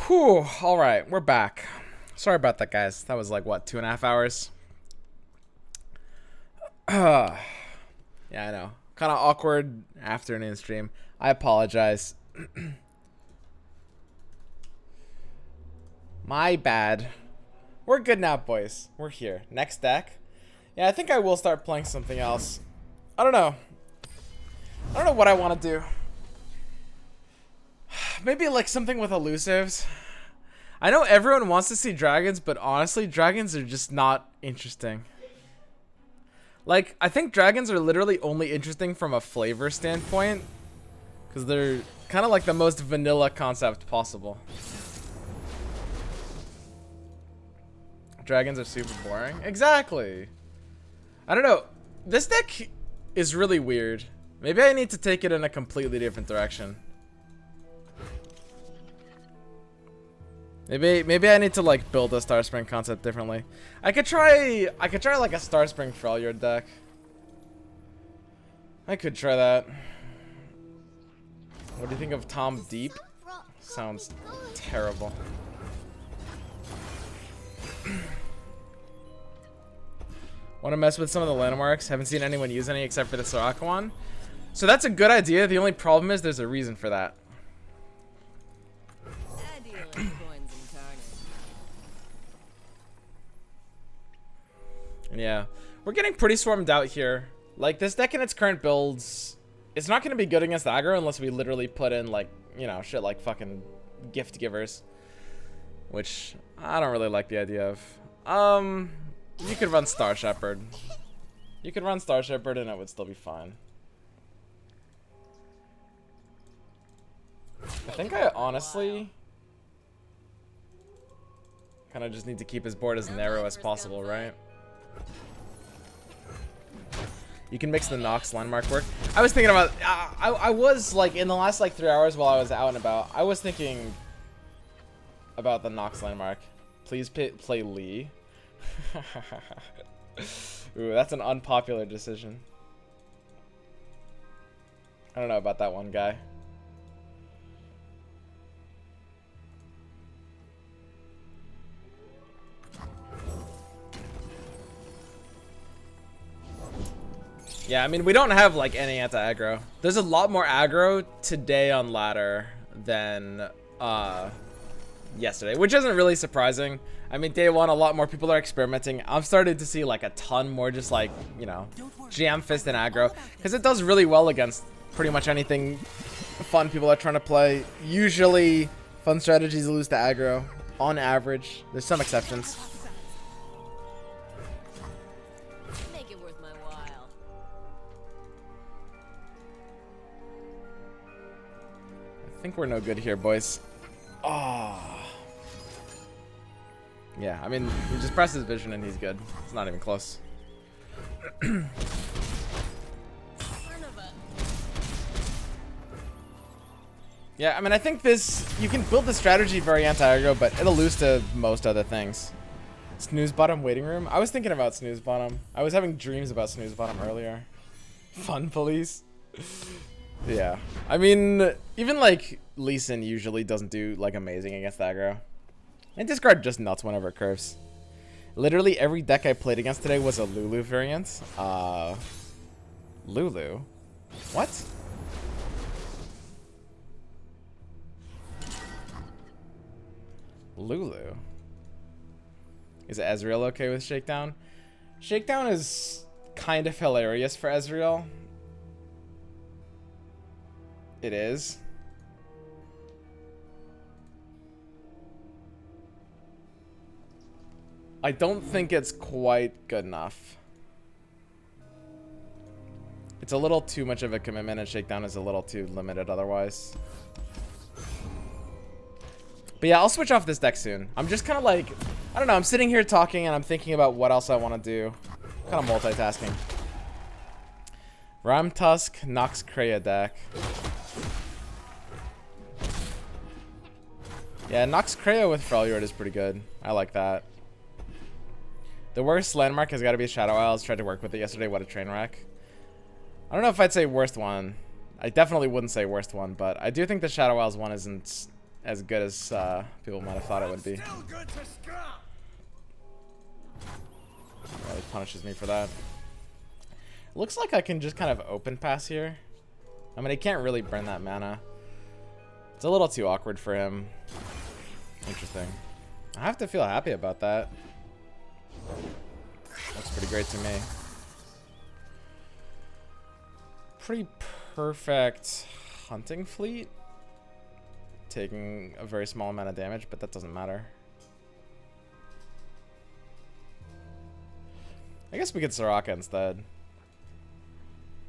Whew, alright, we're back. Sorry about that, guys. That was like, what, 2.5 hours? Yeah, I know. Kind of awkward afternoon stream. I apologize. My bad. We're good now, boys. We're here. Next deck. Yeah, I think I will start playing something else. I don't know. I don't know what I want to do. Maybe like something with elusives. I know everyone wants to see dragons, but honestly, dragons are just not interesting. Like, I think dragons are literally only interesting from a flavor standpoint, because they're kind of like the most vanilla concept possible. Dragons are super boring. Exactly. I don't know. This deck is really weird. Maybe I need to take it in a completely different direction. Maybe I need to like build a Star Spring concept differently. I could try like a Star Spring Freljord deck. I could try that. What do you think of Tom Deep? Sounds terrible. Want to mess with some of the landmarks? Haven't seen anyone use any except for the Soraka one. So that's a good idea. The only problem is there's a reason for that. Yeah, we're getting pretty swarmed out here. Like, this deck in its current builds, it's not going to be good against aggro unless we literally put in, like, you know, shit like fucking gift givers. Which, I don't really like the idea of. You could run Star Shepherd. You could run Star Shepherd and it would still be fine. I think I honestly kind of just need to keep his board as narrow as possible, right? You can mix the Nox landmark work. I was thinking about, I was like, in the last like 3 hours while I was out and about, I was thinking about the Nox landmark. Please play Lee. Ooh, that's an unpopular decision. I don't know about that one guy. Yeah, I mean, we don't have like any anti-aggro. There's a lot more aggro today on ladder than yesterday, which isn't really surprising. I mean, day one, a lot more people are experimenting. I'm starting to see like a ton more just like, you know, jam fist and aggro, because it does really well against pretty much anything fun people are trying to play. Usually fun strategies lose to aggro on average. There's some exceptions. I think we're no good here, boys. Oh. Yeah, I mean, he just presses vision and he's good. It's not even close. Yeah, I mean, I think this, you can build the strategy very anti-aggro, but it'll lose to most other things. Snooze bottom waiting room? I was thinking about snooze bottom. I was having dreams about snooze bottom earlier. Fun police. Yeah, I mean, even like Lee Sin usually doesn't do like amazing against aggro. And discard just nuts whenever it curves. Literally every deck I played against today was a Lulu variant. Lulu? What? Lulu? Is Ezreal okay with Shakedown? Shakedown is kind of hilarious for Ezreal. It is. I don't think it's quite good enough. It's a little too much of a commitment, and Shakedown is a little too limited otherwise. But yeah, I'll switch off this deck soon. I'm just kind of like, I don't know, I'm sitting here talking and I'm thinking about what else I want to do. Kind of multitasking. Ram Tusk, Nox Kreia deck. Yeah, Nox Kreia with Freljord is pretty good. I like that. The worst landmark has got to be Shadow Isles. Tried to work with it yesterday. What a train wreck. I don't know if I'd say worst one. I definitely wouldn't say worst one, but I do think the Shadow Isles one isn't as good as people might have thought it would be. Really punishes me for that. Looks like I can just kind of open pass here. I mean, he can't really burn that mana. It's a little too awkward for him. Interesting. I have to feel happy about that. Looks pretty great to me. Pretty perfect hunting fleet. Taking a very small amount of damage, but that doesn't matter. I guess we could Soraka instead.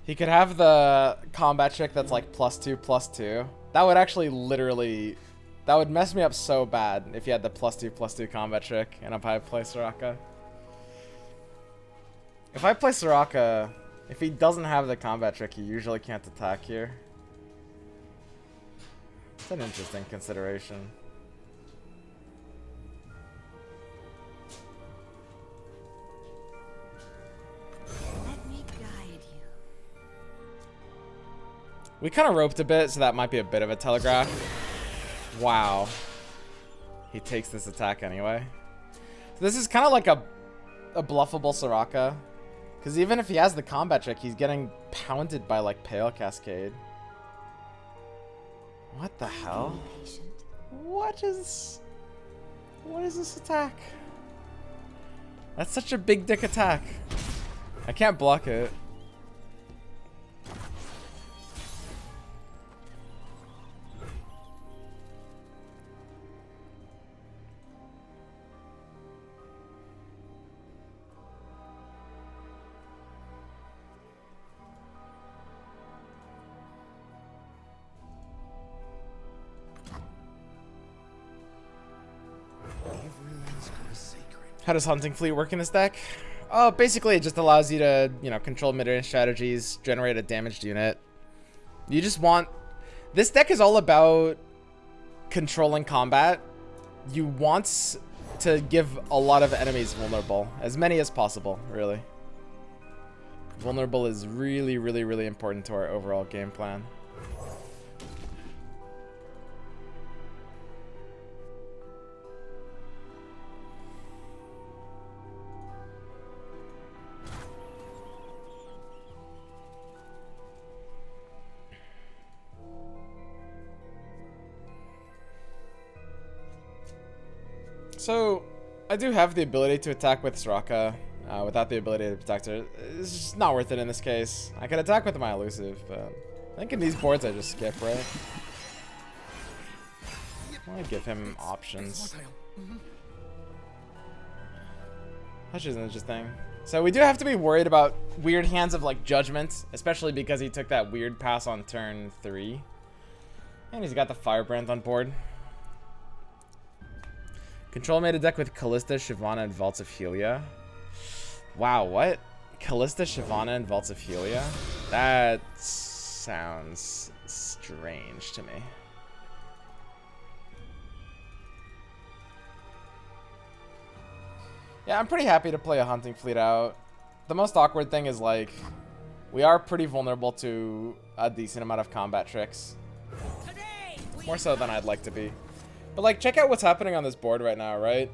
He could have the combat trick that's like +2/+2. That would actually literally... That would mess me up so bad if he had the +2/+2 combat trick and if I play Soraka. If I play Soraka, if he doesn't have the combat trick, he usually can't attack here. It's an interesting consideration. We kind of roped a bit, so that might be a bit of a telegraph. Wow. He takes this attack anyway. So this is kind of like a bluffable Soraka. Because even if he has the combat trick, he's getting pounded by like Pale Cascade. What the hell? What is this attack? That's such a big dick attack. I can't block it. How does Hunting Fleet work in this deck? Oh, basically it just allows you to, you know, control mid-range strategies, generate a damaged unit. You just want... This deck is all about controlling combat. You want to give a lot of enemies vulnerable. As many as possible, really. Vulnerable is really, really, really important to our overall game plan. So, I do have the ability to attack with Soraka without the ability to protect her. It's just not worth it in this case. I can attack with my elusive, but I think in these boards I just skip, right? I want to give him options. Which is interesting. So we do have to be worried about weird hands of like Judgment, especially because he took that weird pass on turn 3. And he's got the Firebrand on board. Control made a deck with Kalista, Shyvana, and Vaults of Helia. Wow, what? Kalista, Shyvana, and Vaults of Helia? That sounds strange to me. Yeah, I'm pretty happy to play a Hunting Fleet out. The most awkward thing is, like, we are pretty vulnerable to a decent amount of combat tricks. More so than I'd like to be. But, like, check out what's happening on this board right now, right?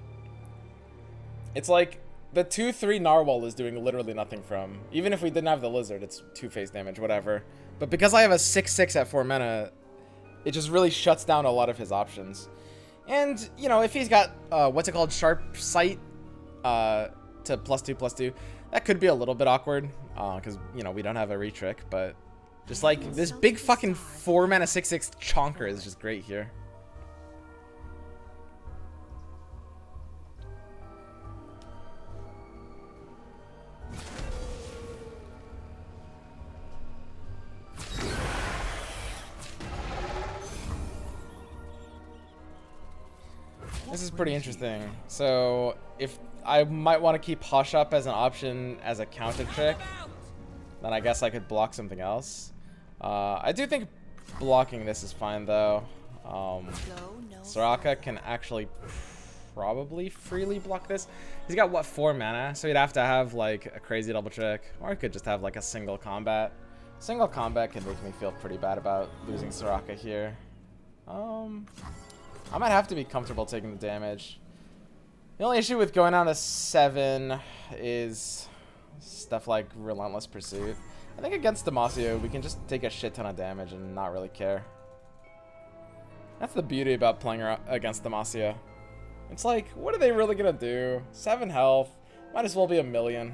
It's like the 2/3 Narwhal is doing literally nothing from. Even if we didn't have the Lizard, it's 2-phase damage, whatever. But because I have a 6/6 at 4 mana, it just really shuts down a lot of his options. And, you know, if he's got, what's it called, Sharp Sight to +2/+2, that could be a little bit awkward. Because, you know, we don't have a re-trick, but just like this big fucking 4 mana 6/6 chonker is just great here. This is pretty interesting. So, if I might want to keep Hush Up as an option as a counter trick, then I guess I could block something else. I do think blocking this is fine, though. Soraka can actually probably freely block this. He's got, what, 4 mana? So he'd have to have, like, a crazy double trick. Or he could just have, like, a single combat. Single combat can make me feel pretty bad about losing Soraka here. I might have to be comfortable taking the damage. The only issue with going down to 7 is stuff like Relentless Pursuit. I think against Demacia, we can just take a shit ton of damage and not really care. That's the beauty about playing against Demacia. It's like, what are they really gonna do? 7 health, might as well be 1,000,000.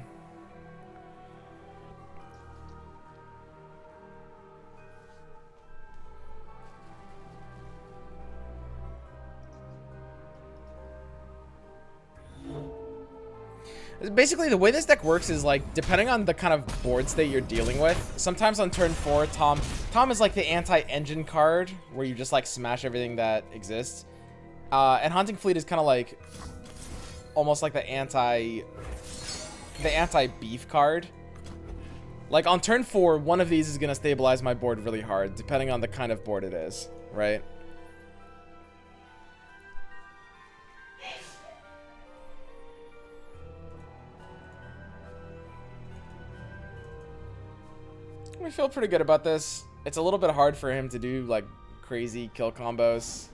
Basically, the way this deck works is like, depending on the kind of board state you're dealing with, sometimes on turn 4, Tom is like the anti-engine card, where you just like smash everything that exists. And Haunting Fleet is kind of like, almost like the anti-beef card. Like on turn 4, one of these is going to stabilize my board really hard, depending on the kind of board it is, right? We feel pretty good about this. It's a little bit hard for him to do like crazy kill combos.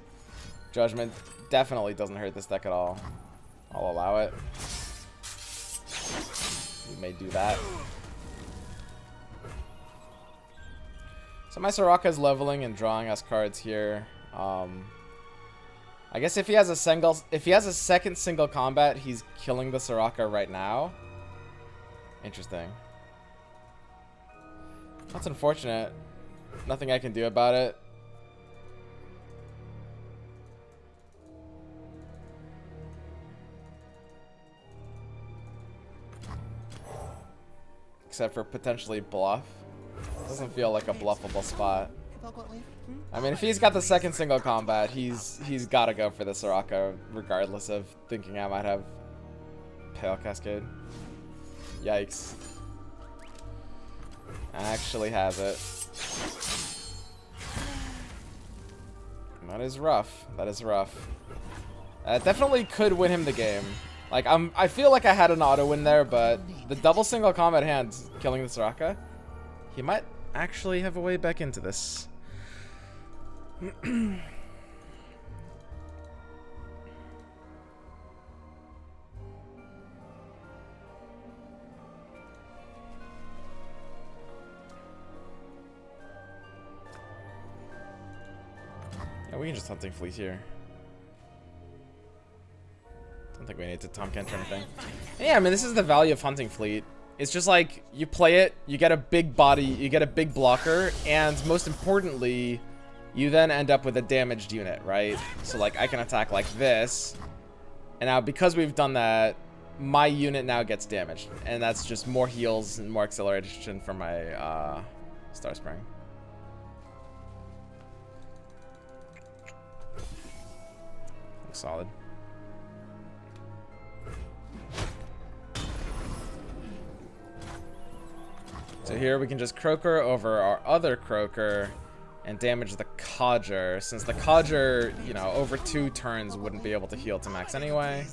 Judgment definitely doesn't hurt this deck at all. I'll allow it. We may do that. So my Soraka's leveling and drawing us cards here. I guess if he has a second single combat, he's killing the Soraka right now. Interesting. That's unfortunate. Nothing I can do about it. Except for potentially bluff. Doesn't feel like a bluffable spot. I mean, if he's got the second single combat, he's got to go for the Soraka, regardless of thinking I might have Pale Cascade. Yikes. Actually has it. That is rough. That is rough. Definitely could win him the game. Like, I feel like I had an auto win there, but the double single combat hand killing the Soraka, he might actually have a way back into this. We can just Hunting Fleet here. Don't think we need to Tahm Kench or anything. Yeah, I mean, this is the value of Hunting Fleet. It's just like, you play it, you get a big body, you get a big blocker, and most importantly, you then end up with a damaged unit, right? So like, I can attack like this, and now because we've done that, my unit now gets damaged, and that's just more heals and more acceleration for my Star Spring. Looks solid. So here we can just Croaker over our other Croaker and damage the Codger, since the Codger, you know, over 2 turns wouldn't be able to heal to max anyway.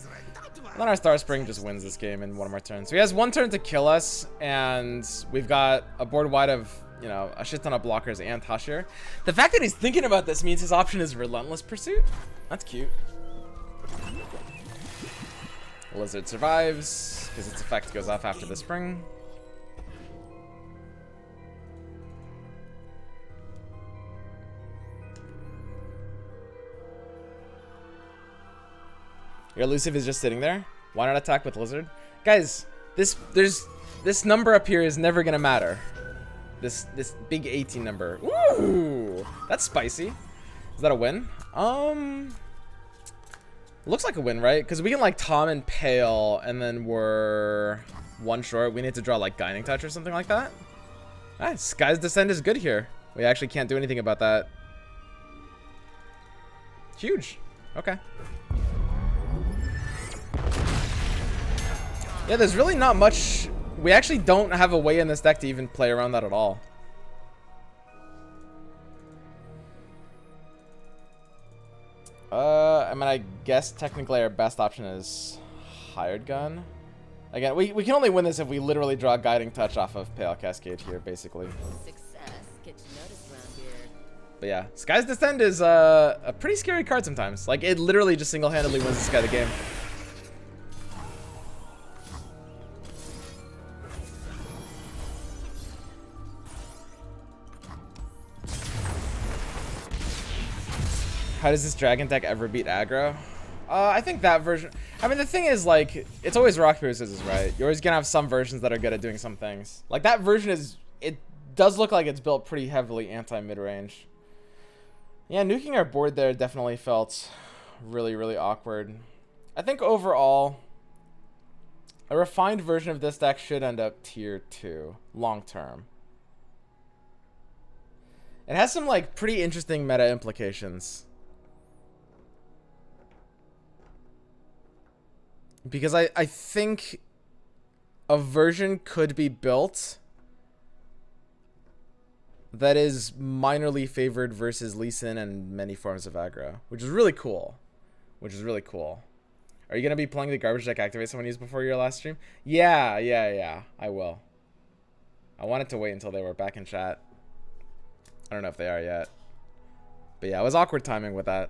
And then our Star Spring just wins this game in 1 more turn. So he has 1 turn to kill us, and we've got a board wide of, you know, a shit ton of blockers and Hashir. The fact that he's thinking about this means his option is Relentless Pursuit. That's cute. Lizard survives, because its effect goes off after the spring. Your elusive is just sitting there. Why not attack with Lizard? Guys, this number up here is never gonna matter. This big 18 number. Ooh, that's spicy. Is that a win? Looks like a win, right? Because we can like Tahm and Pale, and then we're 1 short. We need to draw like Guiding Touch or something like that. Ah, Sky's Descent is good here. We actually can't do anything about that. Huge. Okay. Yeah, there's really not much. We actually don't have a way in this deck to even play around that at all. I mean, I guess technically our best option is Hired Gun. Again, we can only win this if we literally draw Guiding Touch off of Pale Cascade here, basically. Success gets noticed around here. But yeah, Sky's Descent is a pretty scary card sometimes. Like, it literally just single-handedly wins this guy the game. How does this dragon deck ever beat aggro? I think that version... I mean, the thing is, like, it's always rock, paper, scissors, right? You're always gonna have some versions that are good at doing some things. Like, that version is... It does look like it's built pretty heavily anti-mid-range. Yeah, nuking our board there definitely felt really, really awkward. I think overall, a refined version of this deck should end up tier 2, long-term. It has some, like, pretty interesting meta implications. Because I think a version could be built that is minorly favored versus Lee Sin and many forms of aggro, which is really cool. Are you going to be playing the garbage deck activate someone used before your last stream? Yeah, I will. I wanted to wait until they were back in chat. I don't know if they are yet. But yeah, it was awkward timing with that.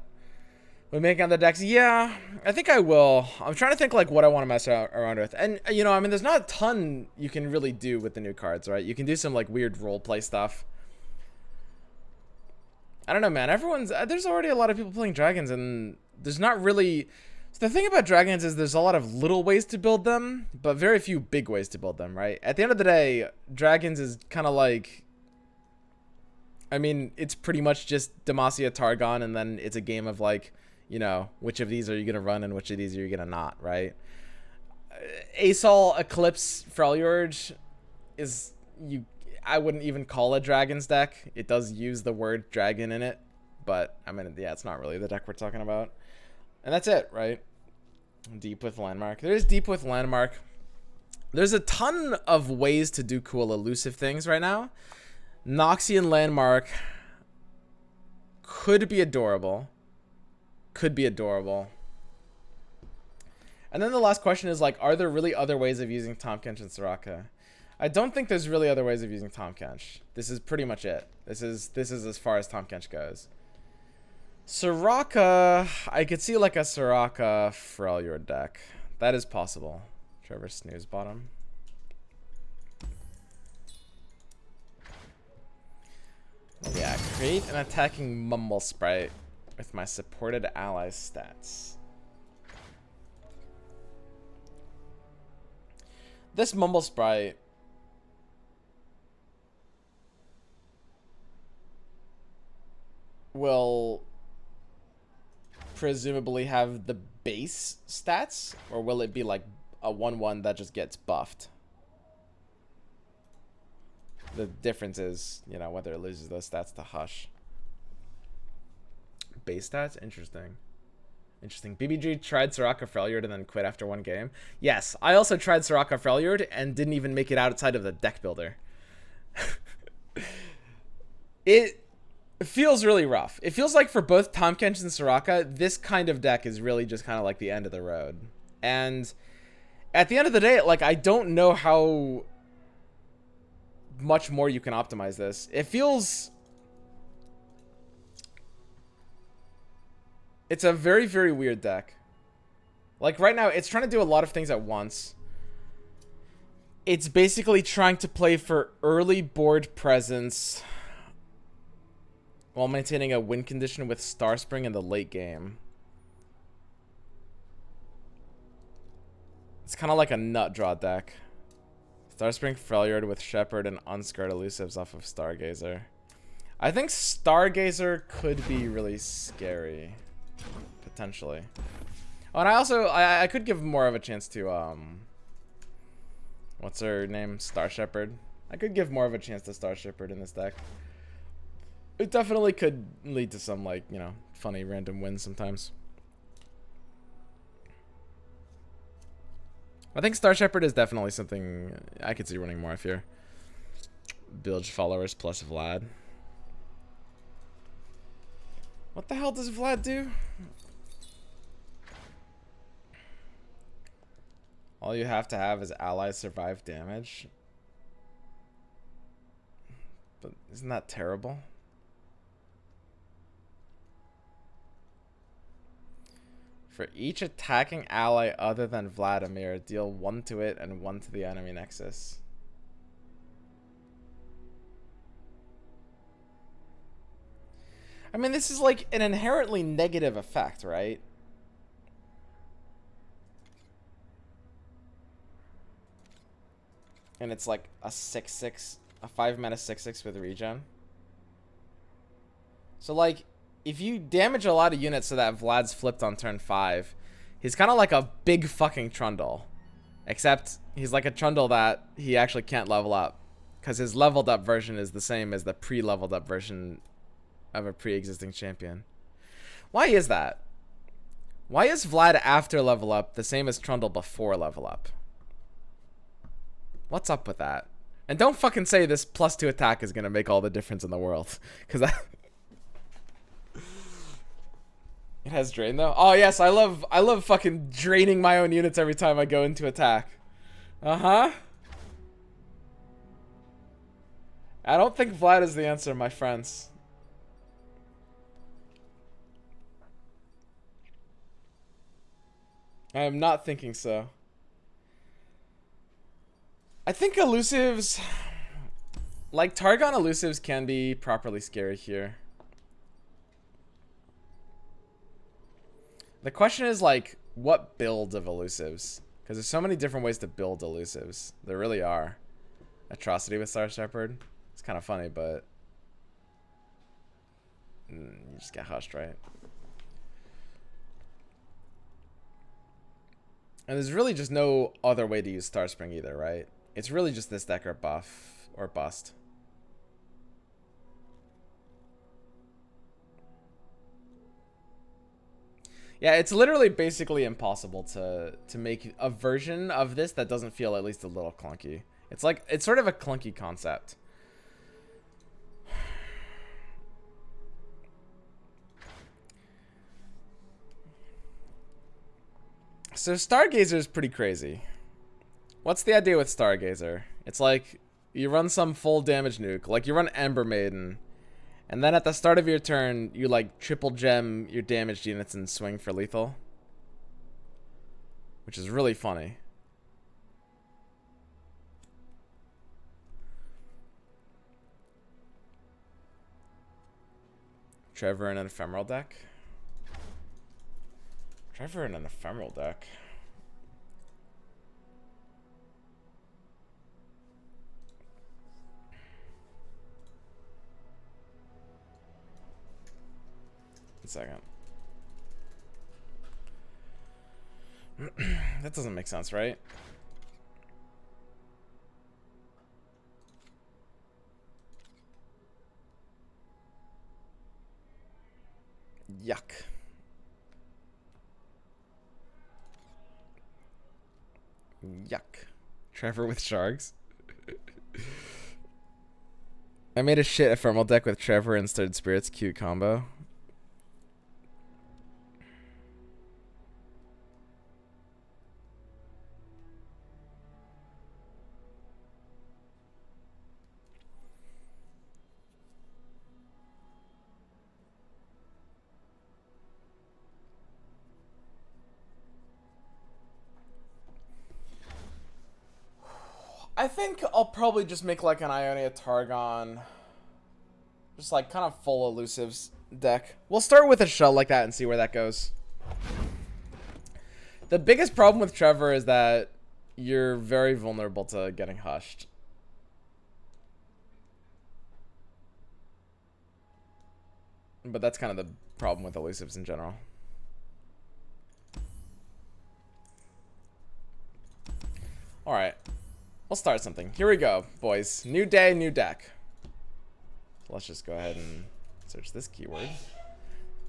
We make on the decks, yeah, I think I will. I'm trying to think like what I want to mess around with. And, you know, I mean, there's not a ton you can really do with the new cards, right? You can do some like weird roleplay stuff. I don't know, man. There's already a lot of people playing dragons, and there's not really... So the thing about dragons is there's a lot of little ways to build them, but very few big ways to build them, right? At the end of the day, dragons is kind of like... I mean, it's pretty much just Demacia Targon, and then it's a game of like... You know, which of these are you going to run and which of these are you going to not, right? Asol Eclipse Freljord is... I wouldn't even call a Dragon's deck. It does use the word dragon in it. But, I mean, yeah, it's not really the deck we're talking about. And that's it, right? Deep with Landmark. There's Deep with Landmark. There's a ton of ways to do cool elusive things right now. Noxian Landmark could be adorable. And then the last question is like, are there really other ways of using Tahm Kench and Soraka? I don't think there's really other ways of using Tahm Kench. This is pretty much it. This is as far as Tahm Kench goes. Soraka, I could see like a Soraka Freljord deck. That is possible. Trevor Snooze bottom. Yeah, create an attacking Mumble Sprite with my supported ally stats. This Mumble Sprite will presumably have the base stats, or will it be like a 1/1 that just gets buffed? The difference is, you know, whether it loses those stats to Hush. Base stats? Interesting. BBG tried Soraka Freljord and then quit after one game. Yes, I also tried Soraka Freljord and didn't even make it outside of the deck builder. It feels really rough. It feels like for both Tahm Kench and Soraka, this kind of deck is really just kind of like the end of the road. And at the end of the day, like, I don't know how much more you can optimize this. It feels... It's a very, very weird deck. Like, right now, it's trying to do a lot of things at once. It's basically trying to play for early board presence while maintaining a win condition with Starspring in the late game. It's kind of like a nut draw deck. Starspring Freljord with Shepherd and unscarred elusives off of Stargazer. I think Stargazer could be really scary. Potentially. Oh, and I could give more of a chance to, what's her name? Star Shepherd. I could give more of a chance to Star Shepherd in this deck. It definitely could lead to some, like, you know, funny random wins sometimes. I think Star Shepherd is definitely something I could see running more of here. Bilge followers plus Vlad. What the hell does Vlad do? All you have to have is allies survive damage. But isn't that terrible? For each attacking ally other than Vladimir, deal 1 to it and 1 to the enemy nexus. I mean, this is like an inherently negative effect, right? And it's like a 6/6, a 5-mana 6/6 with regen. So like, if you damage a lot of units so that Vlad's flipped on turn 5, he's kind of like a big fucking Trundle. Except he's like a Trundle that he actually can't level up. Because his leveled up version is the same as the pre-leveled up version of a pre-existing champion. Why is that? Why is Vlad after level up the same as Trundle before level up? What's up with that? And don't fucking say this +2 attack is gonna make all the difference in the world. Because that... It has drain though. Oh yes, I love fucking draining my own units every time I go into attack. Uh-huh. I don't think Vlad is the answer, my friends. I am not thinking so. I think elusives, like Targon elusives, can be properly scary here. The question is like, what build of elusives? Because there's so many different ways to build elusives. There really are. Atrocity with Star Shepherd. It's kind of funny, but you just get hushed, right? And there's really just no other way to use Starspring either, right? It's really just this deck or buff or bust. Yeah, it's literally basically impossible to make a version of this that doesn't feel at least a little clunky. It's like, it's sort of a clunky concept. So Stargazer is pretty crazy. What's the idea with Stargazer? It's like you run some full damage nuke, like you run Ember Maiden, and then at the start of your turn, you like triple gem your damaged units and swing for lethal. Which is really funny. Trevor in an ephemeral deck. Trevor in an ephemeral deck. One second. That doesn't make sense, right? Yuck. Yuck. Trevor with sharks. I made a shit ephemeral deck with Trevor and Stirred Spirits. Cute combo. I think I'll probably just make like an Ionia Targon. Just like kind of full elusives deck. We'll start with a shell like that and see where that goes. The biggest problem with Trevor is that you're very vulnerable to getting hushed. But that's kind of the problem with elusives in general. Alright. We'll start something. Here we go, boys. New day, new deck. So let's just go ahead and search this keyword.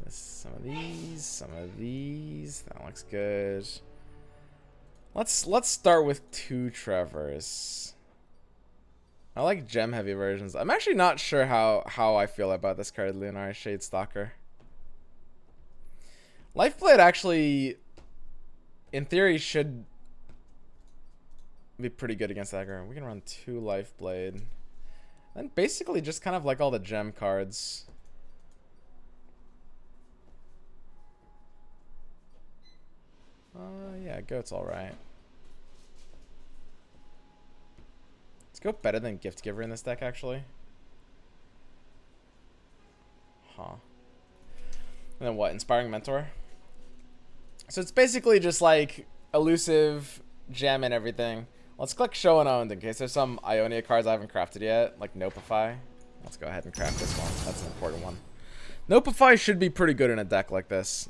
Some of these, some of these. That looks good. Let's start with 2 Trevors. I like gem heavy versions. I'm actually not sure how I feel about this card, Leonari Shadestalker. Lifeblade actually, in theory, should be pretty good against aggro. We can run 2 Lifeblade. And basically just kind of like all the gem cards. Yeah, goat's alright. Let's go better than Gift Giver in this deck, actually. Huh. And then what? Inspiring Mentor? So it's basically just like elusive, gem, and everything. Let's click Show and Owned in case there's some Ionia cards I haven't crafted yet, like Nopify. Let's go ahead and craft this one. That's an important one. Nopify should be pretty good in a deck like this.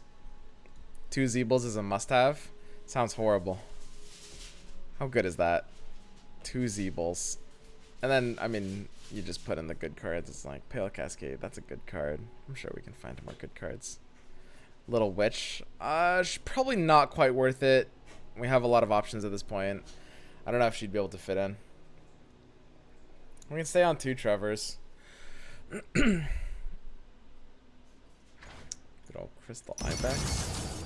2 Zeebles is a must-have. Sounds horrible. How good is that? 2 Zeebles. And then, I mean, you just put in the good cards. It's like Pale Cascade. That's a good card. I'm sure we can find more good cards. Little Witch. Probably not quite worth it. We have a lot of options at this point. I don't know if she'd be able to fit in. We can stay on 2 Trevors. Good old Crystal Ibex.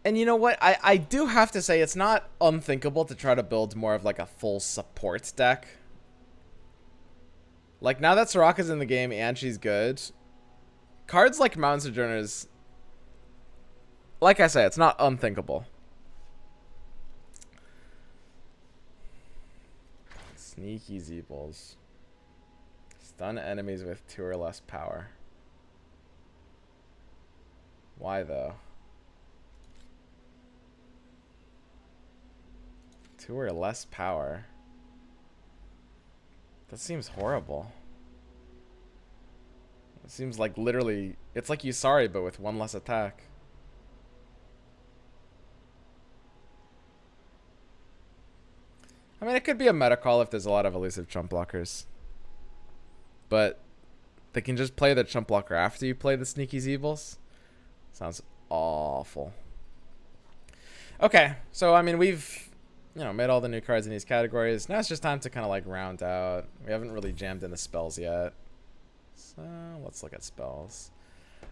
And you know what? I do have to say it's not unthinkable to try to build more of like a full support deck. Like now that Soraka's in the game and she's good, cards like Mountain Sojourners, like I say, it's not unthinkable. Sneaky Zeebles. Stun enemies with 2 or less power. Why though? 2 or less power. That seems horrible. It seems like literally, it's like Yusari but with 1 less attack. I mean, it could be a meta call if there's a lot of elusive chump blockers. But they can just play the chump blocker after you play the Sneaky Zeebles. Sounds awful. Okay, so I mean, we've made all the new cards in these categories. Now it's just time to kind of like round out. We haven't really jammed in the spells yet. So let's look at spells.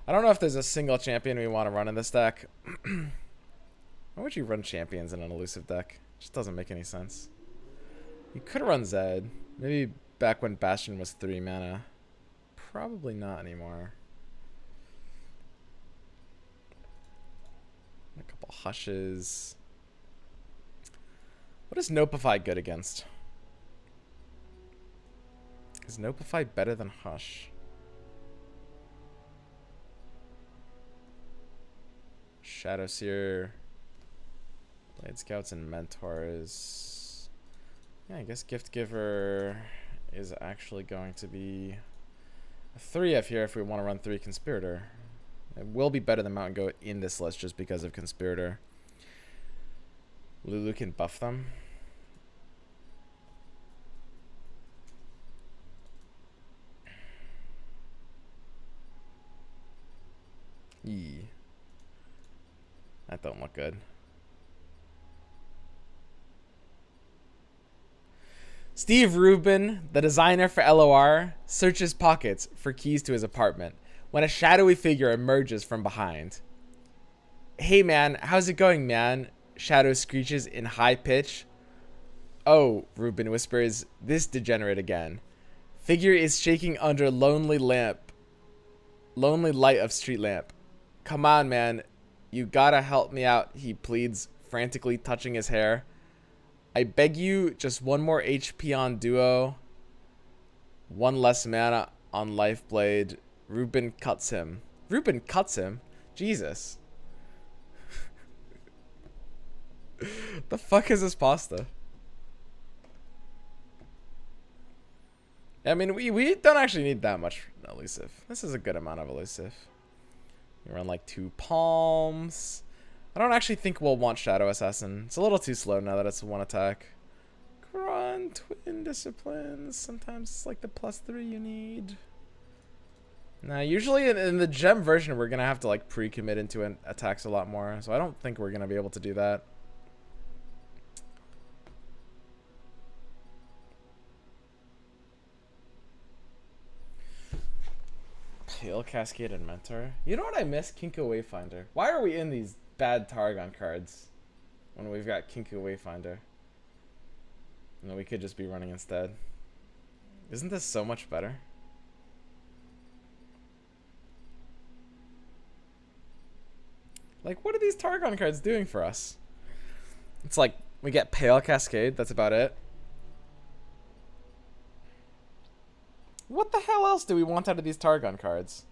I don't know if there's a single champion we want to run in this deck. Why would you run champions in an elusive deck? It just doesn't make any sense. You could run Zed. Maybe back when Bastion was 3 mana. Probably not anymore. A couple Hushes. What is Nopify good against? Is Nopify better than Hush? Shadowseer, Blade Scouts, and Mentors. Yeah, I guess Gift Giver is actually going to be a 3F here if we want to run 3 Conspirator. It will be better than Mountain Goat in this list just because of Conspirator. Lulu can buff them. Yee. That don't look good. Steve Rubin, the designer for LOR, searches pockets for keys to his apartment when a shadowy figure emerges from behind. Hey man, how's it going, man? Shadow screeches in high pitch. Oh, Rubin whispers, this degenerate again. Figure is shaking under lonely light of street lamp. Come on, man. You gotta help me out, he pleads, frantically touching his hair. I beg you, just 1 more HP on Duo. 1 less mana on Lifeblade. Rubin cuts him. Rubin cuts him? Jesus. The fuck is this pasta? I mean, we don't actually need that much elusive. This is a good amount of elusive. You run like 2 palms. I don't actually think we'll want Shadow Assassin. It's a little too slow now that it's 1 attack. Run Twin Disciplines. Sometimes it's like the +3 you need. Now, usually in the gem version, we're going to have to like pre-commit into attacks a lot more. So I don't think we're going to be able to do that. Pale Cascade and Mentor. You know what I miss? Kinko Wayfinder. Why are we in these bad Targon cards when we've got Kinko Wayfinder? No, we could just be running instead. Isn't this so much better? Like, what are these Targon cards doing for us? It's like, we get Pale Cascade, that's about it. What the hell else do we want out of these Targon cards?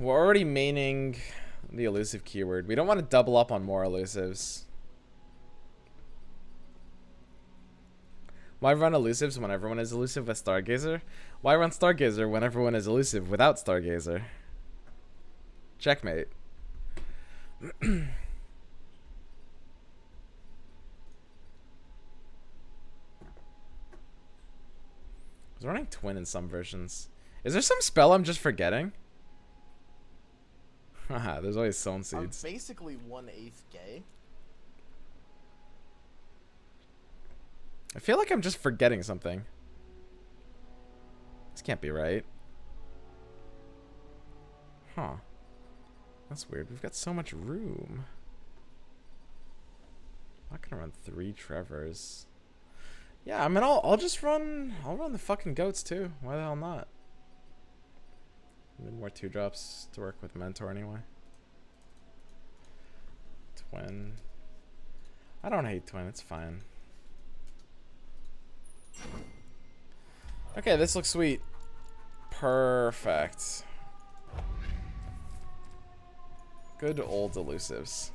We're already maining the elusive keyword. We don't want to double up on more elusives. Why run elusives when everyone is elusive with Stargazer? Why run Stargazer when everyone is elusive without Stargazer? Checkmate. I was running Twin in some versions. Is there some spell I'm just forgetting? Haha, there's always Sown Seeds. I'm basically 1/8 gay. I feel like I'm just forgetting something. This can't be right. Huh. That's weird. We've got so much room. I'm not gonna run 3 Trevors. Yeah, I mean, I'll just run. I'll run the fucking goats too. Why the hell not? Need more 2-drops to work with Mentor anyway. Twin. I don't hate Twin. It's fine. Okay, this looks sweet. Perfect. Good old elusives.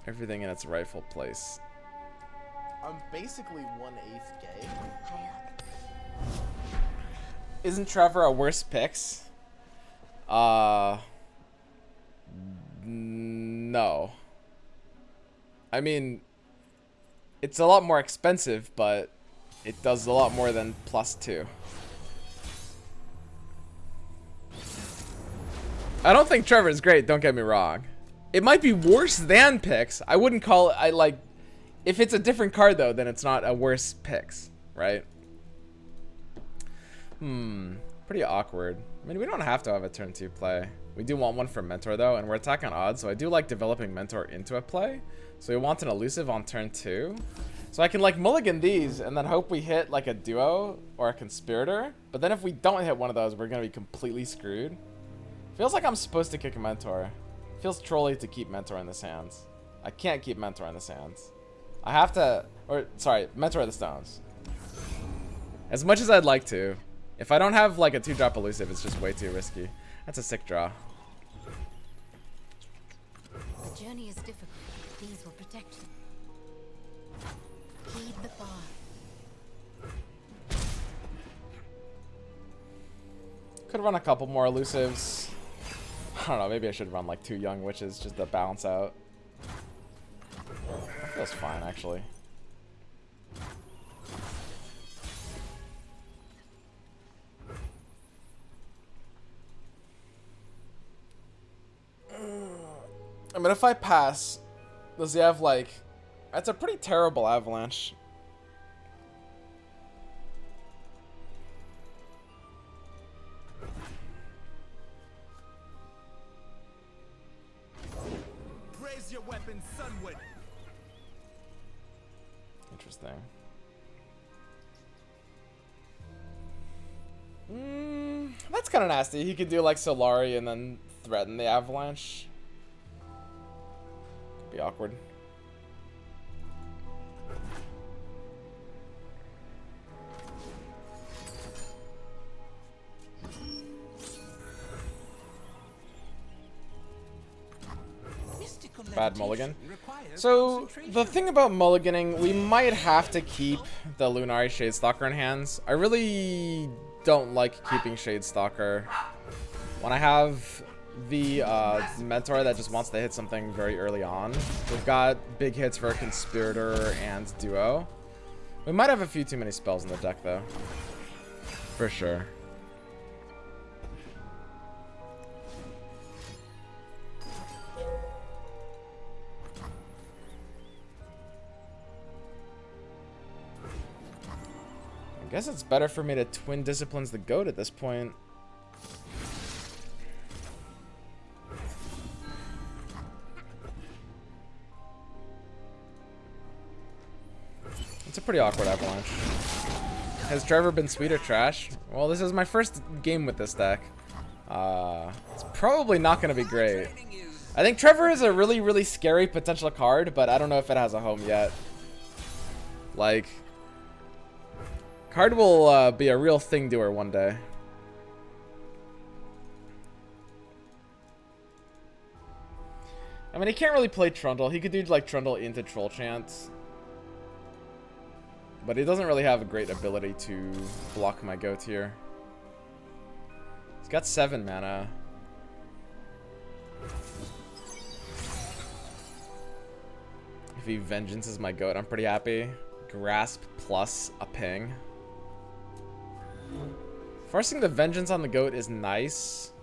Everything in its rightful place. I'm basically 1/8 gay. Isn't Trevor a worse picks? No. I mean, it's a lot more expensive, but it does a lot more than +2. I don't think Trevor is great, don't get me wrong. It might be worse than picks. I wouldn't call it, if it's a different card though, then it's not a worse picks, right? Pretty awkward. I mean, we don't have to have a turn 2 play. We do want one for Mentor though, and we're attack on odds, so I do like developing Mentor into a play. So we want an elusive on turn 2. So I can mulligan these and then hope we hit a duo or a conspirator. But then if we don't hit one of those, we're gonna be completely screwed. Feels like I'm supposed to kick a Mentor. Feels trolly to keep Mentor in this hands. I can't keep Mentor in this hands. I have to, Mentor of the Stones. As much as I'd like to. If I don't have a 2-drop elusive, it's just way too risky. That's a sick draw. The journey is difficult. These will protect you. Heed the bar. Could run a couple more elusives. I don't know, maybe I should run 2 young witches just to balance out. That feels fine, actually. I mean, if I pass, does he have that's a pretty terrible avalanche. Raise your weapon, Sunwood. Interesting. That's kind of nasty. He could do Solari and then threaten the avalanche. Could be awkward. Bad mulligan. So the thing about mulliganing, we might have to keep the Lunari Shadestalker in hands. I really don't like keeping Shadestalker. When I have the Mentor that just wants to hit something very early on, we've got big hits for Conspirator and Duo. We might have a few too many spells in the deck though. For sure. I guess it's better for me to Twin Disciplines the Goat at this point. pretty awkward, Avalanche. Has Trevor been sweet or trash? Well, this is my first game with this deck. It's probably not going to be great. I think Trevor is a really, really scary potential card, but I don't know if it has a home yet. Like, card will be a real thing doer one day. I mean, he can't really play Trundle. He could do like Trundle into Troll Chant. But he doesn't really have a great ability to block my goat here. He's got 7 mana. If he vengeances my goat, I'm pretty happy. Grasp plus a ping. Forcing the vengeance on the goat is nice.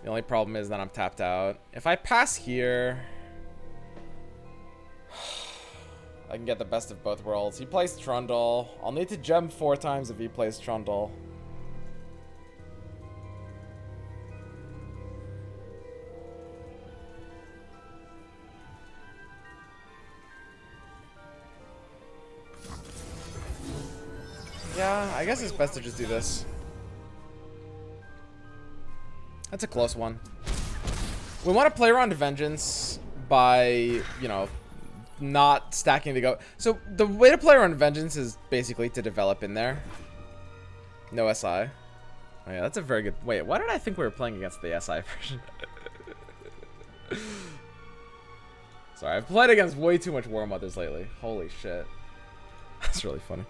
The only problem is that I'm tapped out. If I pass here, I can get the best of both worlds. He plays Trundle. I'll need to gem 4 times if he plays Trundle. Yeah, I guess it's best to just do this. That's a close one. We want to play around Vengeance by, you know, not stacking the goat. So the way to play around Vengeance is basically to develop in there. No SI. Oh yeah, that's a very good... Wait, why did I think we were playing against the SI version? Sorry, I've played against way too much War Mothers lately. Holy shit. That's really funny.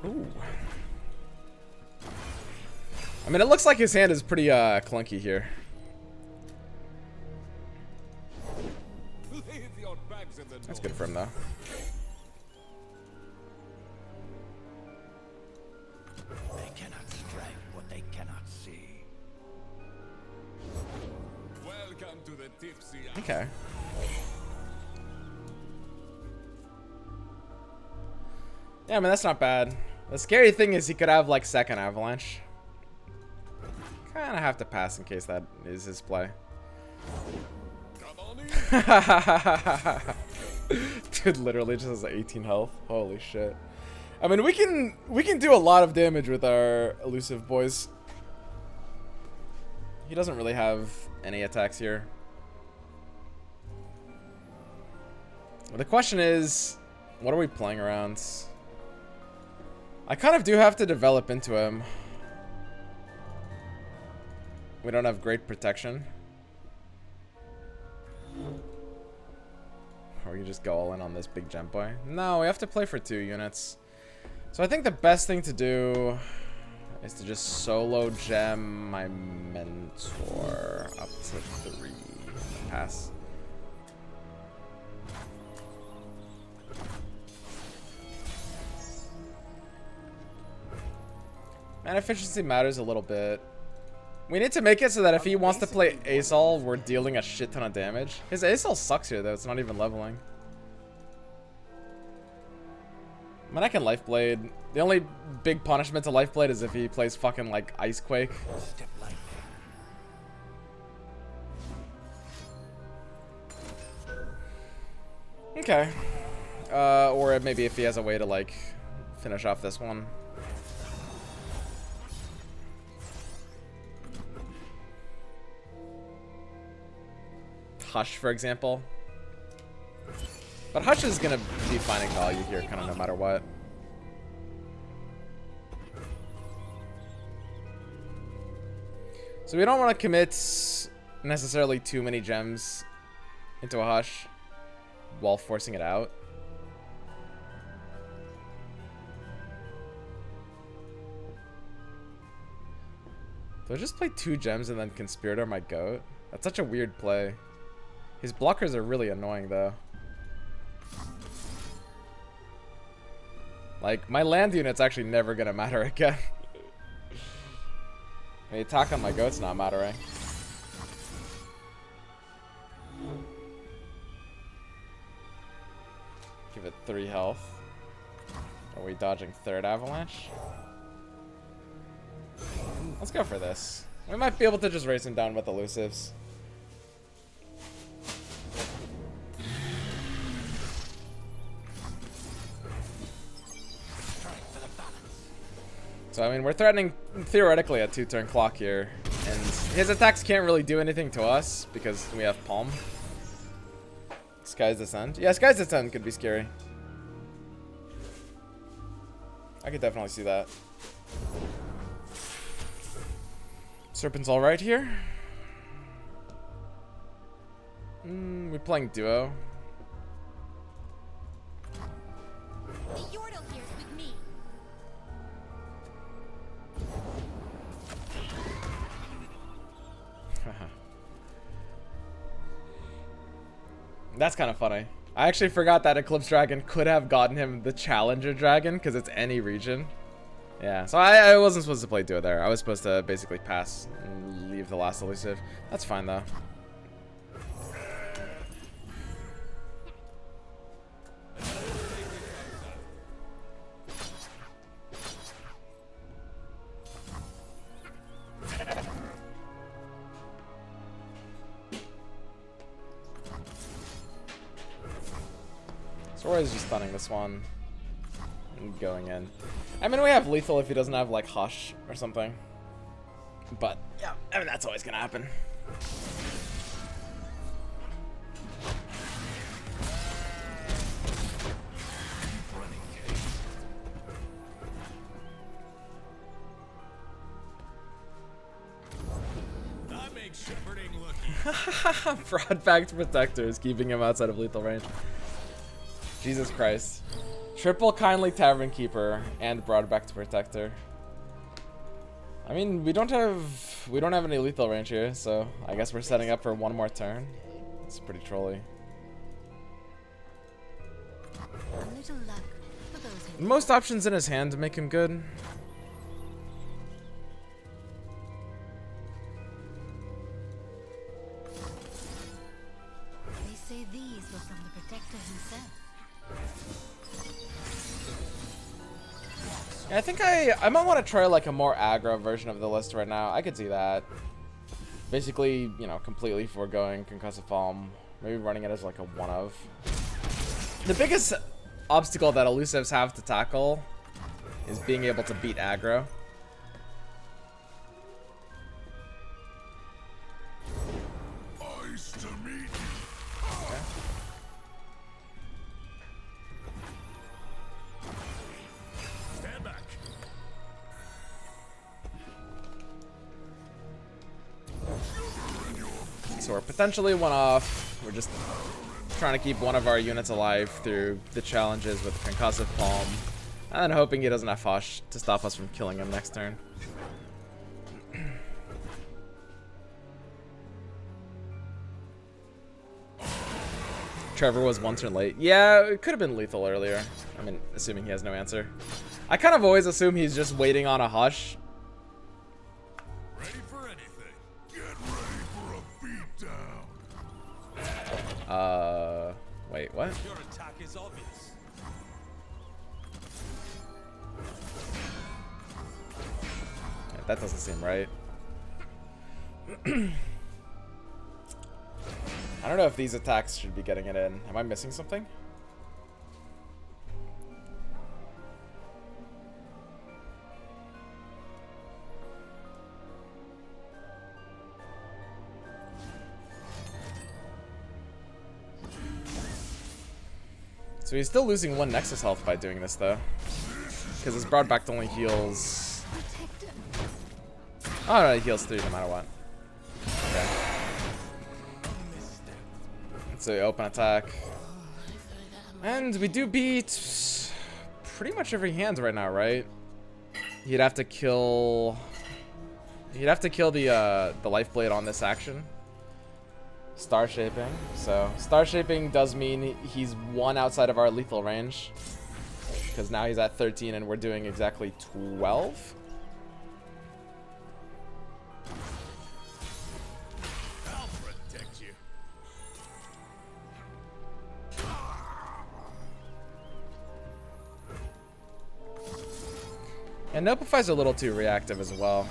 Ooh. I mean, it looks like his hand is pretty clunky here. That's good for him, though. They cannot strike what they cannot see. Welcome to the tipsy. Okay. Yeah, I mean, that's not bad. The scary thing is he could have, like, second Avalanche. Kind of have to pass in case that is his play. Dude literally just has 18 health. Holy shit. I mean, we can do a lot of damage with our elusive boys. He doesn't really have any attacks here. The question is, what are we playing around? I kind of do have to develop into him. We don't have great protection. Or you just go all in on this big gem boy. No, we have to play for 2 units. So I think the best thing to do is to just solo gem my mentor up to 3. Pass. Man, efficiency matters a little bit. We need to make it so that if he wants to play Asol, we're dealing a shit ton of damage. His Asol sucks here, though. It's not even leveling. I mean, I can Lifeblade. The only big punishment to Lifeblade is if he plays fucking, like, Icequake. Okay. Or maybe if he has a way to, like, finish off this one. Hush, for example. But Hush is gonna be finding value here kind of no matter what. So we don't want to commit necessarily too many gems into a Hush while forcing it out. Do I just play 2 gems and then Conspirator my goat? That's such a weird play. His blockers are really annoying, though. Like, my land unit's actually never gonna matter again. The attack on my goat's not mattering. Give it 3 health. Are we dodging 3rd Avalanche? Let's go for this. We might be able to just race him down with elusives. So, I mean, we're threatening theoretically a 2-turn clock here. And his attacks can't really do anything to us because we have Palm. Sky's Descent. Yeah, Sky's Descent could be scary. I could definitely see that. Serpent's alright here. We're playing duo. The Yordle here's with me. That's kind of funny. I actually forgot that Eclipse Dragon could have gotten him the Challenger Dragon because it's any region. Yeah, so I wasn't supposed to play duo there. I was supposed to basically pass and leave the last elusive. That's fine though. Sora is just stunning this one and going in. I mean, we have lethal if he doesn't have like Hush or something. But yeah, I mean that's always gonna happen. That makes shepherding look. Broad-backed Protector is keeping him outside of lethal range. Jesus Christ. Triple Kindly Tavern Keeper and Broad-backed Protector. I mean, we don't have any lethal range here, so I guess we're setting up for one more turn. It's pretty trolly. A little luck for those who Most options in his hand to make him good. They say these were from the Protector himself. Yeah, I think I might want to try like a more aggro version of the list right now. I could see that. Basically, you know, completely foregoing Concussive Palm. Maybe running it as like a one of. The biggest obstacle that elusives have to tackle is being able to beat aggro. Ice to meet. Okay. Stand back. So we're potentially one off. We're just trying to keep one of our units alive through the challenges with Concussive Palm. And then hoping he doesn't have Hush to stop us from killing him next turn. Trevor was one turn late. Yeah, it could have been lethal earlier. I mean, assuming he has no answer. I kind of always assume he's just waiting on a Hush. Ready for anything. Get ready for a beatdown. Wait, what? Your attack is obvious. Yeah, that doesn't seem right. I don't know if these attacks should be getting it in. Am I missing something? So he's still losing 1 Nexus health by doing this though. Because his Broadback only heals... Oh no, he heals 3 no matter what. Okay. So open attack. And we do beat pretty much every hand right now, right? He'd have to kill the life blade on this action. Star Shaping. So Star Shaping does mean he's 1 outside of our lethal range. Because now he's at 13 and we're doing exactly 12. I'll protect you. And Notify's a little too reactive as well.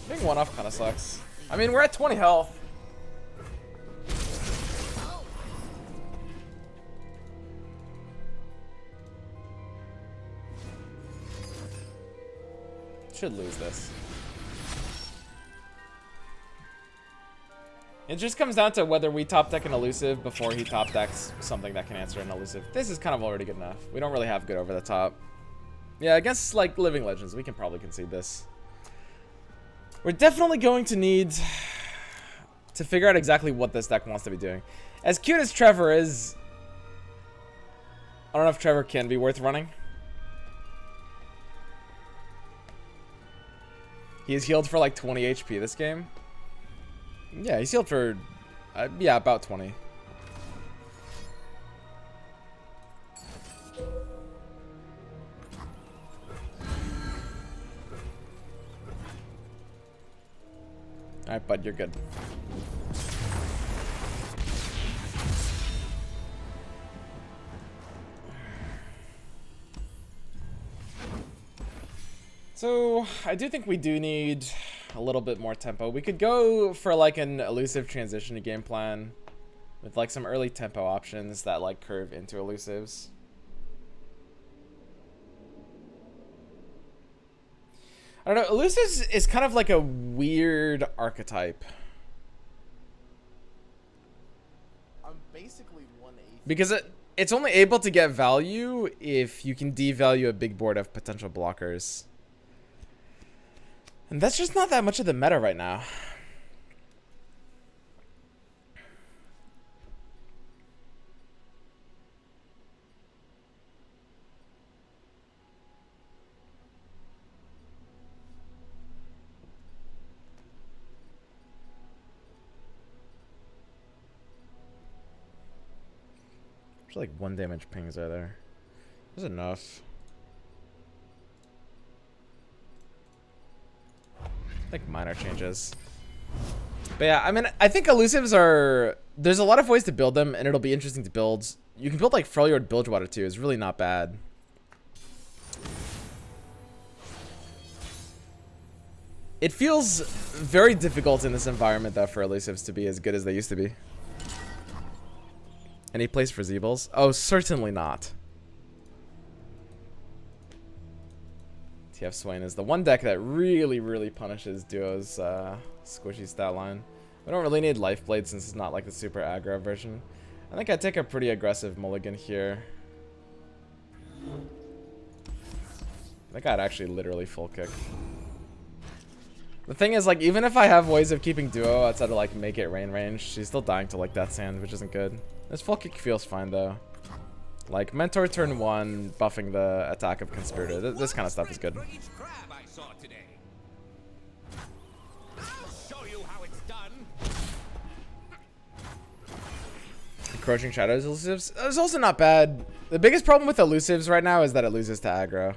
Being 1 off kind of sucks. I mean, we're at 20 health. Should lose this. It just comes down to whether we top deck an elusive before he top decks something that can answer an elusive. This is kind of already good enough. We don't really have good over the top. Yeah, against like Living Legends, we can probably concede this. We're definitely going to need to figure out exactly what this deck wants to be doing. As cute as Trevor is, I don't know if Trevor can be worth running. He is healed for like 20 HP this game. Yeah, he's healed for, yeah, about 20. Alright, bud, you're good. So, I do think we do need a little bit more tempo. We could go for like an elusive transition to game plan with like some early tempo options that like curve into elusives. I don't know, elusives is kind of like a weird archetype. I'm basically 1/8. Because it's only able to get value if you can devalue a big board of potential blockers. And that's just not that much of the meta right now. There's like 1 damage pings are there. There's enough. Like minor changes. But yeah, I mean, I think elusives are, there's a lot of ways to build them and it'll be interesting to build. You can build like Freljord Bilgewater too. It's really not bad. It feels very difficult in this environment though for elusives to be as good as they used to be. Any place for Zeebles? Oh, certainly not. TF Swain is the one deck that really, really punishes Duo's squishy stat line. We don't really need Lifeblade since it's not like the super aggro version. I think I'd take a pretty aggressive mulligan here. I think I'd actually literally full kick. The thing is, like, even if I have ways of keeping Duo outside of like make it rain range, she's still dying to like Death Sand, which isn't good. This full kick feels fine though. Like Mentor turn 1, buffing the attack of Conspirator. This kind of stuff is good. Encroaching Shadows elusives. It's also not bad. The biggest problem with elusives right now is that it loses to aggro.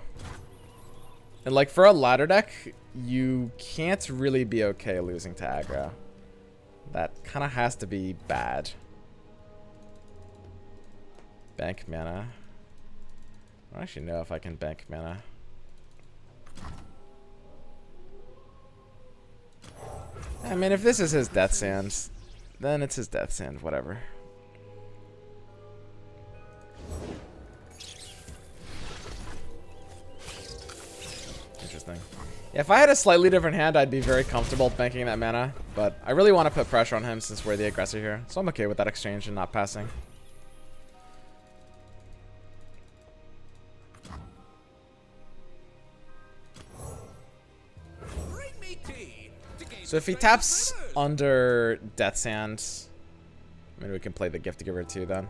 And like for a ladder deck, you can't really be okay losing to aggro. That kind of has to be bad. Bank mana. I don't actually know if I can bank mana. I mean, if this is his Death Sand, then it's his Death Sand, whatever. Interesting. Yeah, if I had a slightly different hand, I'd be very comfortable banking that mana, but I really want to put pressure on him since we're the aggressor here, so I'm okay with that exchange and not passing. So if he taps under Death Sand, maybe we can play the Gift Giver too then.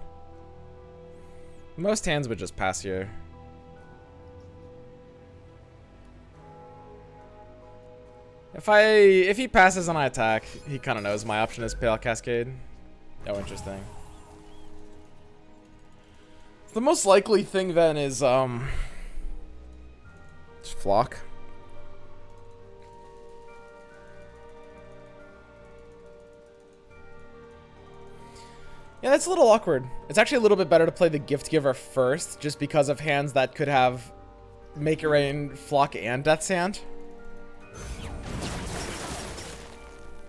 Most hands would just pass here. If he passes on my attack, he kind of knows my option is Pale Cascade. Oh, interesting. The most likely thing then is just Flock. Yeah, that's a little awkward. It's actually a little bit better to play the Gift Giver first, just because of hands that could have Make It Rain, Flock, and Death Sand.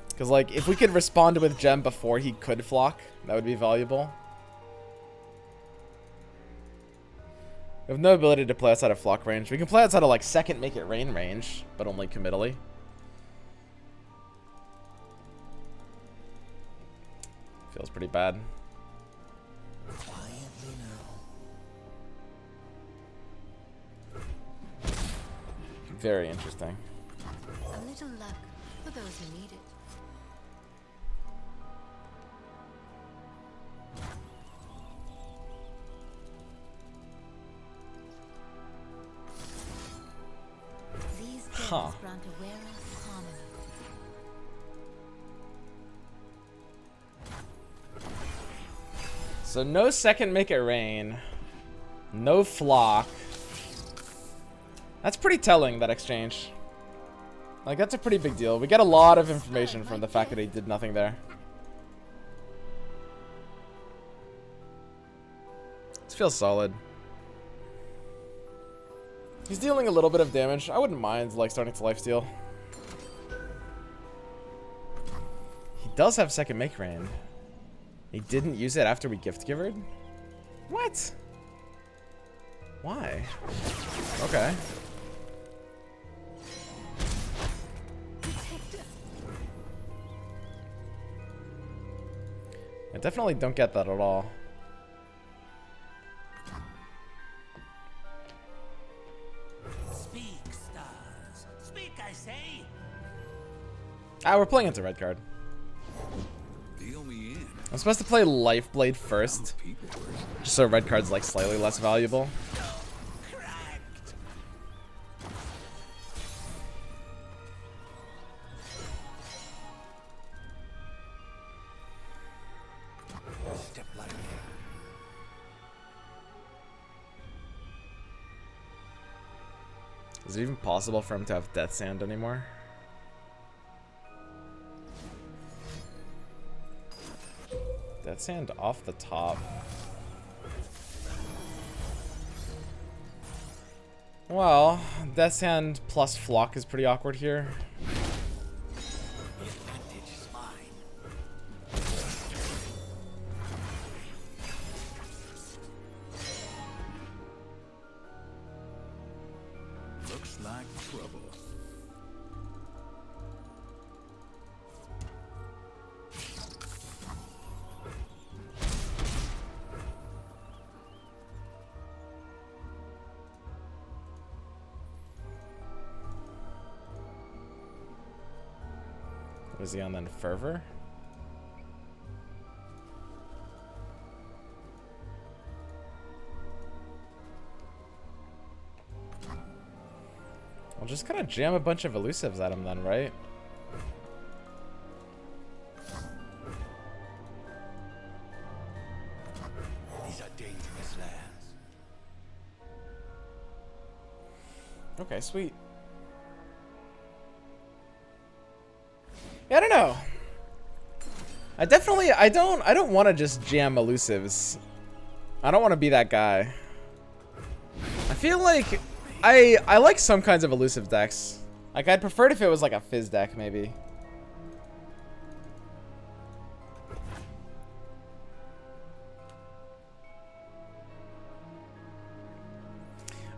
Because, like, if we could respond with Gem before he could Flock, that would be valuable. We have no ability to play outside of flock range. We can play outside of like second make it rain range, but only committally. Feels pretty bad. Quietly now. Very interesting. A little luck for those who need it. These Huh. grant a wearer harmony. So no second make it rain. No flock. That's pretty telling, that exchange. Like, that's a pretty big deal. We get a lot of information from the fact that he did nothing there. This feels solid. He's dealing a little bit of damage. I wouldn't mind, like, starting to lifesteal. He does have second make rain. He didn't use it after we gift givered? What? Why? Okay. I definitely don't get that at all. Speak, stars. Speak, I say. Ah, we're playing into red card. Deal me in. I'm supposed to play Lifeblade first, People person. just so red card's like slightly less valuable. Cracked. Step lightly. Is it even possible for him to have Death Sand anymore? Death Sand off the top. Well, Death Sand plus Flock is pretty awkward here. The advantage is mine. Looks like trouble. Was he on then? Fervor? I'll just kind of jam a bunch of elusives at him then, right? These are dangerous lands. Okay, sweet. Yeah, I don't know. I don't want to just jam elusives. I don't want to be that guy. I feel like I like some kinds of elusive decks. Like, I'd prefer it if it was like a Fizz deck, maybe.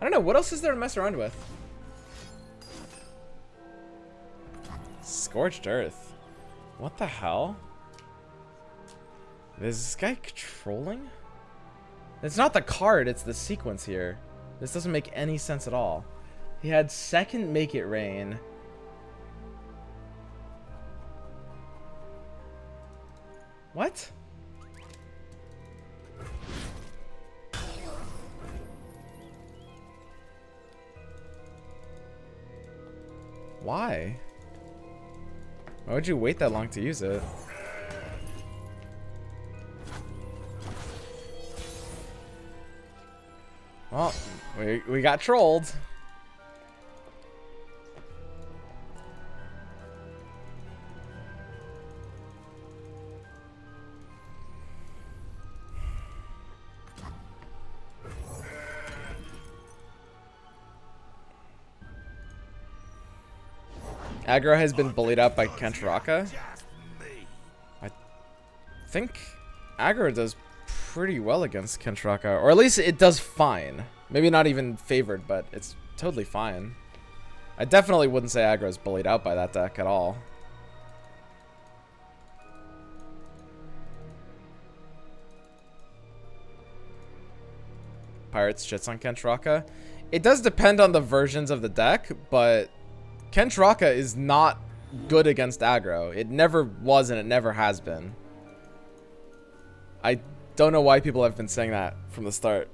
I don't know, what else is there to mess around with? Scorched Earth. What the hell? Is this guy controlling? It's not the card, it's the sequence here. This doesn't make any sense at all. He had second Make It Rain. What? Why? Why would you wait that long to use it? Well, we got trolled. Aggro has been bullied out by Kentraka. Just me. I think Aggro does pretty well against Kentraka, or at least it does fine. Maybe not even favored, but it's totally fine. I definitely wouldn't say aggro's bullied out by that deck at all. Pirates shits on Kentraka. It does depend on the versions of the deck, but Kentraka is not good against aggro. It never was and it never has been. I don't know why people have been saying that from the start.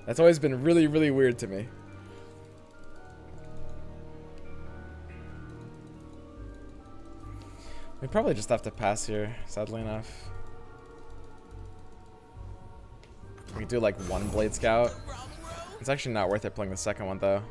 That's always been really, really weird to me. We probably just have to pass here, sadly enough. We do like one Blade Scout. It's actually not worth it playing the second one though.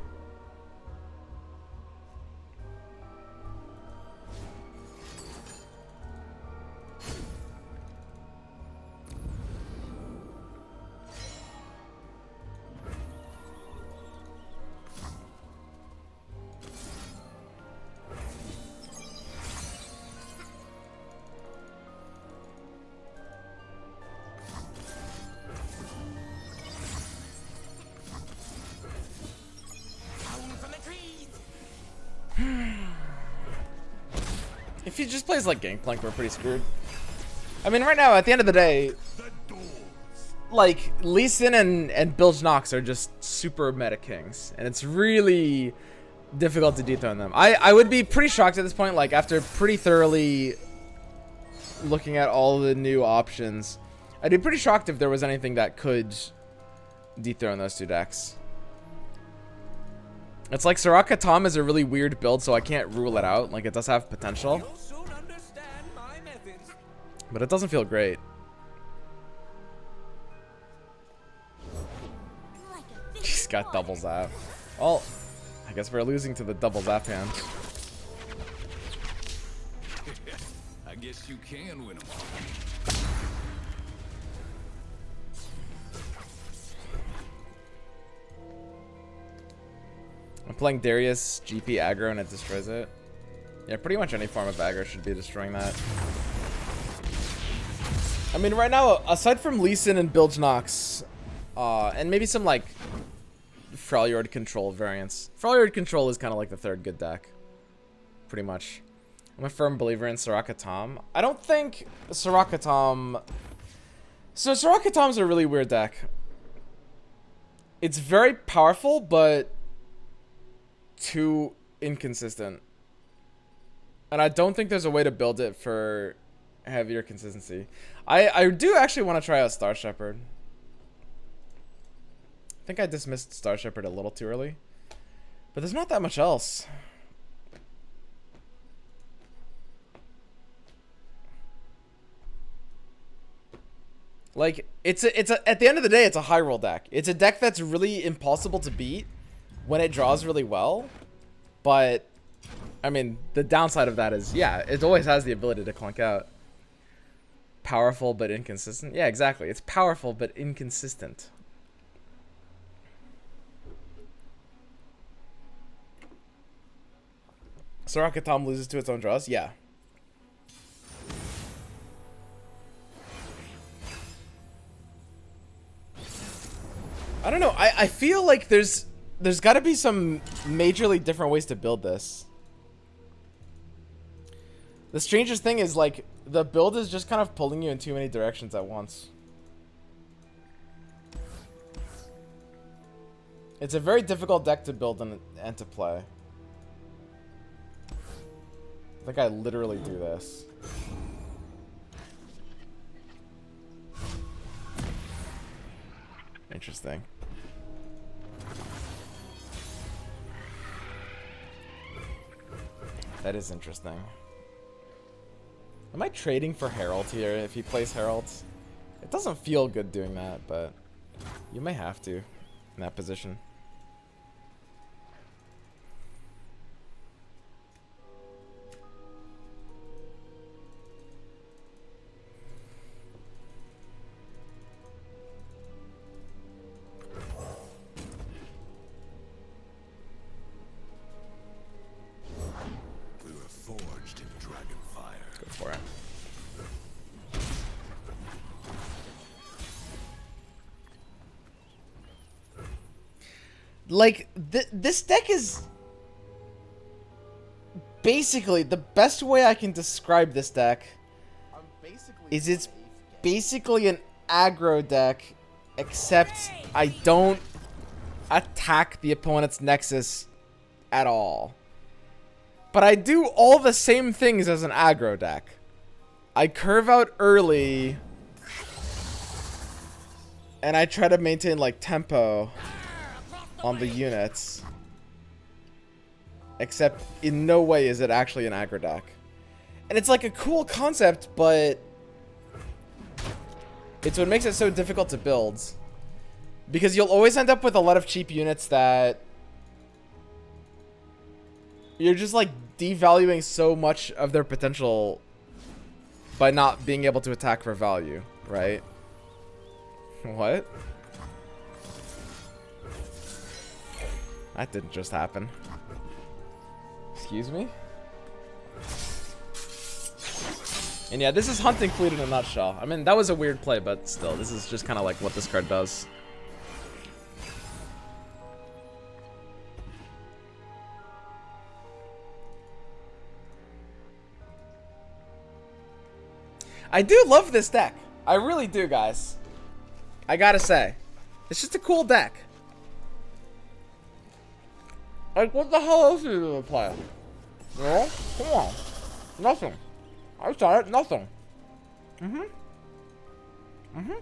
If he just plays like Gangplank, we're pretty screwed. I mean, right now, at the end of the day, like, Lee Sin and Bilge Nox are just super meta kings, and it's really difficult to dethrone them. I would be pretty shocked at this point, like, after pretty thoroughly looking at all the new options, I'd be pretty shocked if there was anything that could dethrone those two decks. It's like Soraka Tom is a really weird build, so I can't rule it out. Like, it does have potential. But it doesn't feel great. He's got double zap. Well, I guess we're losing to the double zap hand. I guess you can win them all. I'm playing Darius GP aggro and it destroys it. Yeah, pretty much any form of aggro should be destroying that. I mean, right now, aside from Lee Sin and Bilge Nox, and maybe some like Freljord control variants. Freljord control is kind of like the third good deck, pretty much. I'm a firm believer in Soraka Tom. I don't think Soraka Tom. So Soraka Tom's a really weird deck. It's very powerful, but too inconsistent. And I don't think there's a way to build it for heavier consistency. I do actually want to try out Star Shepherd. I think I dismissed Star Shepherd a little too early. But there's not that much else. Like, it's a at the end of the day, it's a high roll deck. It's a deck that's really impossible to beat when it draws really well. But I mean, the downside of that is, yeah, it always has the ability to clunk out. Powerful but inconsistent. Yeah, exactly. It's powerful but inconsistent. Soraka Tom loses to its own draws? Yeah. I don't know. I feel like there's got to be some majorly different ways to build this. The strangest thing is, like, the build is just kind of pulling you in too many directions at once. It's a very difficult deck to build and to play. I think I literally do this. Interesting. That is interesting. Am I trading for Herald here if he plays Herald? It doesn't feel good doing that, but you may have to in that position. We were forged in Dragonfire. Go for it. like, this deck is basically the best way I can describe this deck I'm basically is it's an eighth basically an aggro deck, except I don't attack the opponent's Nexus at all. But I do all the same things as an aggro deck. I curve out early, and I try to maintain like tempo on the units. Except in no way is it actually an aggro deck. And it's like a cool concept, but it's what makes it so difficult to build. Because you'll always end up with a lot of cheap units that you're just like devaluing so much of their potential by not being able to attack for value, right? What? That didn't just happen. Excuse me? And yeah, this is Hunting Fleet in a nutshell. I mean, that was a weird play, but still, this is just kind of like what this card does. I do love this deck. I really do, guys. I gotta say. It's just a cool deck. Like, what the hell else are you gonna play? You know? Come on. Nothing. I saw it. Nothing. Mm-hmm. Mm-hmm.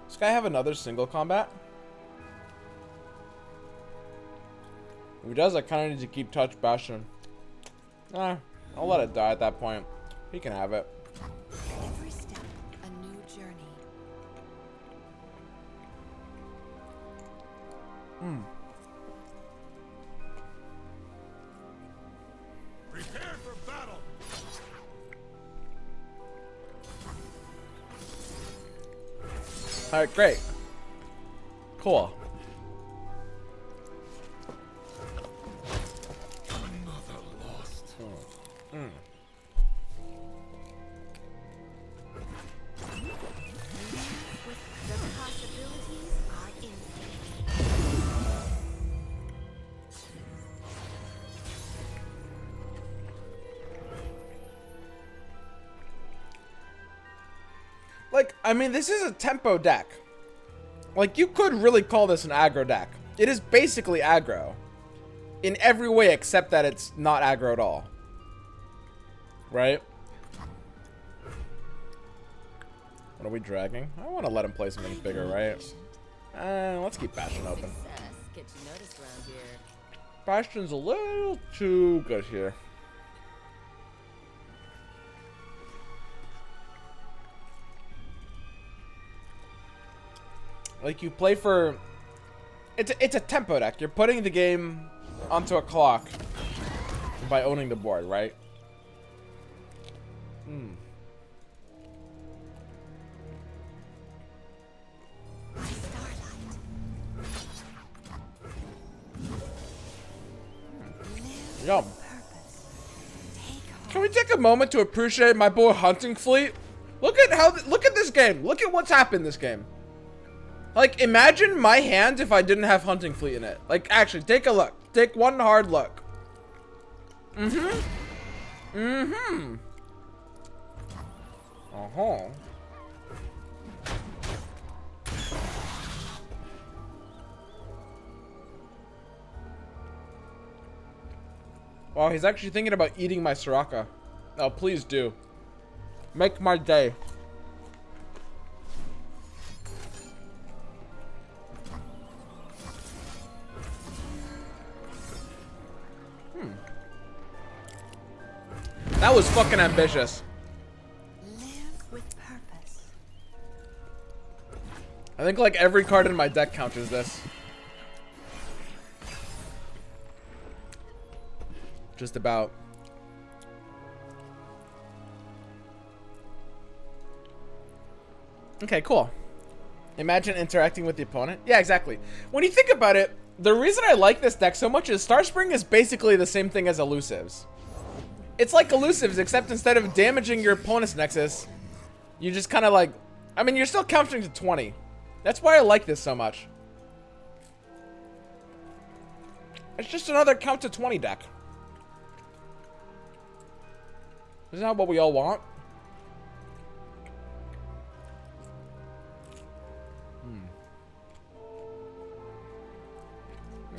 Does this guy have another single combat? If he does, I kind of need to keep Touch Bastion. Nah, I'll let it die at that point. He can have it. Every step, a new journey. Prepare for battle. Alright, great. Cool. Another lost. The possibilities are infinite. Like, I mean, this is a tempo deck. Like, you could really call this an aggro deck. It is basically aggro. In every way except that it's not aggro at all. Right? What are we dragging? I want to let him play something bigger, right? Let's keep Bastion open. Success gets you noticed around here. Bastion's a little too good here. Like, you play for... It's a tempo deck. You're putting the game onto a clock by owning the board, right? Yum. Can we take a moment to appreciate my boy Hunting Fleet? Look at this game. Look at what's happened this game. Like, imagine my hand if I didn't have Hunting Fleet in it. Like, actually, take a look. Take one hard look. Uh-huh. Wow, he's actually thinking about eating my Soraka. Oh, please do. Make my day. That was fucking ambitious. Live with purpose. I think like every card in my deck counters this. Just about. Okay, cool. Imagine interacting with the opponent. Yeah, exactly. When you think about it, The reason I like this deck so much is Starspring is basically the same thing as Elusives. It's like Elusives, except instead of damaging your opponent's Nexus, you just kind of like... I mean, you're still counting to 20. That's why I like this so much. It's just another count to 20 deck. Isn't that what we all want?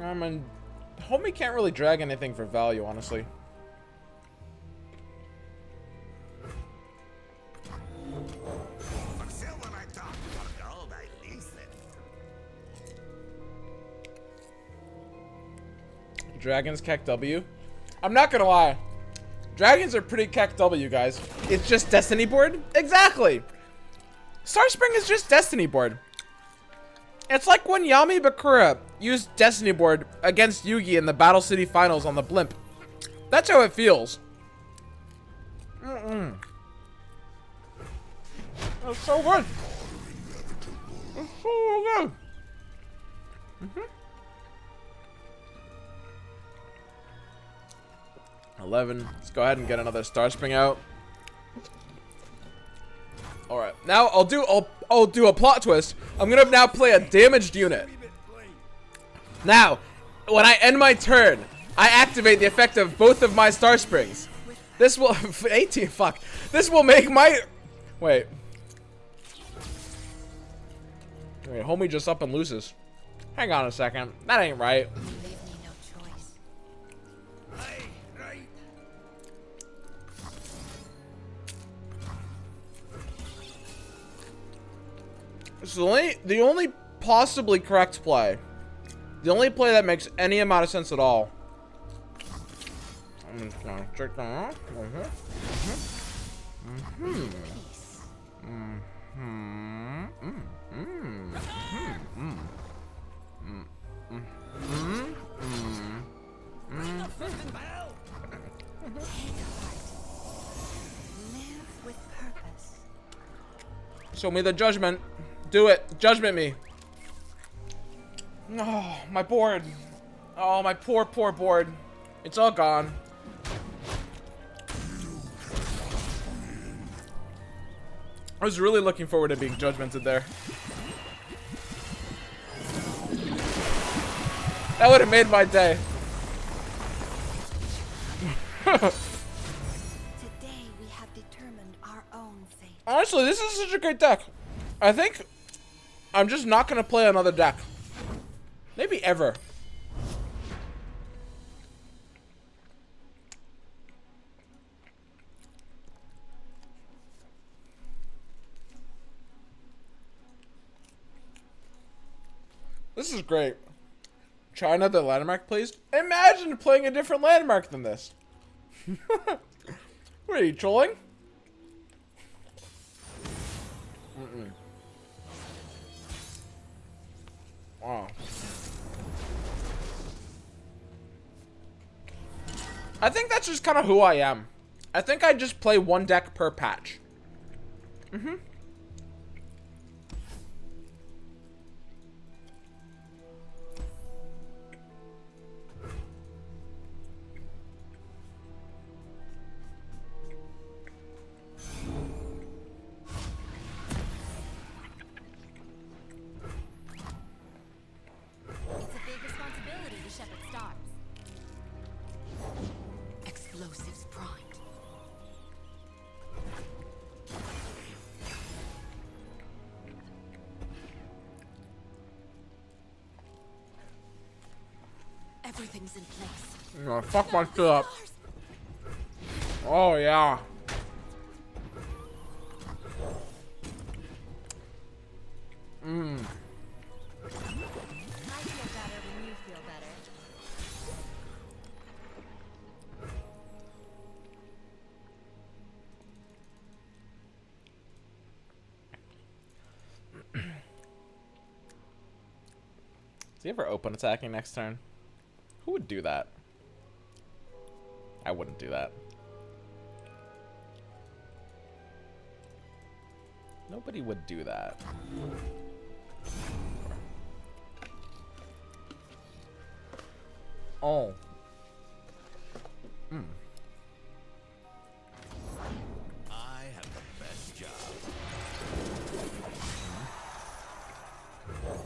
I mean, homie can't really drag anything for value, honestly. Dragons Keck W. I'm not gonna lie. Dragons are pretty Keck W, guys. It's just Destiny board? Exactly! Starspring is just Destiny board. It's like when Yami Bakura used Destiny board against Yugi in the Battle City Finals on the Blimp. That's how it feels. That's so good. It's so good. 11. Let's go ahead and get another Starspring out. All right, now I'll do a plot twist. I'm gonna now play a damaged unit. Now, when I end my turn, I activate the effect of both of my Starsprings. This will 18. Fuck. This will make my wait. Wait, homie just up and loses. Hang on a second. That ain't right. You leave me no choice. It's the only possibly correct play. The only play that makes any amount of sense at all. I'm just gonna check that out. Live with purpose. Show me the judgment. Do it. Judgment me. Oh, my board. Oh, my poor board. It's all gone. I was really looking forward to being judgmented there. That would have made my day. Today we have determined our own fate. Honestly, this is such a great deck. I think I'm just not gonna play another deck. Maybe ever. This is great. Try another landmark, please. Imagine playing a different landmark than this. What are you trolling? Wow. I think that's just kind of who I am. I think I just play one deck per patch. It's a big responsibility to shepherd stars. Explosives primed. Everything's in place. I'm gonna fuck my shit up. Oh yeah. I feel better when you feel better. Does he ever open attacking next turn? Who would do that? I wouldn't do that. Nobody would do that. Oh. I have the best job.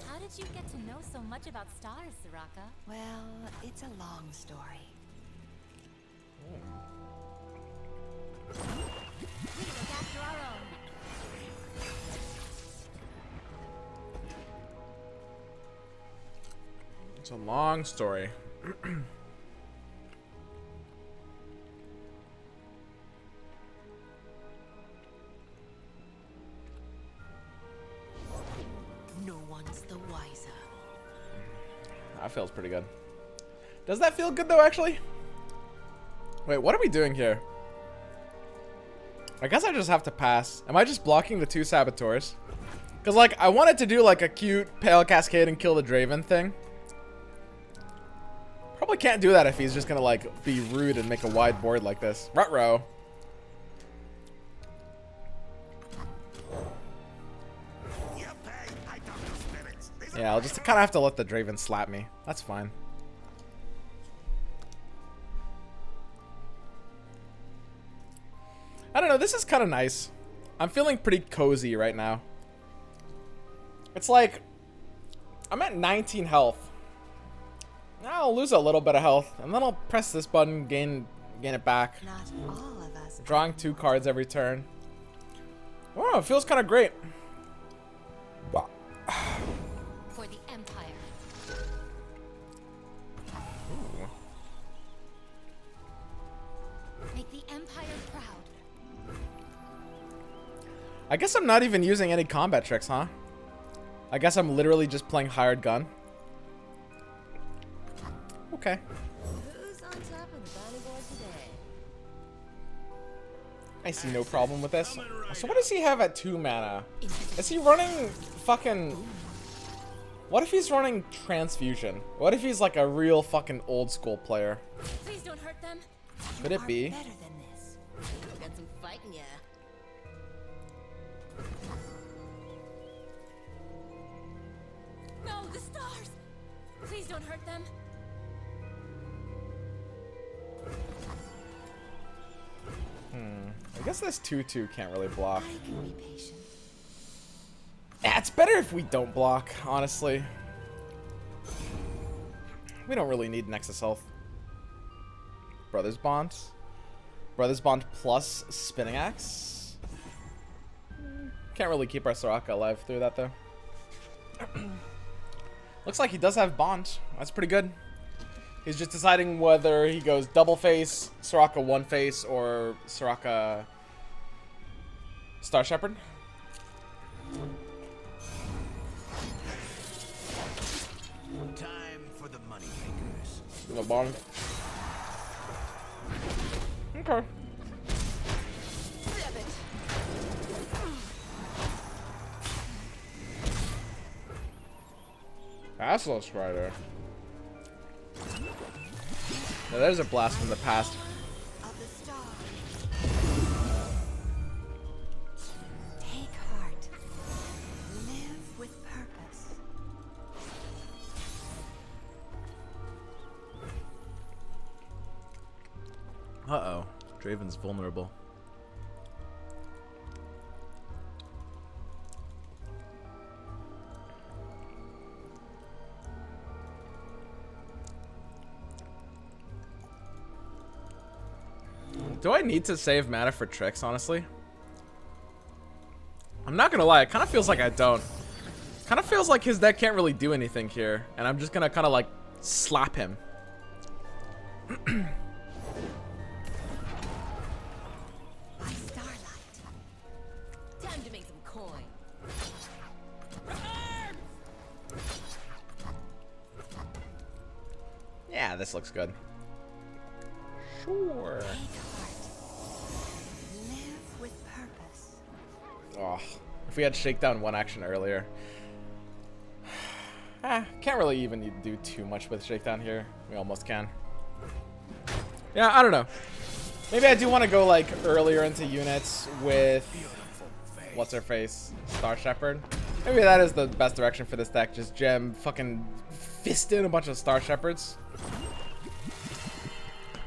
How did you get to know so much about stars, Soraka? Well, it's a long story. We look after our own. It's a long story. No one's the wiser. That feels pretty good. Does that feel good though, actually? Wait, what are we doing here? I guess I just have to pass. Am I just blocking the 2 saboteurs? Because, like, I wanted to do, like, a cute Pale Cascade and kill the Draven thing. Probably can't do that if he's just gonna, like, be rude and make a wide board like this. Ruh-roh. Yeah, I'll just kind of have to let the Draven slap me. That's fine. I don't know, this is kind of nice. I'm feeling pretty cozy right now. It's like, I'm at 19 health. Now I'll lose a little bit of health, and then I'll press this button, gain it back. Not all of us. Drawing 2 cards every turn. Oh, it feels kind of great. For the Empire. Make the Empire proud. I guess I'm not even using any combat tricks, huh? I guess I'm literally just playing hired gun. Okay. Who's on top of the bounty board today? I see no problem with this. So what does he have at 2 mana? Is he running fucking... What if he's running Transfusion? What if he's like a real fucking old school player? Please don't hurt them. Could it be? Better than this. Got some fight in ya. No, the stars! Please don't hurt them. I guess this 2/2 can't really block. I can be patient. Yeah, it's better if we don't block, honestly. We don't really need Nexus Health. Brothers Bond. Brothers Bond plus Spinning Axe. Can't really keep our Soraka alive through that, though. Looks like he does have Bond. That's pretty good. He's just deciding whether he goes double face, Soraka one face, or Soraka Star Shepherd. Time for the money makers. No Bond. Okay. Aslo Strider. Now there's a blast from the past. Of the stars. Take heart. Live with purpose. Uh-oh. Draven's vulnerable. Do I need to save mana for tricks, honestly? I'm not gonna lie, it kind of feels like I don't. Kind of feels like his deck can't really do anything here, and I'm just gonna kind of like slap him. By starlight. Time to make some coin. Yeah, this looks good. Sure. Take heart. Live with purpose. Oh, if we had Shakedown one action earlier. Can't really even need to do too much with Shakedown here. We almost can. Yeah, I don't know. Maybe I do want to go like earlier into units with what's her face, Star Shepherd. Maybe that is the best direction for this deck. Just gem fucking fist in a bunch of Star Shepherds.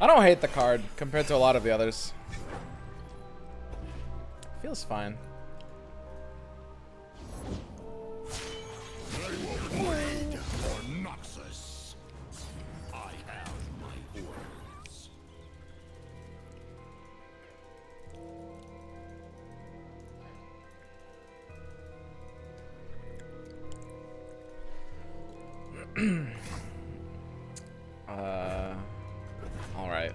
I don't hate the card compared to a lot of the others. Feels fine. They will bleed for Noxus. I have my orders. Alright.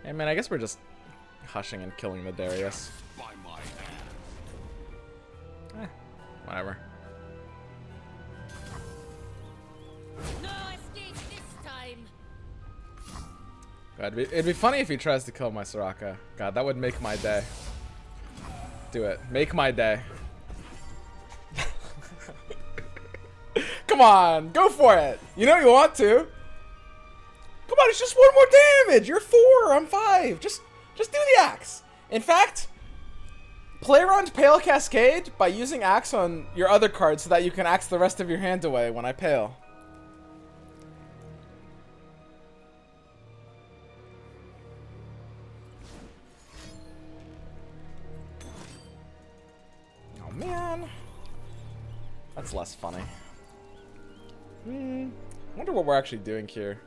Hey man, I guess we're just hushing and killing the Darius. By my hand. Whatever. No escape this time. God, it'd be funny if he tries to kill my Soraka. God, that would make my day. Do it. Make my day. Come on, go for it. You know you want to. Come on, it's just one more damage. You're 4, I'm 5. Just do the axe. In fact, play around Pale Cascade by using axe on your other cards so that you can axe the rest of your hand away when I pale. Oh man, that's less funny. I wonder what we're actually doing here.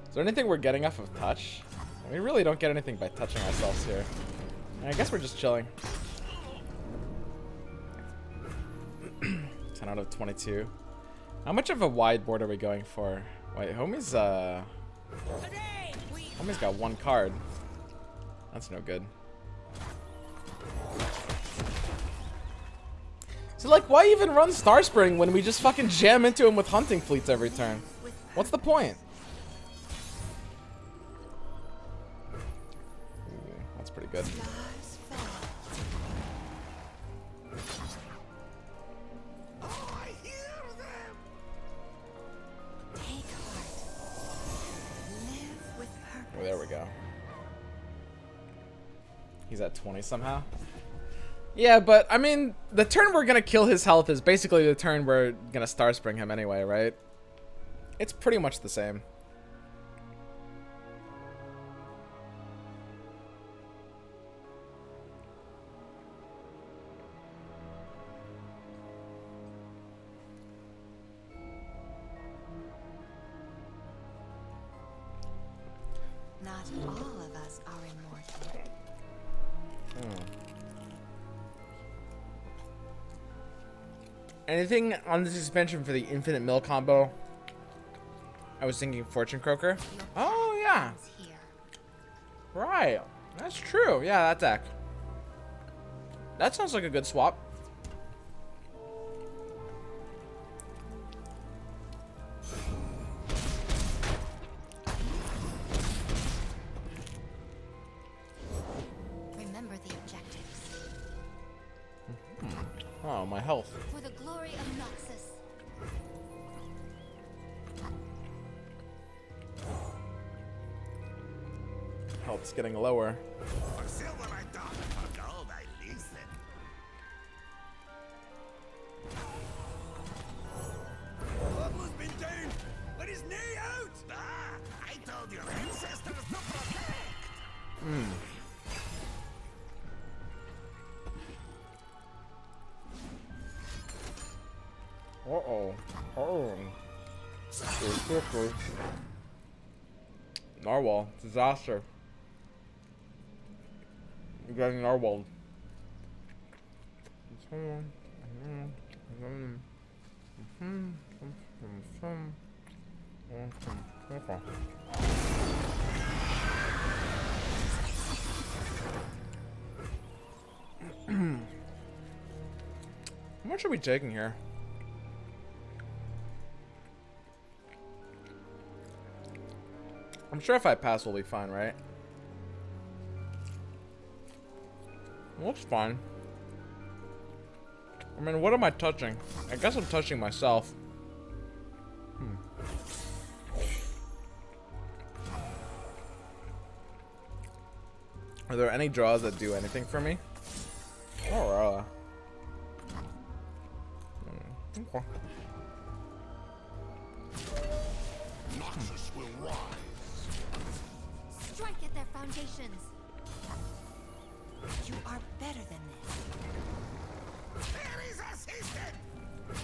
Is there anything we're getting off of touch? We really don't get anything by touching ourselves here. I guess we're just chilling. 10 out of 22. How much of a wide board are we going for? Wait, homie's got 1 card. That's no good. So like, why even run Starspring when we just fucking jam into him with hunting fleets every turn? What's the point? Ooh, that's pretty good. Stars fall. I hear them. Take heart. Live with purpose. Oh, there we go. He's at 20 somehow. Yeah, but I mean, the turn we're gonna kill his health is basically the turn we're gonna Starspring him anyway, right? It's pretty much the same. Not all of us are immortal. Anything on this expansion for the infinite mill combo? I was thinking Fortune Croaker. Oh yeah, Is here. right. That's true. Yeah, that deck. That sounds like a good swap. Remember the objectives. Oh, my health. For the glory of Noxus. Health's getting lower. For silver I talk, for gold I listen. What was been done? Let his knee out! Ah, I told your ancestors to protect. Uh-oh. Oh. Narwhal. Disaster. You're getting narwhaled. How much are we taking here? I'm sure if I pass, we'll be fine, right? Looks fine. I mean, what am I touching? I guess I'm touching myself. Are there any draws that do anything for me? Oh, Noxus will Strike at their foundations. You are better than this. There is assistant!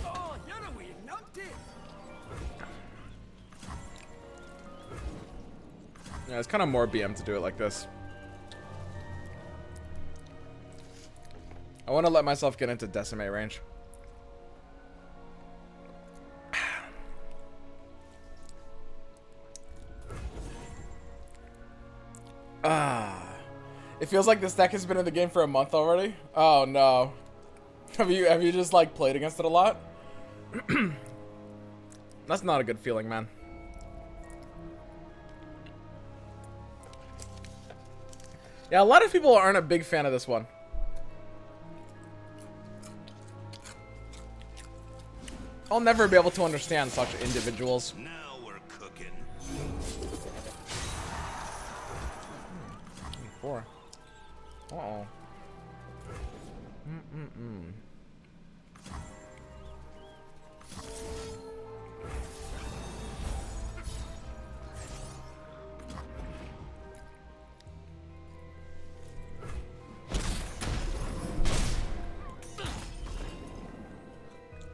Oh, you're a wee numpty! Yeah, it's kind of more BM to do it like this. I want to let myself get into decimate range. It feels like this deck has been in the game for a month already. Oh no. Have you just like played against it a lot? That's not a good feeling, man. Yeah, a lot of people aren't a big fan of this one. I'll never be able to understand such individuals. Now we're cooking. 4. Uh-oh.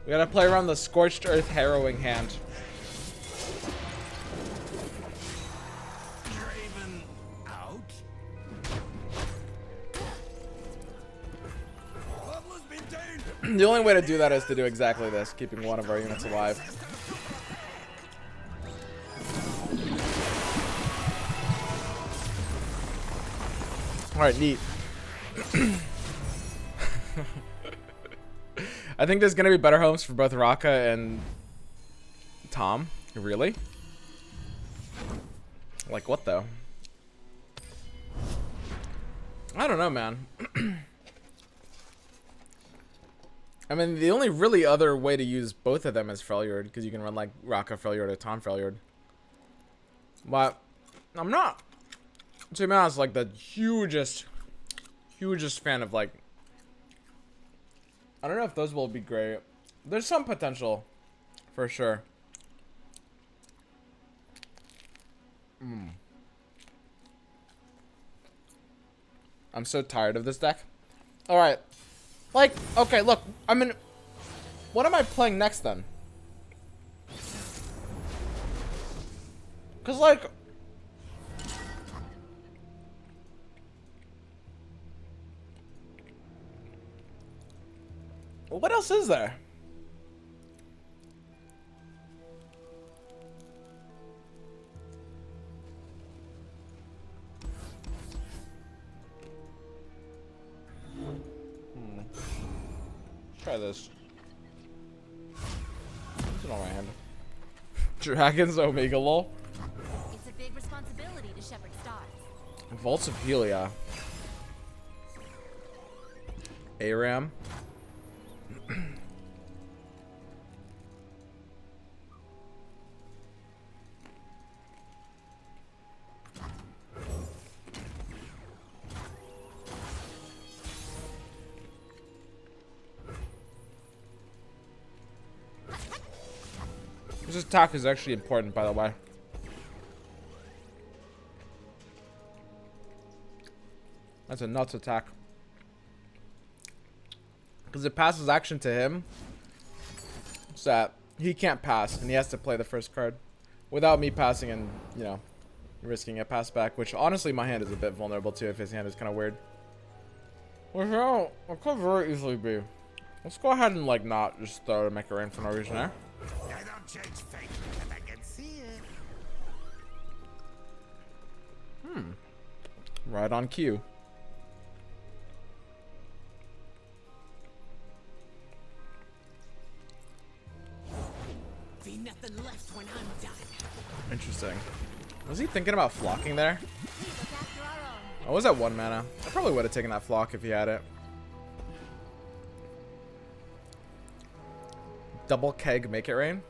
We gotta play around the Scorched Earth Harrowing hand. Draven out? Pablo's been down! The only way to do that is to do exactly this, keeping one of our units alive. Alright, neat. I think there's gonna be better homes for both Raka and Tom. Really? Like what though? I don't know, man. I mean, the only really other way to use both of them is Freljord, because you can run like Raka Freljord or Tom Freljord. But I'm not, to be honest, like the hugest fan of like. I don't know if those will be great. There's some potential, for sure. I'm so tired of this deck. All right, like, okay, look. I mean, what am I playing next then? Cause like, what else is there? Try this. What's it on my hand? Dragon's Omega lol. It's a big responsibility to shepherd stars. Vaults of Helia. ARAM. This attack is actually important, by the way. That's a nuts attack. Because it passes action to him. So that he can't pass, and he has to play the first card. Without me passing and, you know, risking a pass back. Which, honestly, my hand is a bit vulnerable to if his hand is kind of weird. Which, it could very easily be. Let's go ahead and, like, not just throw a Mecha Rain for no reason there. I don't change fate, but I can see it. Right on cue. Be nothing left when I'm done. Interesting. Was he thinking about flocking there? Look after our own. I was at 1 mana. I probably would have taken that flock if he had it. Double keg, make it rain.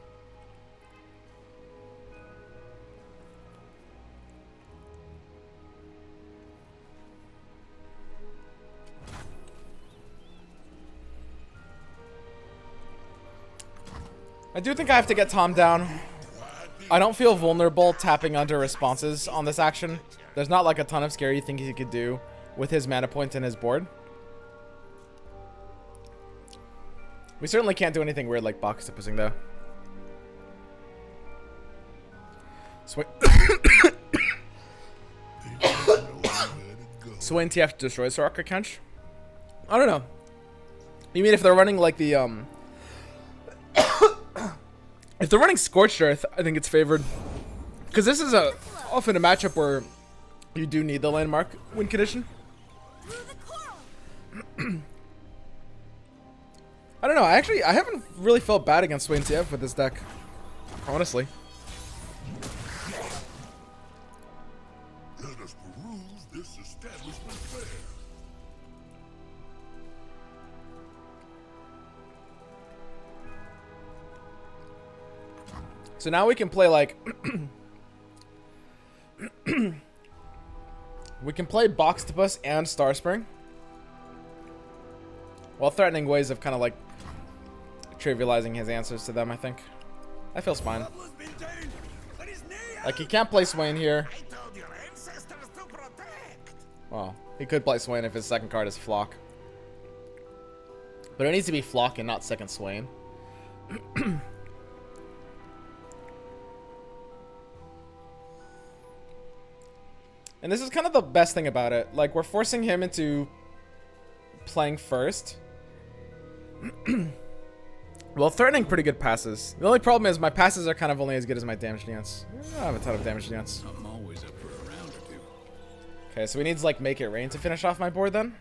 I do think I have to get Tom down. What I don't feel vulnerable tapping under responses on this action. There's not like a ton of scary things he could do with his mana points and his board. We certainly can't do anything weird like box tipping though. Swain TF destroys Soraka Kench? I don't know. You mean if they're running like the if they're running Scorched Earth, I think it's favored. Because this is often a matchup where you do need the landmark win condition. I don't know. I haven't really felt bad against Swain TF with this deck, honestly. Let us peruse this establishment fair. So now we can play like we can play Boxtopus and Starspring while threatening ways of kind of like trivializing his answers to them. I think that feels fine. What was been done? Let his knee out. Like he can't play Swain here. I told your ancestors to protect. Well, he could play Swain if his second card is Flock, but it needs to be Flock and not second Swain. And this is kind of the best thing about it. Like, we're forcing him into playing first. Well, threatening pretty good passes. The only problem is my passes are kind of only as good as my damage nuance. I don't have a ton of damage nuance. I'm always up for a round or two. Okay, so we need to, like, make it rain to finish off my board then.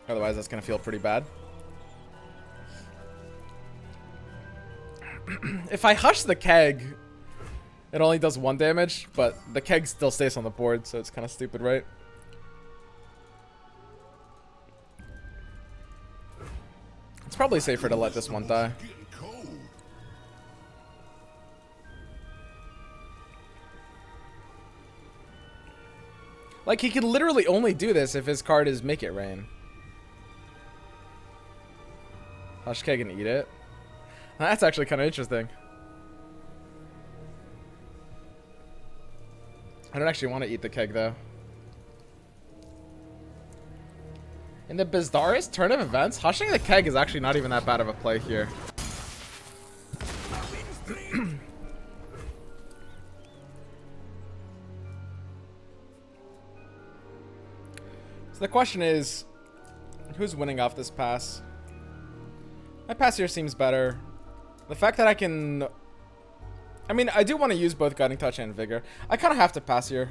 Otherwise, that's going to feel pretty bad. If I hush the keg, it only does 1 damage, but the keg still stays on the board, so it's kind of stupid, right? It's probably safer to let this one die. Getting cold. Like, he could literally only do this if his card is Make It Rain. Hush keg and eat it. That's actually kind of interesting. I don't actually want to eat the keg, though. In the bizarrest turn of events, hushing the keg is actually not even that bad of a play here. So the question is, who's winning off this pass? My pass here seems better. The fact that I can... I mean, I do want to use both Guiding Touch and Vigor. I kind of have to pass here.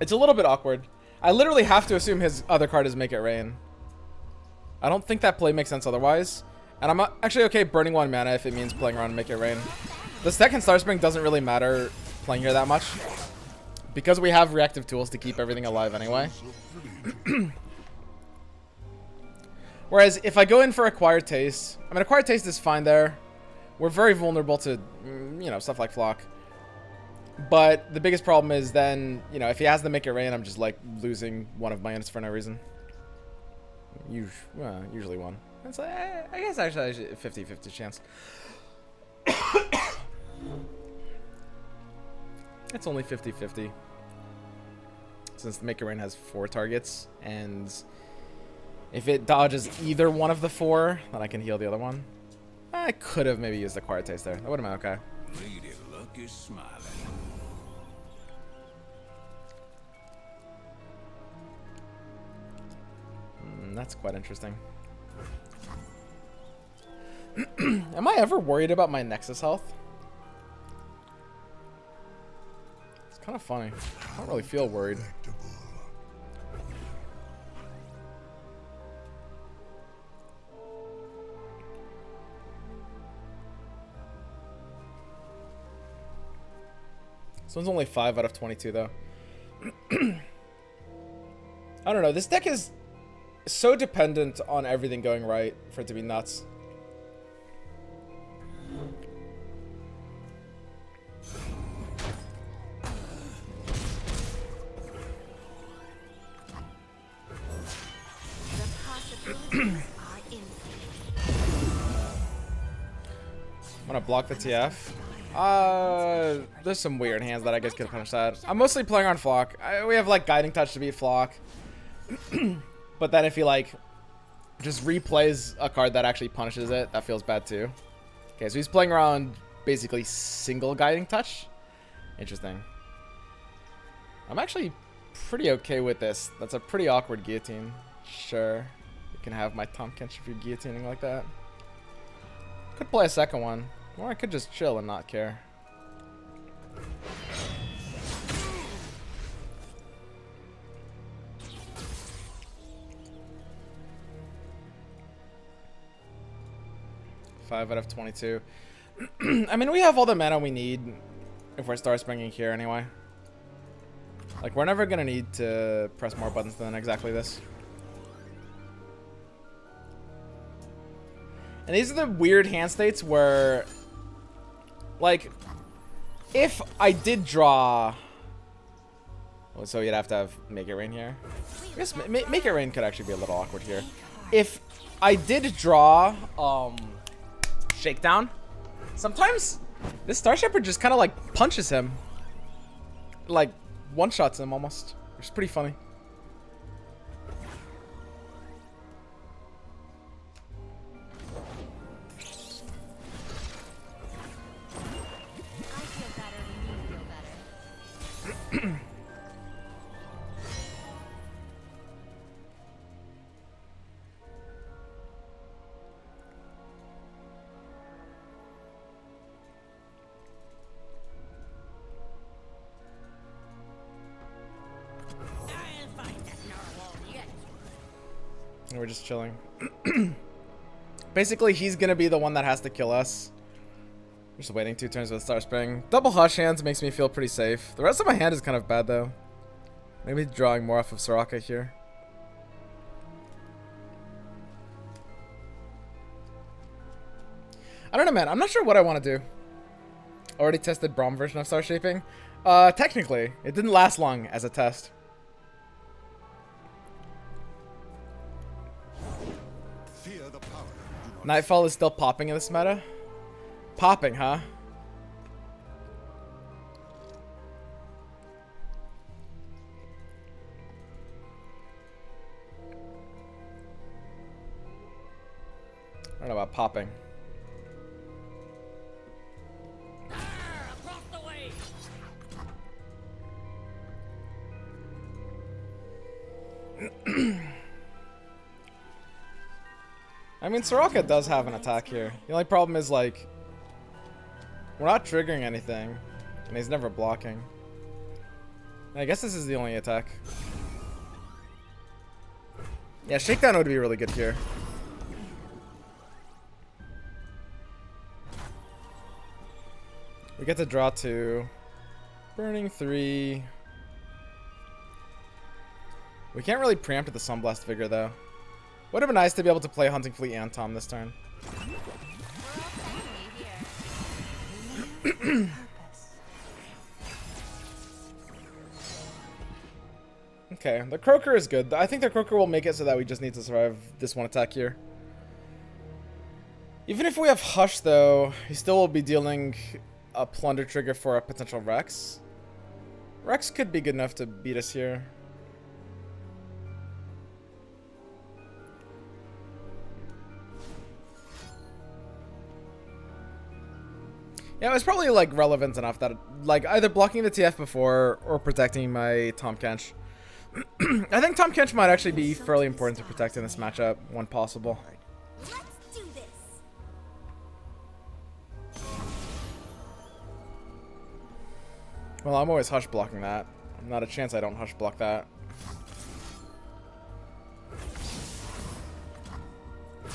It's a little bit awkward. I literally have to assume his other card is Make It Rain. I don't think that play makes sense otherwise. And I'm actually okay burning 1 mana if it means playing around Make It Rain. The second Starspring doesn't really matter playing here that much, because we have reactive tools to keep everything alive anyway. Whereas if I go in for Acquired Taste, I mean, Acquired Taste is fine there. We're very vulnerable to, you know, stuff like Flock. But the biggest problem is then, you know, if he has the Make It Rain, I'm just like losing one of my units for no reason. Usually one. It's like, I guess actually 50-50 chance. It's only 50-50. Since the Make It Rain has 4 targets, and if it dodges either one of the 4, then I can heal the other one. I could have maybe used Acquired Taste there. That would have been okay. Lady Luck is smiling. That's quite interesting. Am I ever worried about my Nexus health? It's kind of funny. I don't really feel worried. This one's only 5 out of 22 though. I don't know. This deck is so dependent on everything going right for it to be nuts. The possibilities are infinite. I'm gonna block the TF. There's some weird hands that I guess could punish that. I'm mostly playing on Flock. We have like Guiding Touch to beat Flock. But then if he like just replays a card that actually punishes it, that feels bad too. Okay, so he's playing around basically single Guiding Touch. Interesting. I'm actually pretty okay with this. That's a pretty awkward guillotine. Sure. You can have my Tahm Kench if you're guillotining like that. Could play a second one. Or I could just chill and not care. Five out of 22. I mean, we have all the mana we need if we're Star Springing here anyway. Like, we're never gonna need to press more buttons than exactly this. And these are the weird hand states where, like, if I did draw... Well, so you'd have to have Make It Rain here. I guess Make It Rain could actually be a little awkward here. If I did draw Shakedown, sometimes this Star Shepherd just kind of like punches him. Like, one-shots him almost. Which is pretty funny. I feel better when you feel better. And we're just chilling. Basically, he's gonna be the one that has to kill us. Just waiting 2 turns with Star Spring. Double Hush Hands makes me feel pretty safe. The rest of my hand is kind of bad though. Maybe drawing more off of Soraka here. I don't know, man. I'm not sure what I want to do. Already tested Braum version of Star Shaping. Technically, it didn't last long as a test. Nightfall is still popping in this meta? Popping, huh? I don't know about popping. I mean, Soraka does have an attack here. The only problem is, like, we're not triggering anything, and he's never blocking. And I guess this is the only attack. Yeah, Shakedown would be really good here. We get to draw 2. Burning 3. We can't really preempt with the Sunblast Vigor, though. Would have been nice to be able to play Hunting Fleet and Tahm this turn. Okay, the Croaker is good. I think the Croaker will make it so that we just need to survive this one attack here. Even if we have Hush, though, he still will be dealing a Plunder trigger for a potential Rex. Rex could be good enough to beat us here. Yeah, it was probably, like, relevant enough that, like, either blocking the TF before or protecting my Tahm Kench. I think Tahm Kench might actually be fairly important to protect in this matchup when possible. Let's do this. Well, I'm always Hush blocking that. Not a chance I don't Hush block that.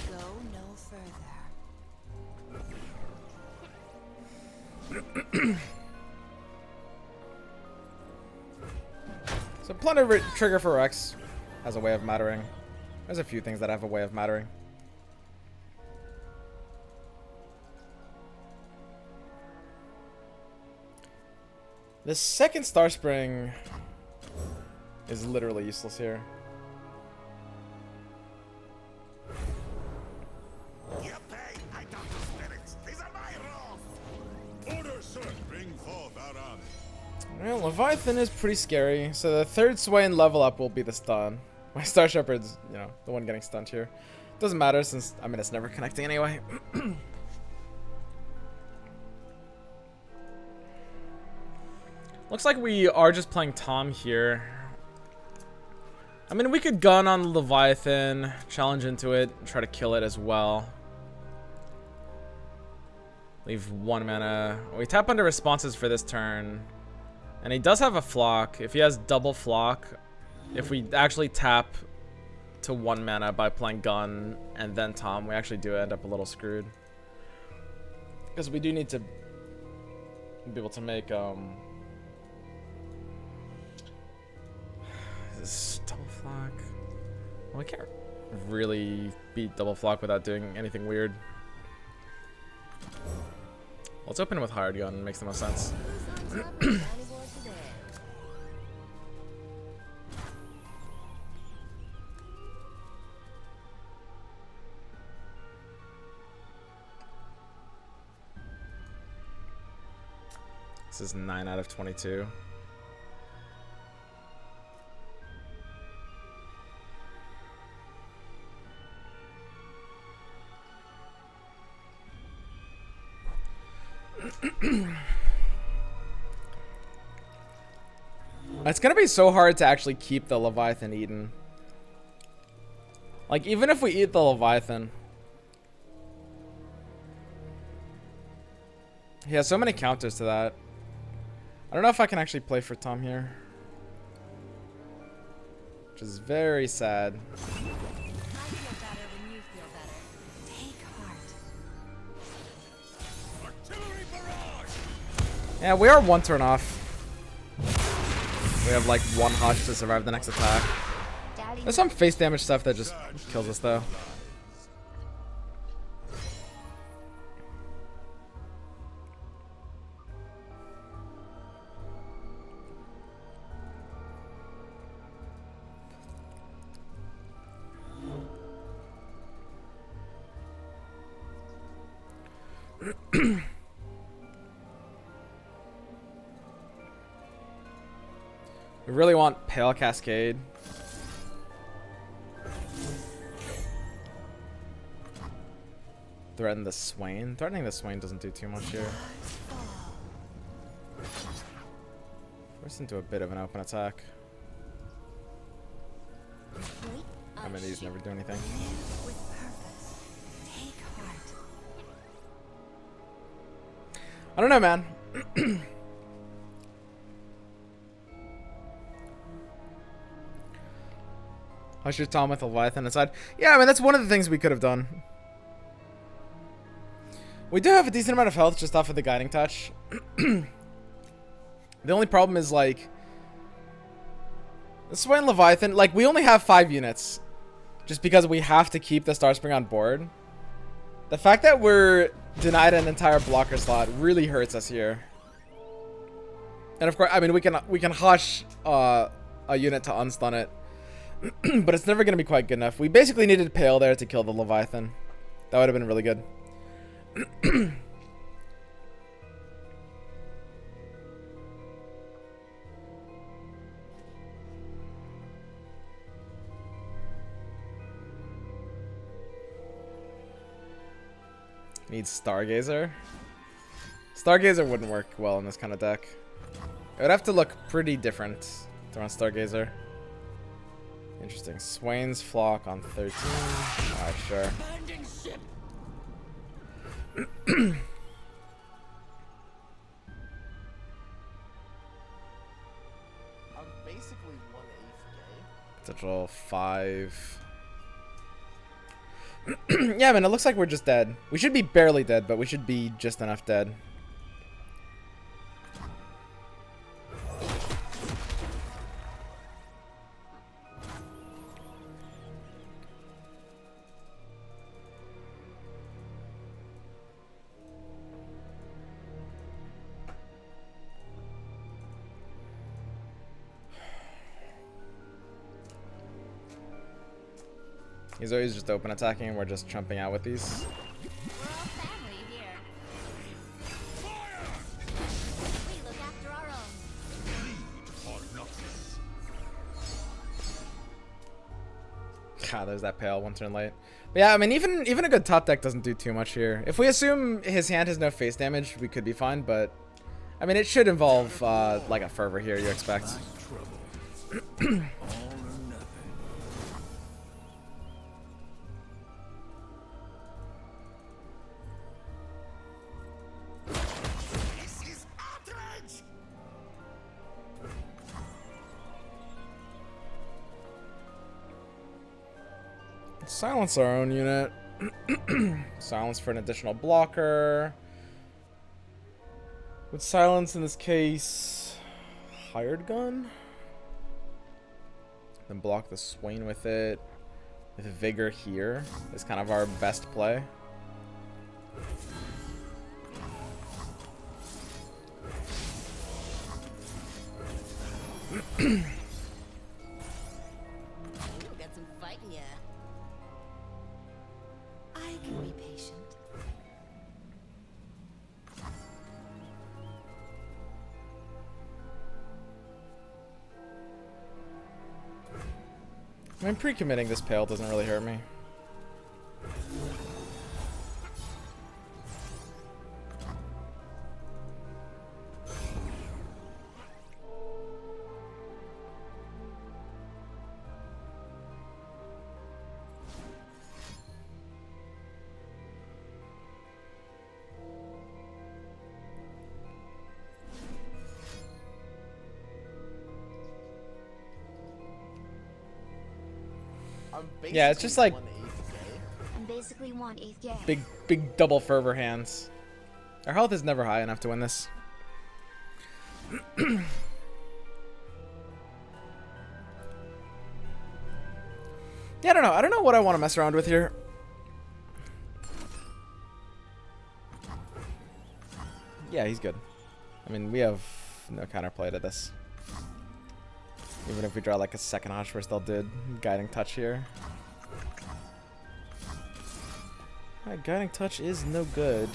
Go no further. So Plunder trigger for Rex has a way of mattering. There's a few things that have a way of mattering. The second Star Spring is literally useless here. You pay, I talk to spirits. These are my rules. Bring forth Aran. Well, Leviathan is pretty scary. So the third Swain level up will be the stun. My Star Shepherd's, you know, the one getting stunned here. Doesn't matter since, I mean, it's never connecting anyway. Looks like we are just playing Tom here. I mean, we could gun on Leviathan, challenge into it, and try to kill it as well. Leave 1 mana. We tap under responses for this turn. And he does have a flock. If he has double flock, if we actually tap to 1 mana by playing gun and then Tom, we actually do end up a little screwed. Because we do need to be able to make this double flock. Well, we can't really beat double flock without doing anything weird. Let's open it with hired gun. Makes the most sense. This is 9 out of 22. It's gonna be so hard to actually keep the Leviathan eaten. Like, even if we eat the Leviathan, he has so many counters to that. I don't know if I can actually play for Tom here, which is very sad. I feel better when you feel better. Take heart. Artillery barrage. Yeah, we are 1 turn off. We have like 1 hush to survive the next attack. There's some face damage stuff that just kills us though. We really want Pale Cascade. Threaten the Swain. Threatening the Swain doesn't do too much here. Force into a bit of an open attack. I mean, these never do anything. With purpose. Take heart. I don't know, man. Hush your Tom with Leviathan inside. Yeah, I mean, that's one of the things we could have done. We do have a decent amount of health just off of the Guiding Touch. The only problem is, like, the Swain Leviathan, like, we only have 5 units. Just because we have to keep the Starspring on board. The fact that we're denied an entire blocker slot really hurts us here. And of course, I mean, we can hush a unit to unstun it. But it's never going to be quite good enough. We basically needed Pale there to kill the Leviathan. That would have been really good. Need Stargazer. Stargazer wouldn't work well in this kind of deck. It would have to look pretty different to run Stargazer. Interesting. Swain's Flock on 13. Alright, sure. I'm basically 1/8 gay. Potential 5. Yeah, man, it looks like we're just dead. We should be barely dead, but we should be just enough dead. He's always just open attacking and we're just trumping out with these. We're all family here. God, there's that pale 1 turn late. But yeah, I mean, even a good top deck doesn't do too much here. If we assume his hand has no face damage, we could be fine. But I mean, it should involve like a fervor here. You expect? This is outrage! Silence our own unit. Silence for an additional blocker. With silence in this case, hired gun. Then block the Swain with it. With vigor here is kind of our best play. Ooh, got some fight in ya. I can be patient. I mean, pre-committing this pale doesn't really hurt me. Yeah, it's just like 1/8 gay. I'm basically 1/8 gay. big double fervor hands. Our health is never high enough to win this. Yeah, I don't know. I don't know what I want to mess around with here. Yeah, he's good. I mean, we have no counterplay to this. Even if we draw like a second Hush, we're still dead. Guiding Touch here. Guiding Touch is no good.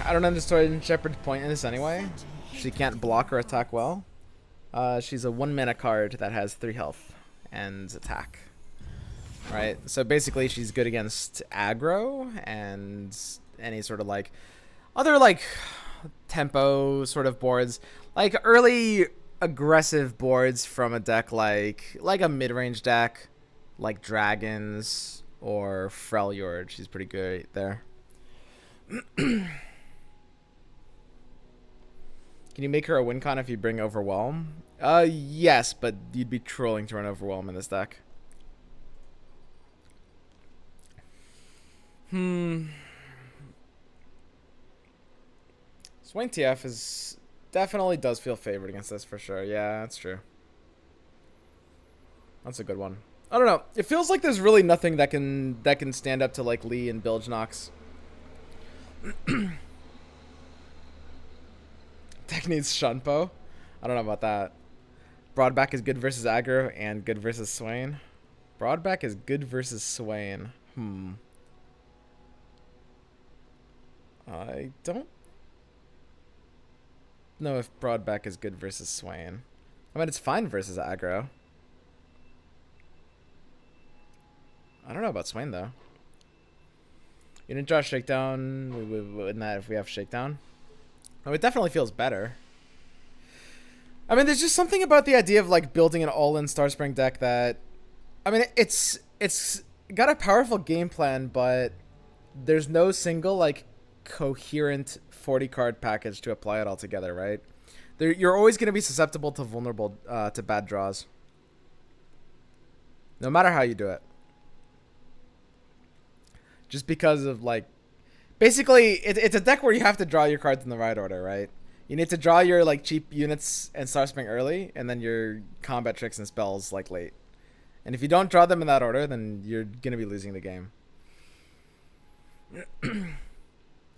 I don't understand Shepherd's point in this anyway. She can't block or attack well. She's a 1 mana card that has 3 health and attack. Right? So basically she's good against aggro and any sort of like other like tempo sort of boards. Like early aggressive boards from a deck like a mid-range deck like Dragons or Freljord. She's pretty good there. Can you make her a win con if you bring Overwhelm? Yes, but you'd be trolling to run Overwhelm in this deck. Swain TF is definitely does feel favored against this for sure. Yeah, that's true. That's a good one. I don't know. It feels like there's really nothing that can stand up to like Lee and Bilge Nox. Deck needs Shunpo. I don't know about that. Broadback is good versus aggro and good versus Swain. Broadback is good versus Swain. I don't know if Broadback is good versus Swain. I mean, it's fine versus aggro. I don't know about Swain though. You didn't draw Shakedown. We wouldn't that if we have Shakedown. Oh, it definitely feels better. I mean, there's just something about the idea of like building an all-in Starspring deck that, I mean, it's got a powerful game plan, but there's no single like coherent 40 card package to apply it all together, right? You're always going to be susceptible to vulnerable to bad draws, no matter how you do it. Just because of like, basically it's a deck where you have to draw your cards in the right order, right? You need to draw your like cheap units and Starspring early, and then your combat tricks and spells like late. And if you don't draw them in that order, then you're gonna be losing the game.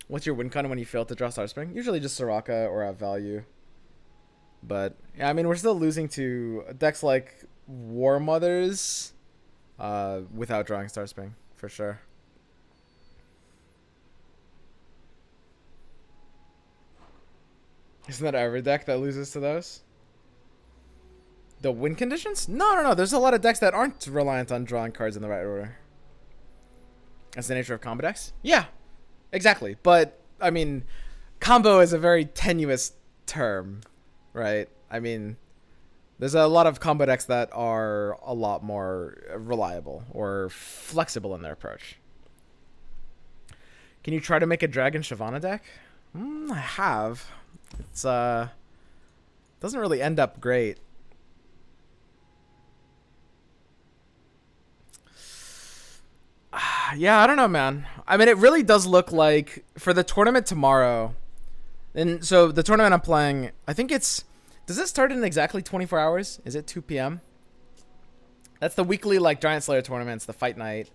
What's your win con when you fail to draw Starspring? Usually just Soraka or at value. But yeah, I mean, we're still losing to decks like War Mothers without drawing Starspring for sure. Isn't that every deck that loses to those? The win conditions? No. There's a lot of decks that aren't reliant on drawing cards in the right order. That's the nature of combo decks? Yeah, exactly. But, I mean, combo is a very tenuous term, right? I mean, there's a lot of combo decks that are a lot more reliable or flexible in their approach. Can you try to make a Dragon Shyvana deck? I have. It's, doesn't really end up great. Yeah, I don't know, man. I mean, it really does look like for the tournament tomorrow. And so the tournament I'm playing, I think it's... Does it start in exactly 24 hours? Is it 2 p.m.? That's the weekly, like, Giant Slayer tournaments, the fight night.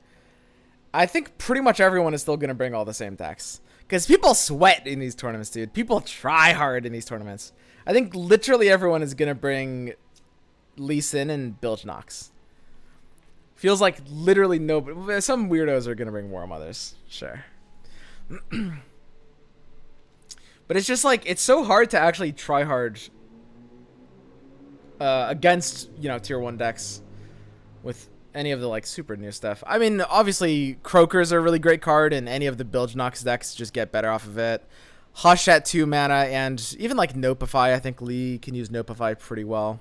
I think pretty much everyone is still going to bring all the same decks. Because people sweat in these tournaments, dude. People try hard in these tournaments. I think literally everyone is going to bring Lee Sin and Bilge Nox. Feels like literally nobody. Some weirdos are going to bring War Mothers. Sure. But it's just like, it's so hard to actually try hard against, you know, tier 1 decks with any of the like super new stuff. I mean, obviously Croakers are a really great card, and any of the Bilge Nox decks just get better off of it. Hush at 2 mana, and even like Nopify. I think Lee can use Nopify pretty well.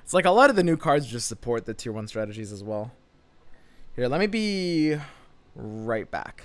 It's like a lot of the new cards just support the tier 1 strategies as well. Here, let me be right back.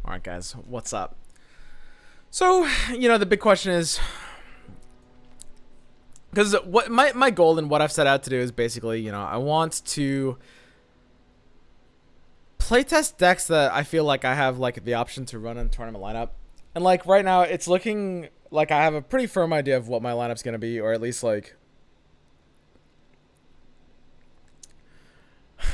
All right, guys, what's up? So, you know, the big question is, because what my goal and what I've set out to do is basically, you know, I want to playtest decks that I feel like I have like the option to run in tournament lineup. And like right now, it's looking like I have a pretty firm idea of what my lineup's gonna be, or at least like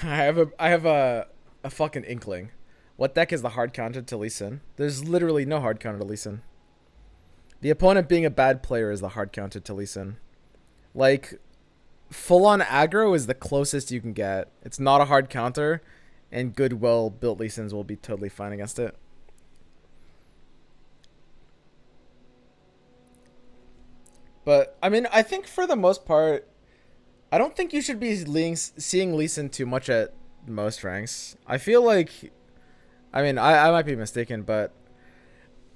I have a fucking inkling. What deck is the hard counter to Lee Sin? There's literally no hard counter to Lee Sin. The opponent being a bad player is the hard counter to Lee Sin. Like, full-on aggro is the closest you can get. It's not a hard counter, and good, well-built Lee Sins will be totally fine against it. But, I mean, I think for the most part, I don't think you should be seeing Lee Sin too much at most ranks. I feel like... I mean, I might be mistaken, but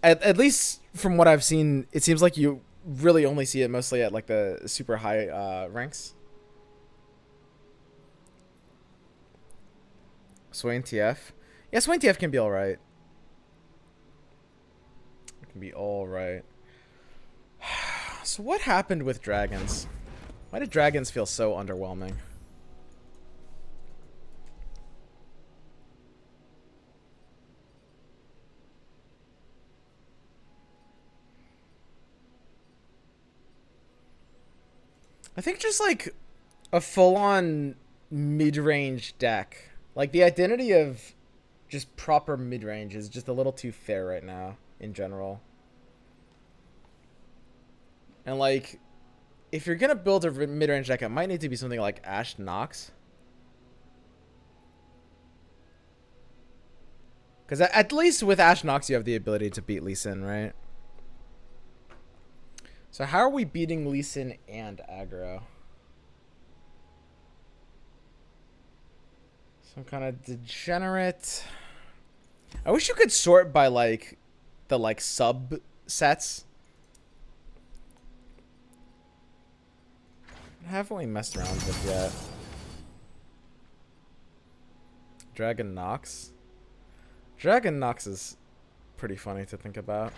at least from what I've seen, it seems like you really only see it mostly at like the super high ranks. Swain TF. Yeah, Swain TF can be alright. It can be alright. So what happened with dragons? Why did dragons feel so underwhelming? I think just like a full-on mid-range deck Like, the identity of just proper mid-range is just a little too fair right now, in general. And, like, if you're going to build a mid-range deck, it might need to be something like Ashe Nox. Because at least with Ashe Nox, you have the ability to beat Lee Sin, right? So how are we beating Lee Sin and aggro? Some kind of degenerate. I wish you could sort by like the like subsets. What haven't we messed around with yet? Dragon Nox. Dragon Nox is pretty funny to think about.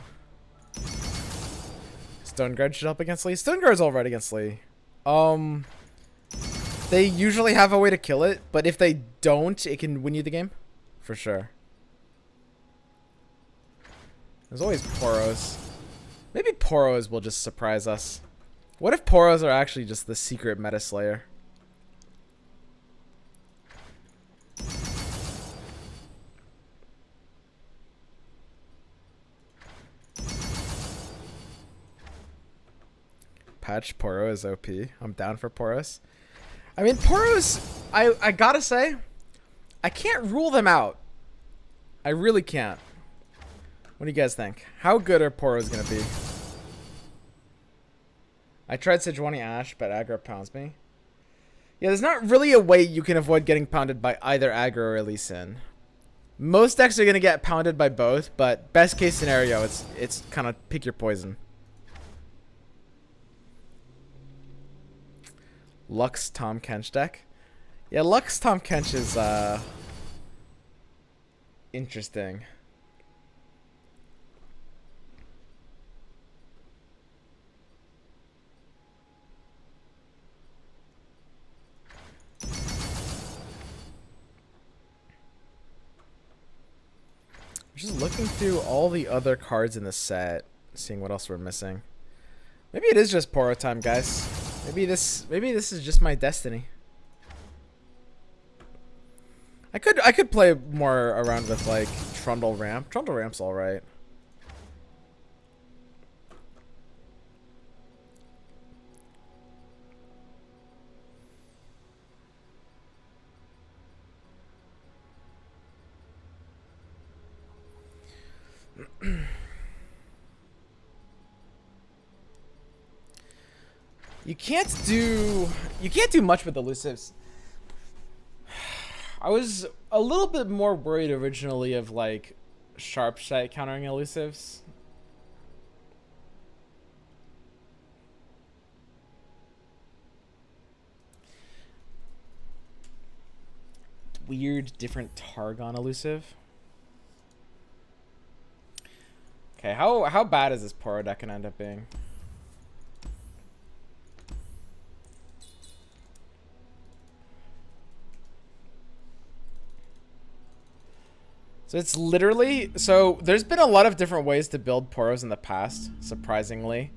Stoneguard should help against Lee. Stoneguard's alright against Lee. They usually have a way to kill it, but if they don't, it can win you the game. For sure. There's always Poros. Maybe Poros will just surprise us. What if Poros are actually just the secret meta slayer? Patch Poro is OP. I'm down for Poros. I mean, Poros, I gotta say, I can't rule them out. I really can't. What do you guys think? How good are Poros gonna be? I tried Sejuani Ashe, but aggro pounds me. Yeah, there's not really a way you can avoid getting pounded by either aggro or Lee Sin. Most decks are gonna get pounded by both, but best case scenario, it's kind of pick your poison. Lux Tahm Kench deck. Yeah, Lux Tahm Kench is interesting. I'm just looking through all the other cards in the set, seeing what else we're missing. Maybe it is just Poro time, guys. Maybe this is just my destiny. I could play more around with like Trundle Ramp. Trundle Ramp's all right. You can't do much with elusives. I was a little bit more worried originally of like Sharp Sight countering elusives. Weird different Targon elusive. Okay, how bad is this Poro deck gonna end up being? So it's literally, so there's been a lot of different ways to build Poros in the past, surprisingly.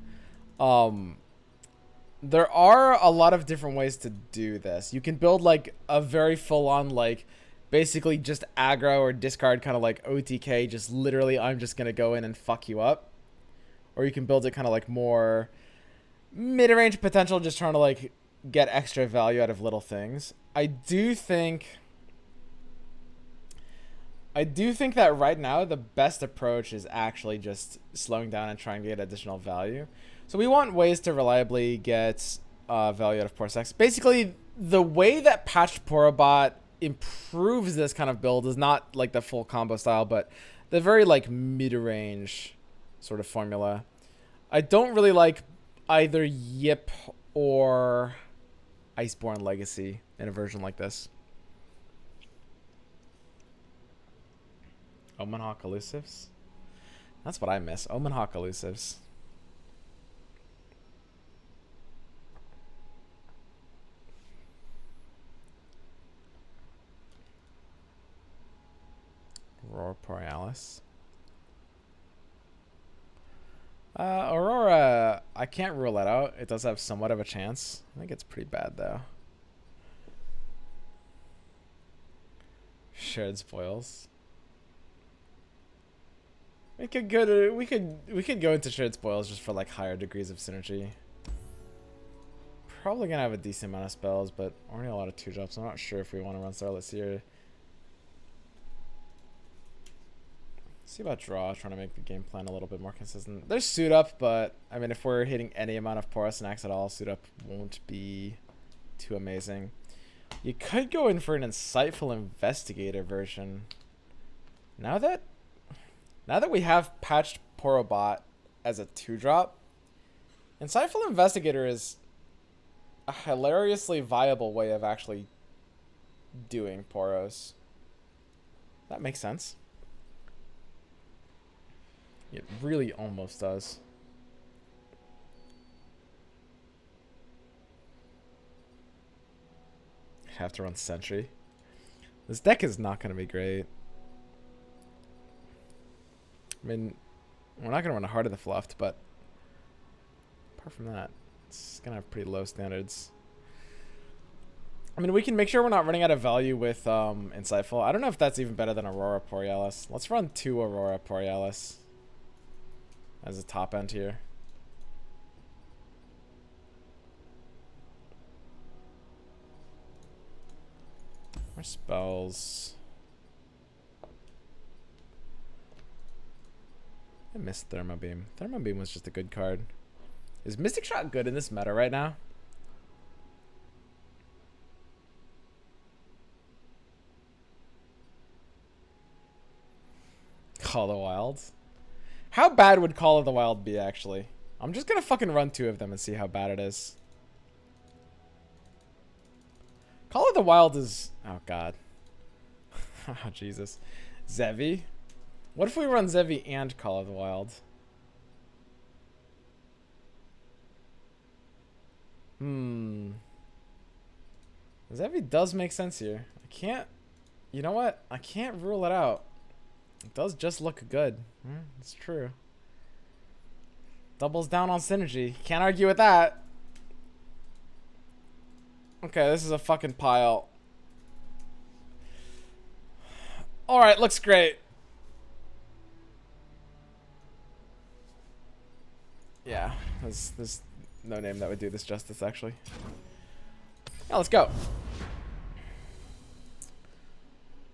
There are a lot of different ways to do this. You can build like a very full-on like basically just aggro or discard kind of like OTK, just literally I'm just gonna go in and fuck you up. Or you can build it kind of like more mid-range potential, just trying to like get extra value out of little things. I do think that right now the best approach is actually just slowing down and trying to get additional value. So we want ways to reliably get value out of Porsex. Basically, the way that Patched Porobot improves this kind of build is not like the full combo style, but the very like mid-range sort of formula. I don't really like either Yip or Iceborne Legacy in a version like this. Omen Hawk elusives? That's what I miss. Omen Hawk elusives. Aurora Borealis. Aurora, I can't rule that out. It does have somewhat of a chance. I think it's pretty bad though. shared spoils. We could go to we could go into shared spoils just for like higher degrees of synergy. Probably gonna have a decent amount of spells, but already a lot of 2-drops. I'm not sure if we want to run Starless here. See about draw, trying to make the game plan a little bit more consistent. There's suit up, but I mean, if we're hitting any amount of porous snacks at all, suit up won't be too amazing. You could go in for an insightful investigator version. Now that we have patched Porobot as a 2-drop, insightful investigator is a hilariously viable way of actually doing Poros. That makes sense. It really almost does. Have to run Sentry. This deck is not going to be great. I mean, we're not going to run a Heart of the Fluffed, but apart from that, it's going to have pretty low standards. I mean, we can make sure we're not running out of value with Insightful. I don't know if that's even better than Aurora Borealis. Let's run 2 Aurora Borealis as a top end here. More spells. I missed Thermobeam. Thermobeam was just a good card. Is Mystic Shot good in this meta right now? Call of the Wild? How bad would Call of the Wild be, actually? I'm just gonna fucking run 2 of them and see how bad it is. Call of the Wild is... Oh, God. Oh, Jesus. Zevi? What if we run Zevi and Call of the Wild? Zevi does make sense here. I can't... You know what? I can't rule it out. It does just look good. It's true. Doubles down on synergy. Can't argue with that. Okay, this is a fucking pile. Alright, looks great. Yeah, there's no name that would do this justice, actually. Yeah, let's go.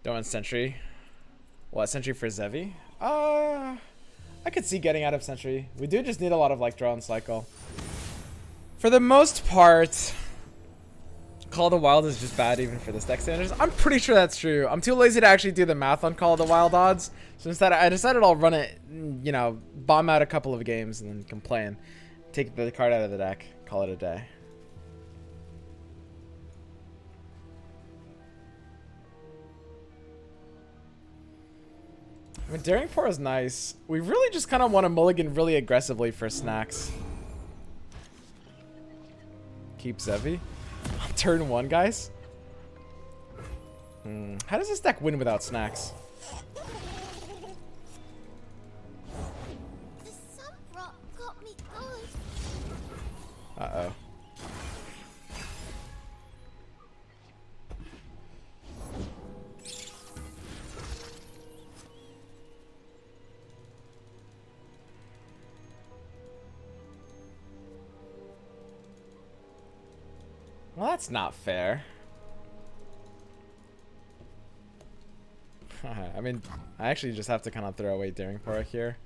Don't want Sentry. What, Sentry for Zevi? I could see getting out of Sentry. We do just need a lot of like draw and cycle. For the most part, Call of the Wild is just bad even for this deck standards. I'm pretty sure that's true. I'm too lazy to actually do the math on Call of the Wild odds. So instead I decided I'll run it, you know, bomb out a couple of games and then complain. Take the card out of the deck, call it a day. I mean, Daring Pour is nice. We really just kind of want to mulligan really aggressively for snacks. Keep Zevi. Turn 1, guys. How does this deck win without snacks? The sun rock got me good. Uh-oh. Well, that's not fair. I mean, I actually just have to kind of throw away Daring Pour here.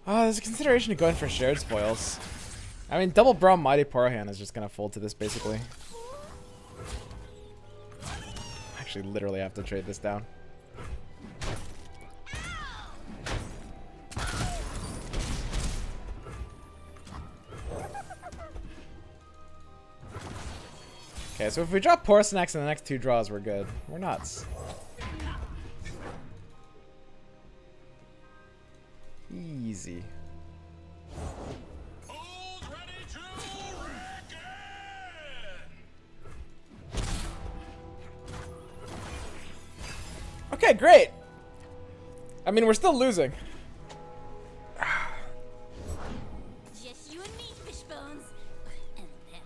There's a consideration to going for shared spoils. I mean, double Braum Mighty Porohan is just gonna fold to this basically. Actually, literally have to trade this down. Okay, so if we drop Porous Snacks in the next 2 draws, we're good. We're nuts. Easy. Okay, great. I mean, we're still losing. Just you and me, Fishbones. And them.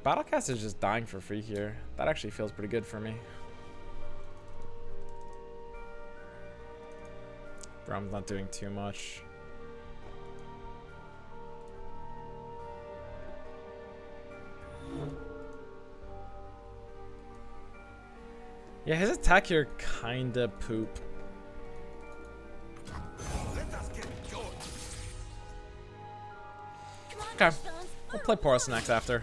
Battlecast is just dying for free here. That actually feels pretty good for me. Brom's not doing too much. Yeah, his attack here kinda poop. Let us get going. Come on, Okay. Fishbones. We'll play Porous next after.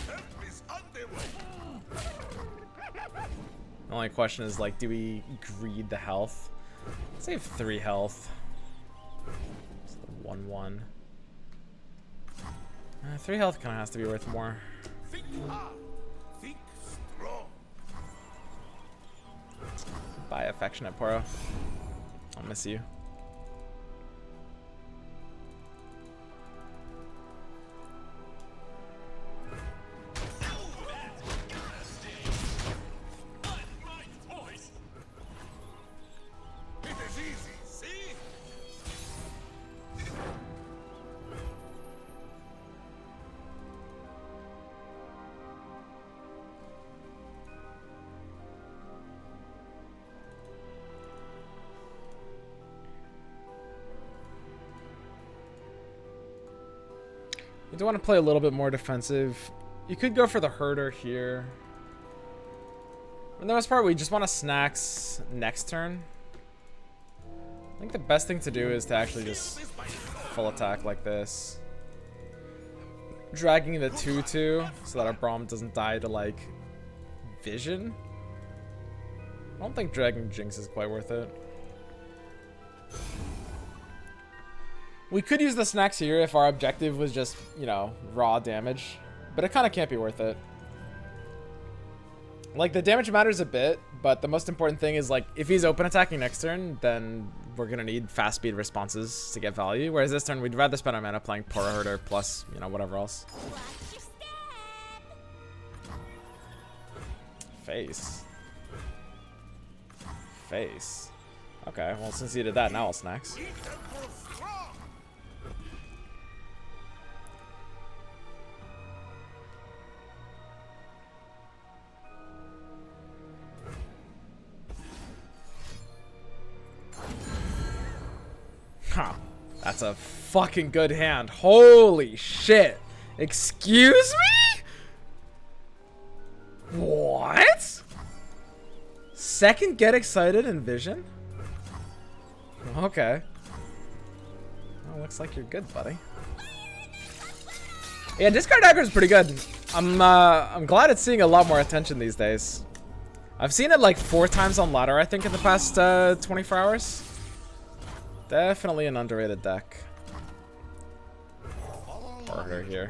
Help is on the way. The only question is, like, do we greed the health? Save 3 health. It's the 1-1. 3 health kind of has to be worth more. Think hard. Think strong. Bye, affectionate Poro. I'll miss you. It is easy, see? You do want to play a little bit more defensive. You could go for the herder here. For the most part, we just want to snacks next turn. I think the best thing to do is to actually just full attack like this. Dragging the 2-2 so that our Braum doesn't die to, like, vision. I don't think dragging Jinx is quite worth it. We could use the snacks here if our objective was just, you know, raw damage. But it kind of can't be worth it. Like, the damage matters a bit, but the most important thing is, like, if he's open attacking next turn, then we're going to need fast speed responses to get value. Whereas this turn, we'd rather spend our mana playing Poro Herder plus, you know, whatever else. Watch your step. Face. Face. Okay, well, since you did that, now I'll snacks. Eat them for strong. Huh. That's a fucking good hand. Holy shit. Excuse me? What? Second get excited in vision? Okay. Well, looks like you're good, buddy. Yeah, discard dagger is pretty good. I'm glad it's seeing a lot more attention these days. I've seen it like 4 times on ladder, I think, in the past 24 hours. Definitely an underrated deck. Harder here.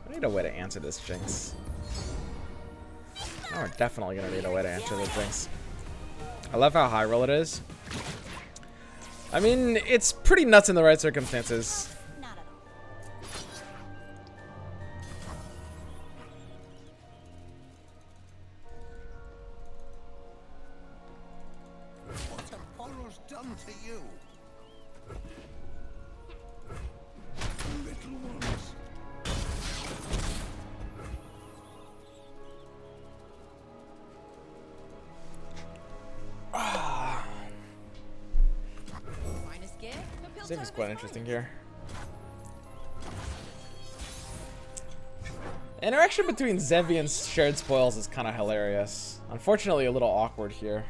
I need a way to answer this Jinx. Now we're definitely gonna need a way to answer this Jinx. I love how high roll it is. I mean, it's pretty nuts in the right circumstances. Not at all. What have horrors done to you? Little ones. Finest gift. This is quite interesting here. Interaction between Zevi and Shared Spoils is kind of hilarious. Unfortunately, a little awkward here.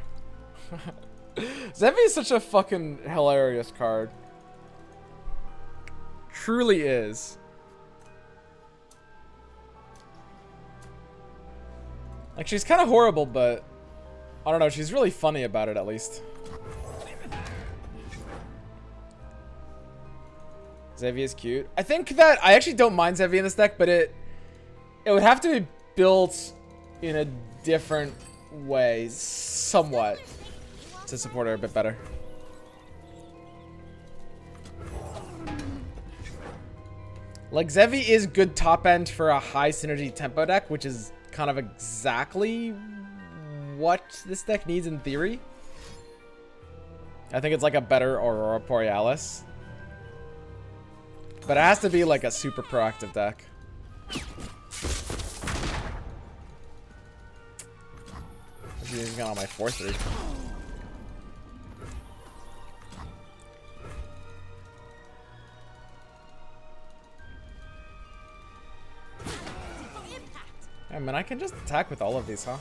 Zevi is such a fucking hilarious card. Truly is. Like, she's kind of horrible, but I don't know, she's really funny about it at least. Zevi is cute. I think that I actually don't mind Zevi in this deck, but it would have to be built in a different way, somewhat, to support her a bit better. Like, Zevi is good top end for a high synergy tempo deck, which is kind of exactly what this deck needs in theory. I think it's like a better Aurora Borealis. But it has to be like a super proactive deck. He's got on my 4-3. Yeah, man, I can just attack with all of these, huh?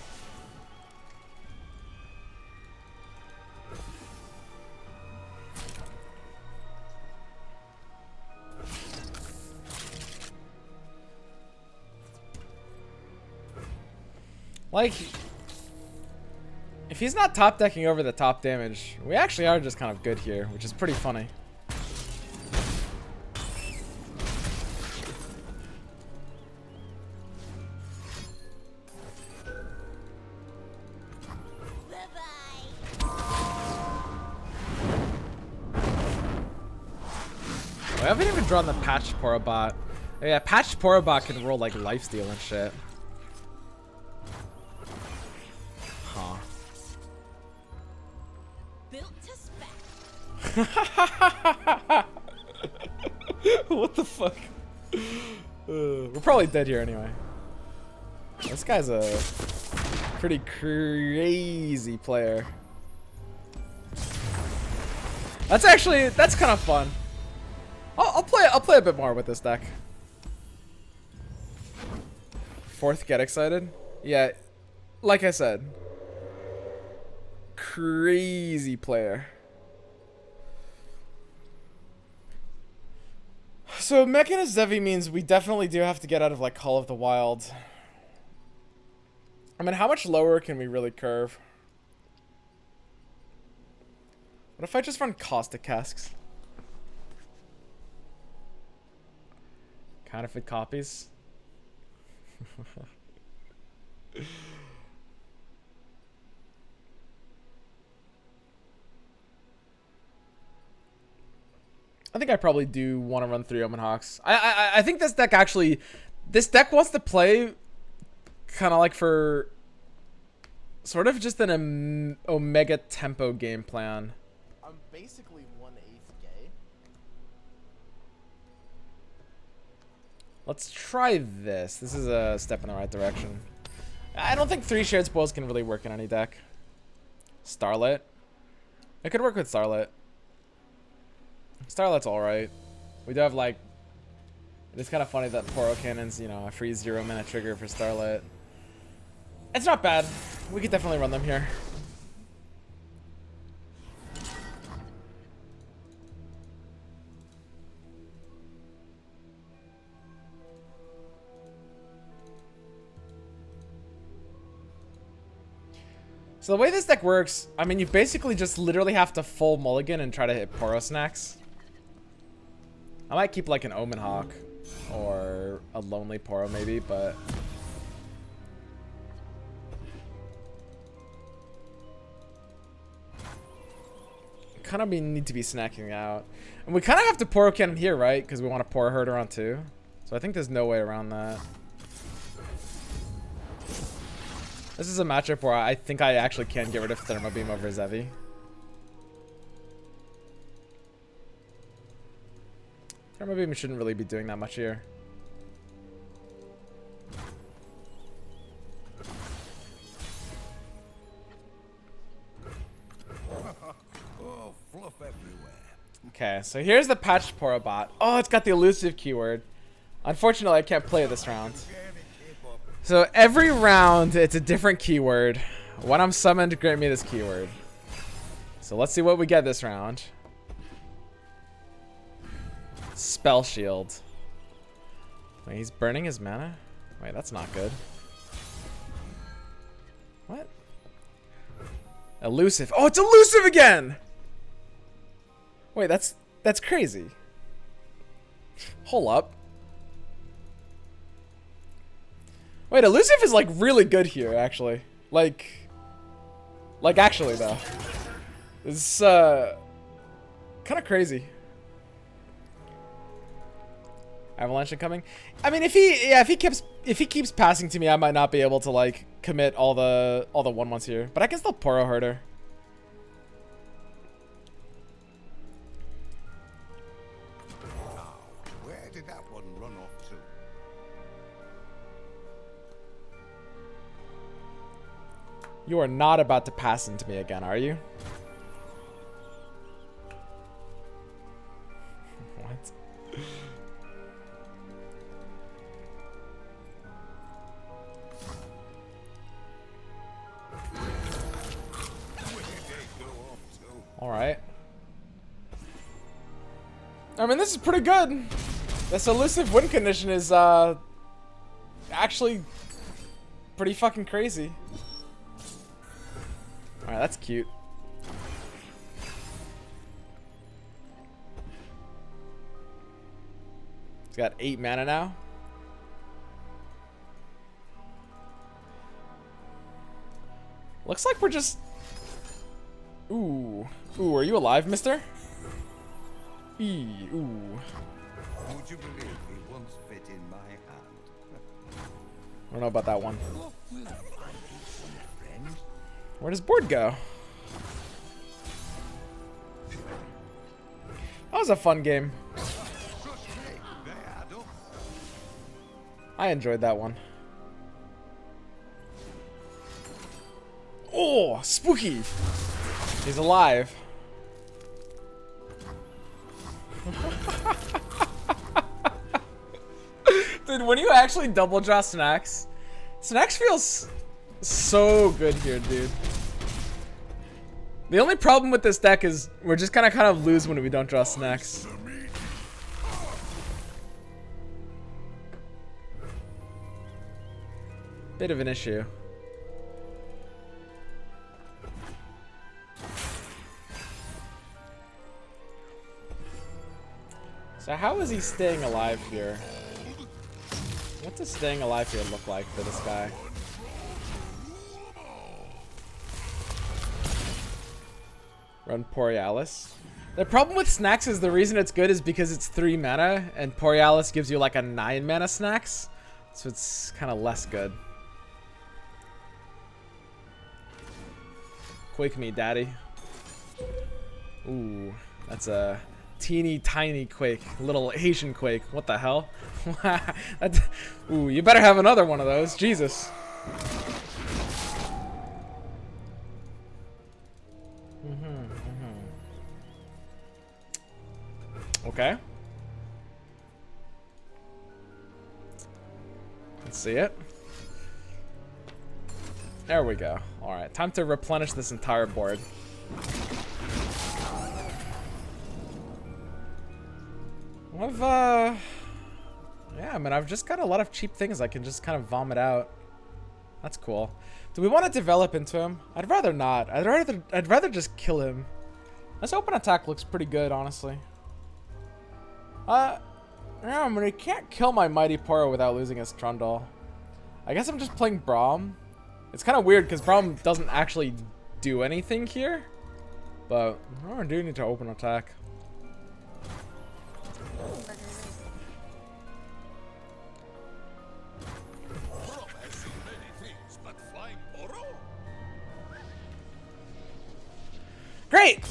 Like, if he's not top decking over the top damage, we actually are just kind of good here, which is pretty funny. I haven't even drawn the Patched Porobot. Oh, yeah, Patched Porobot can roll like lifesteal and shit. Huh. Built to spec. What the fuck? We're probably dead here anyway. This guy's a pretty crazy player. That's kind of fun. I'll play a bit more with this deck. Fourth, get excited. Yeah, like I said, crazy player. So Mechanist Zevi means we definitely do have to get out of like Call of the Wild. I mean, how much lower can we really curve? What if I just run Caustic Casks? Counterfeit copies. I think I probably do want to run 3 Omen Hawks. I think this deck actually, this deck wants to play kind of like for sort of just an Omega tempo game plan. I'm basically 1/8 gay. Let's try this. This is a step in the right direction. I don't think 3 shared spoils can really work in any deck. Starlit. It could work with Starlit. Starlight's alright. We do have like... It's kind of funny that Poro Cannon's, you know, a free 0-minute trigger for Starlit. It's not bad. We could definitely run them here. So the way this deck works, I mean, you basically just literally have to full mulligan and try to hit Poro Snacks. I might keep like an Omen Hawk or a Lonely Poro maybe, but... kind of need to be snacking out. And we kind of have to Poro Cannon here, right? Because we want to Poro Herder on too. So I think there's no way around that. This is a matchup where I think I actually can get rid of Thermo Beam over Zevi. Thermo Beam shouldn't really be doing that much here. Oh, fluff everywhere. Okay, so here's the Patched Porobot. Oh, it's got the elusive keyword. Unfortunately, I can't play it this round. So every round, it's a different keyword. When I'm summoned, grant me this keyword. So let's see what we get this round. Spell Shield. Wait, he's burning his mana? Wait, that's not good. What? Elusive. Oh, it's elusive again! Wait, that's crazy. Hold up. Wait, elusive is like really good here, actually. Like actually though. It's kind of crazy. Avalanche incoming. I mean, if he keeps passing to me, I might not be able to like commit all the 1/1s here, but I can still Poro Herder. Now, where did that one run off to? You are not about to pass into me again, are you? What? Where did they go off to? All right. I mean, this is pretty good. This elusive win condition is actually pretty fucking crazy. All right, that's cute. He's got 8 mana now. Looks like we're just... Ooh. Ooh, are you alive, mister? Ooh. Would you believe he once fit in my hand? I don't know about that one. Friend? Where does board go? That was a fun game. I enjoyed that one. Oh, spooky! He's alive. Dude, when you actually double draw Snacks, Snacks feels so good here, dude. The only problem with this deck is we're just kind of lose when we don't draw Snacks. Bit of an issue. So how is he staying alive here? What does staying alive here look like for this guy? Run Borealis. The problem with Snacks is the reason it's good is because it's 3 mana, and Borealis gives you like a 9 mana Snacks, so it's kind of less good. Quake me, daddy. Ooh, that's a teeny tiny Quake, little Asian Quake. What the hell? Ooh, you better have another one of those. Jesus. Okay. Let's see it. There we go. Alright, time to replenish this entire board. Yeah, I mean, I've just got a lot of cheap things I can just kind of vomit out. That's cool. Do we want to develop into him? I'd rather not. I'd rather just kill him. This open attack looks pretty good, honestly. Yeah, I mean, he can't kill my Mighty Poro without losing his Trundle. I guess I'm just playing Braum. It's kind of weird because Braum doesn't actually do anything here. But I do need to open attack. Great!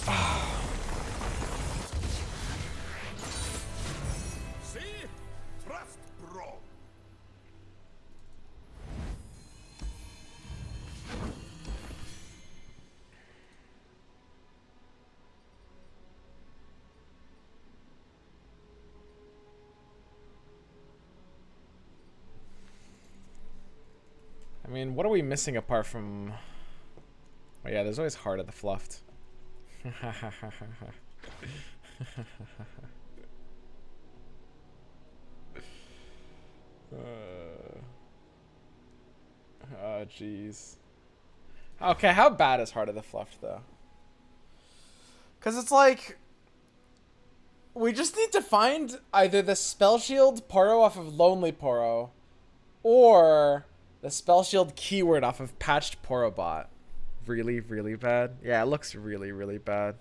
See? Trust bro. I mean, what are we missing apart from... Oh yeah, there's always Heart of the Fluffed. Oh, jeez. Okay, how bad is Heart of the Fluffed, though? Because it's like... We just need to find either the Spell Shield Poro off of Lonely Poro, or the Spell Shield keyword off of Patched Porobot. Really, really bad? Yeah, it looks really, really bad.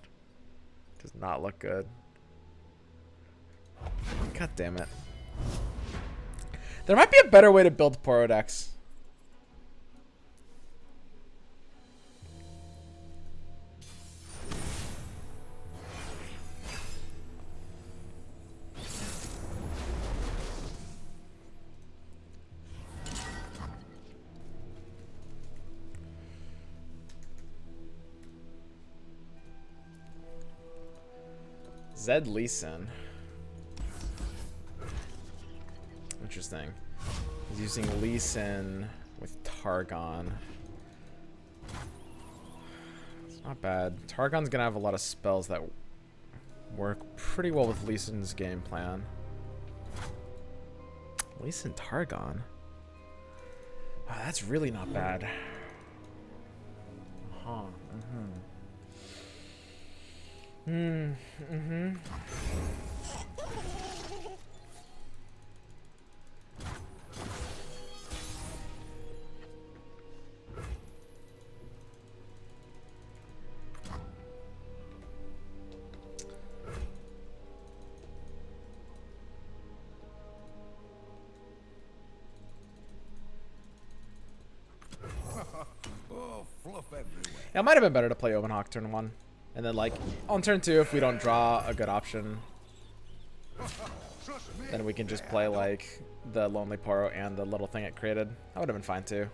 Does not look good. God damn it. There might be a better way to build Poro decks. Zed Lee Sin. Interesting. He's using Lee Sin with Targon. It's not bad. Targon's gonna have a lot of spells that work pretty well with Lee Sin's game plan. Lee Sin Targon? Wow, that's really not bad. Uh-huh. Oh, fluff everywhere. Yeah, it might have been better to play Openhawk turn 1. And then, like, on turn 2, if we don't draw a good option, Trust me. then we can just play, like, the Lonely Poro and the little thing it created. That would have been fine, too.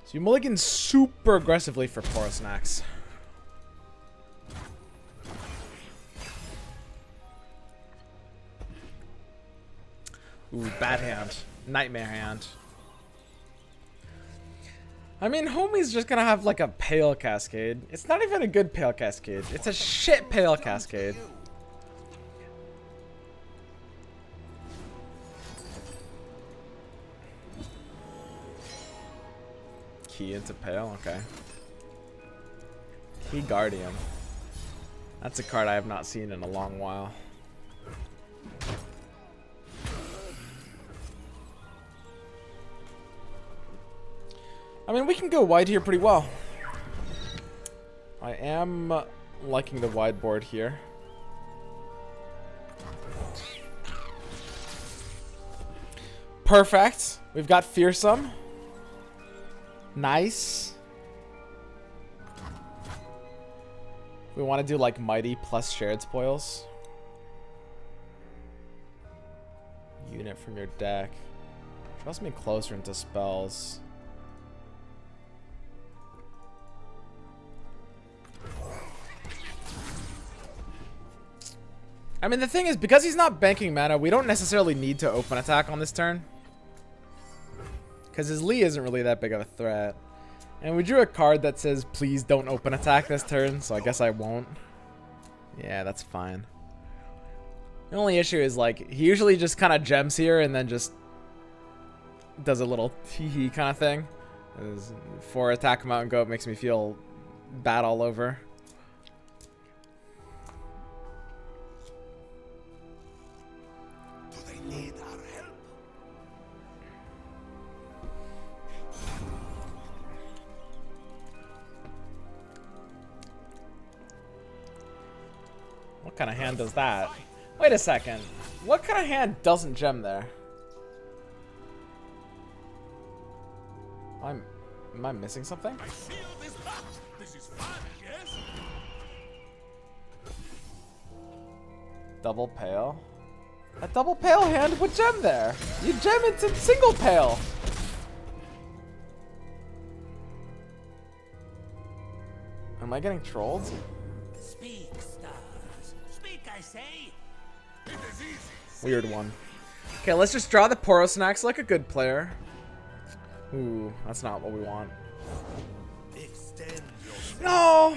So you mulligan super aggressively for Poro Snacks. Ooh, bad hand. Nightmare hand. I mean, homie's just gonna have like a Pale Cascade. It's not even a good Pale Cascade. It's a shit Pale Cascade. Key into Pale, okay. Key Guardian. That's a card I have not seen in a long while. I mean, we can go wide here pretty well. I am liking the wide board here. Perfect. We've got Fearsome. Nice. We want to do like Mighty plus Shared Spoils. Unit from your deck. Trust me closer into spells. I mean, the thing is, because he's not banking mana, we don't necessarily need to open attack on this turn. Because his Lee isn't really that big of a threat. And we drew a card that says, please don't open attack this turn, so I guess I won't. Yeah, that's fine. The only issue is, like, he usually just kind of gems here and then just does a little tee-hee kind of thing. 4 attack him out and go, it makes me feel bad all over. Need our help. What kind of hand does that? Wait a second. What kind of hand doesn't gem there? Am I missing something? I feel this hot. This is fun, yes? Double Pale. A double Pale hand would gem there. You gem into single Pale. Am I getting trolled? Speak, stars. Speak, I say. It is easy. Weird one. Okay, let's just draw the Poro Snacks like a good player. Ooh, that's not what we want. Extend your No!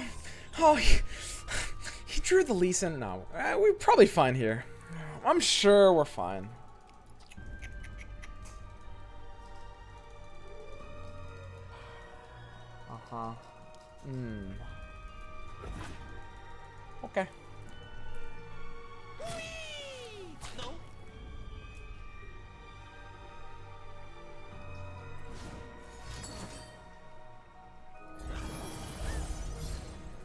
Oh, he drew the Lee Sin. No, we're probably fine here. I'm sure we're fine. Uh-huh. Okay. No.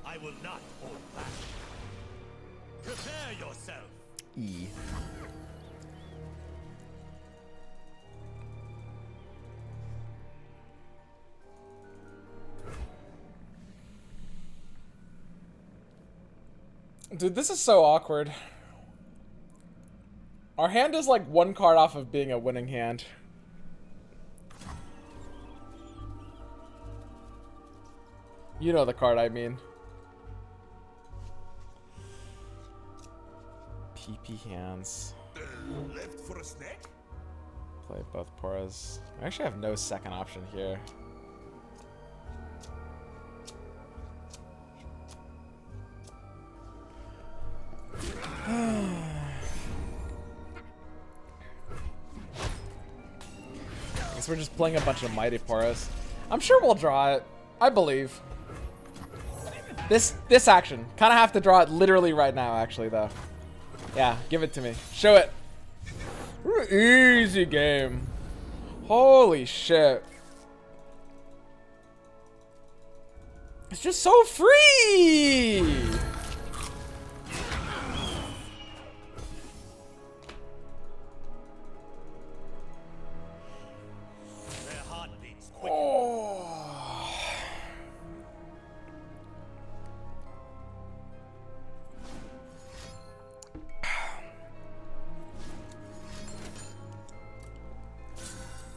I will not hold back. Prepare yourself. E. Dude, this is so awkward. Our hand is like one card off of being a winning hand. You know the card I mean. PP hands. Left for a snack? Play both Poras. I actually have no second option here. Guess we're just playing a bunch of Mighty Poras. I'm sure we'll draw it. I believe. This action. Kind of have to draw it literally right now, actually, though. Yeah, give it to me. Show it. Easy game. Holy shit. It's just so free. Their heartbeats quick. Oh.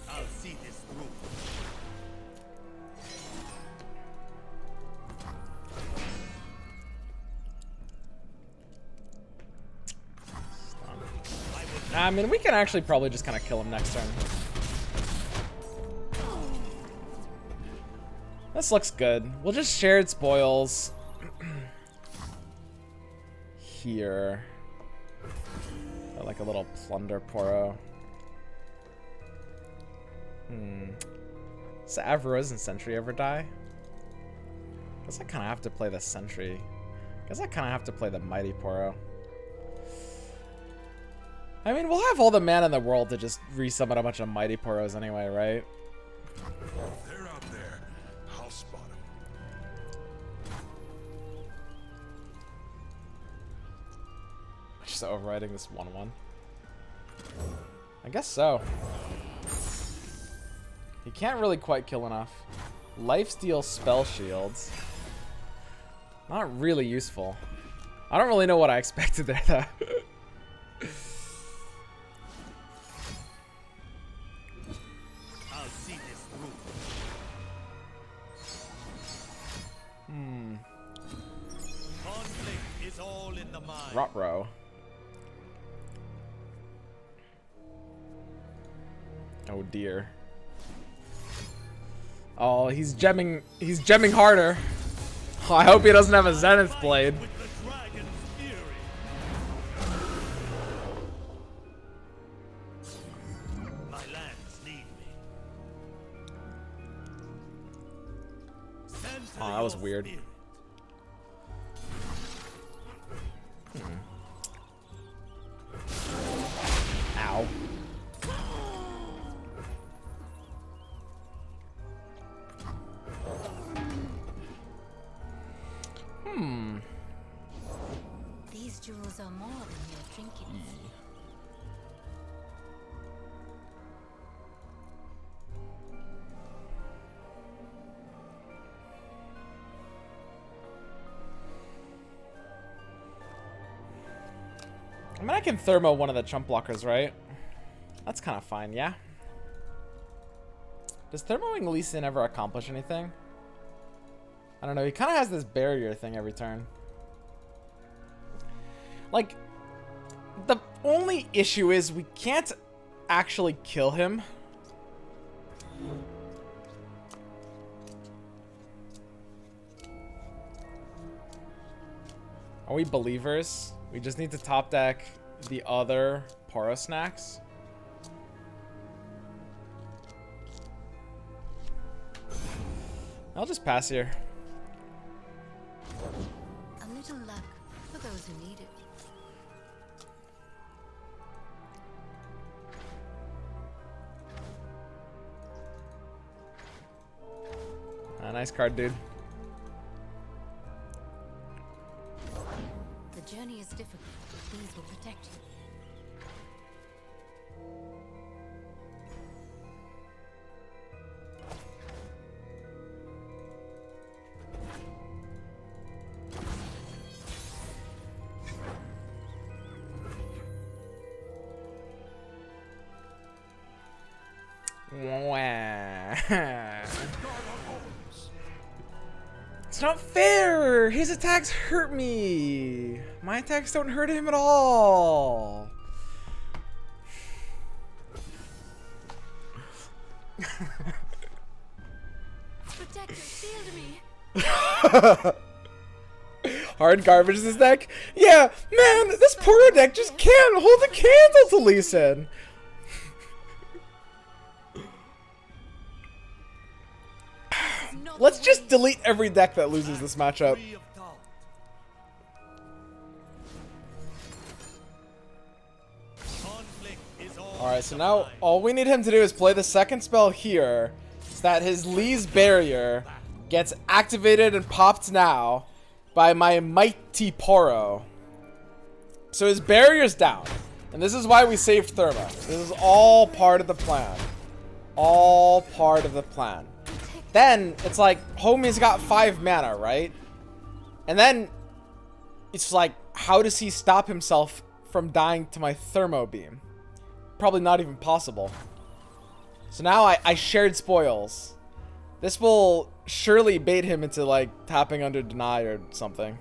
I'll see this through. I mean, we can actually probably just kind of kill him next turn. This looks good. We'll just shared spoils here. Got like a little plunder Poro. Does the Avarosan Sentry ever die? Guess I kind of have to play the Sentry. Guess I kind of have to play the Mighty Poro. I mean, we'll have all the mana in the world to just resummon a bunch of Mighty Poros anyway, right? They're out there. I'll spot them. Just overriding this 1/1. I guess so. He can't really quite kill enough. Lifesteal spell shields. Not really useful. I don't really know what I expected there, though. I'll see this through. Conflict is all in the mind. Rotro. Oh dear. Oh, he's gemming harder. Oh, I hope he doesn't have a Zenith Blade. With the dragon's fury. My lands need me. Send Oh, that was your weird. spirit. Ow. These jewels are more than mere trinkets. I mean, I can thermo one of the chump blockers, right? That's kind of fine, yeah? Does thermoing Lee Sin ever accomplish anything? I don't know. He kind of has this barrier thing every turn. Like, the only issue is we can't actually kill him. Are we believers? We just need to top deck the other Poro snacks. I'll just pass here. A little luck for those who need it. Nice card, dude. The The journey is difficult, but these will protect you. It's not fair! His attacks hurt me! My attacks don't hurt him at all! Protector, shield me! Hard garbage this deck? Yeah, man, this poor deck just can't hold a candle to Lee Sin! Let's just delete every deck that loses this matchup. Free of thought. Conflict is all Alright, so in now the mind. all we need him to do is play the second spell here, so that his Lee's Barrier gets activated and popped now by my Mighty Poro. So his barrier's down, and this is why we saved Therma. This is all part of the plan. All part of the plan. Then, it's like, homie's got 5 mana, right? And then, it's like, how does he stop himself from dying to my Thermo Beam? Probably not even possible. So now I shared spoils. This will surely bait him into, like, tapping under deny or something.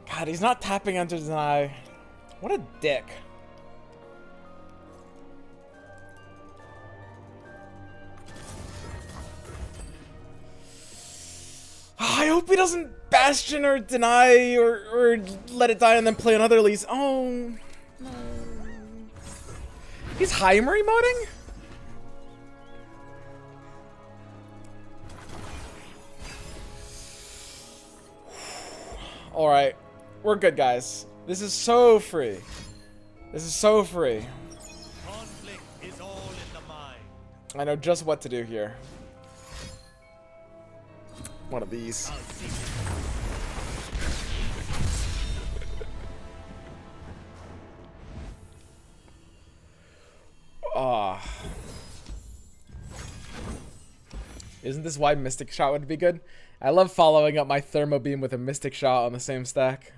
God, he's not tapping under deny. What a dick. I hope he doesn't Bastion or deny or let it die and then play another Lease. Oh, no. He's Heimer emoting? Alright. We're good, guys. This is so free. This is so free. Conflict is all in the mind. I know just what to do here. One of these. I'll see. Ah. Isn't this why Mystic Shot would be good? I love following up my Thermo Beam with a Mystic Shot on the same stack.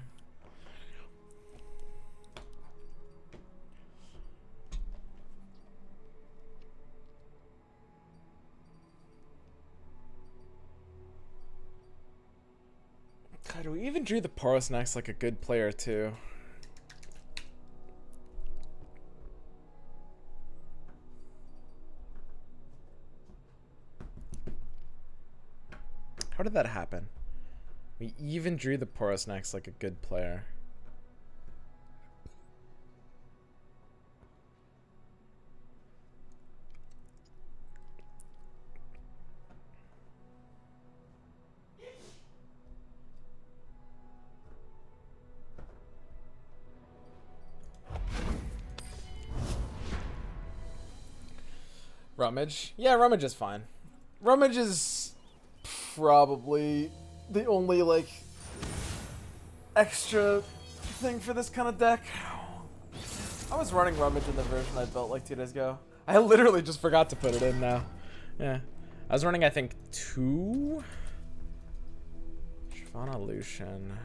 God, we even drew the Poros next like a good player too. How did that happen? We even drew the Poros next like a good player. Rummage? Yeah, Rummage is fine. Rummage is probably the only, like, extra thing for this kind of deck. I was running Rummage in the version I built like 2 days ago. I literally just forgot to put it in now. Yeah. I was running, I think, 2? Shyvana Lucian.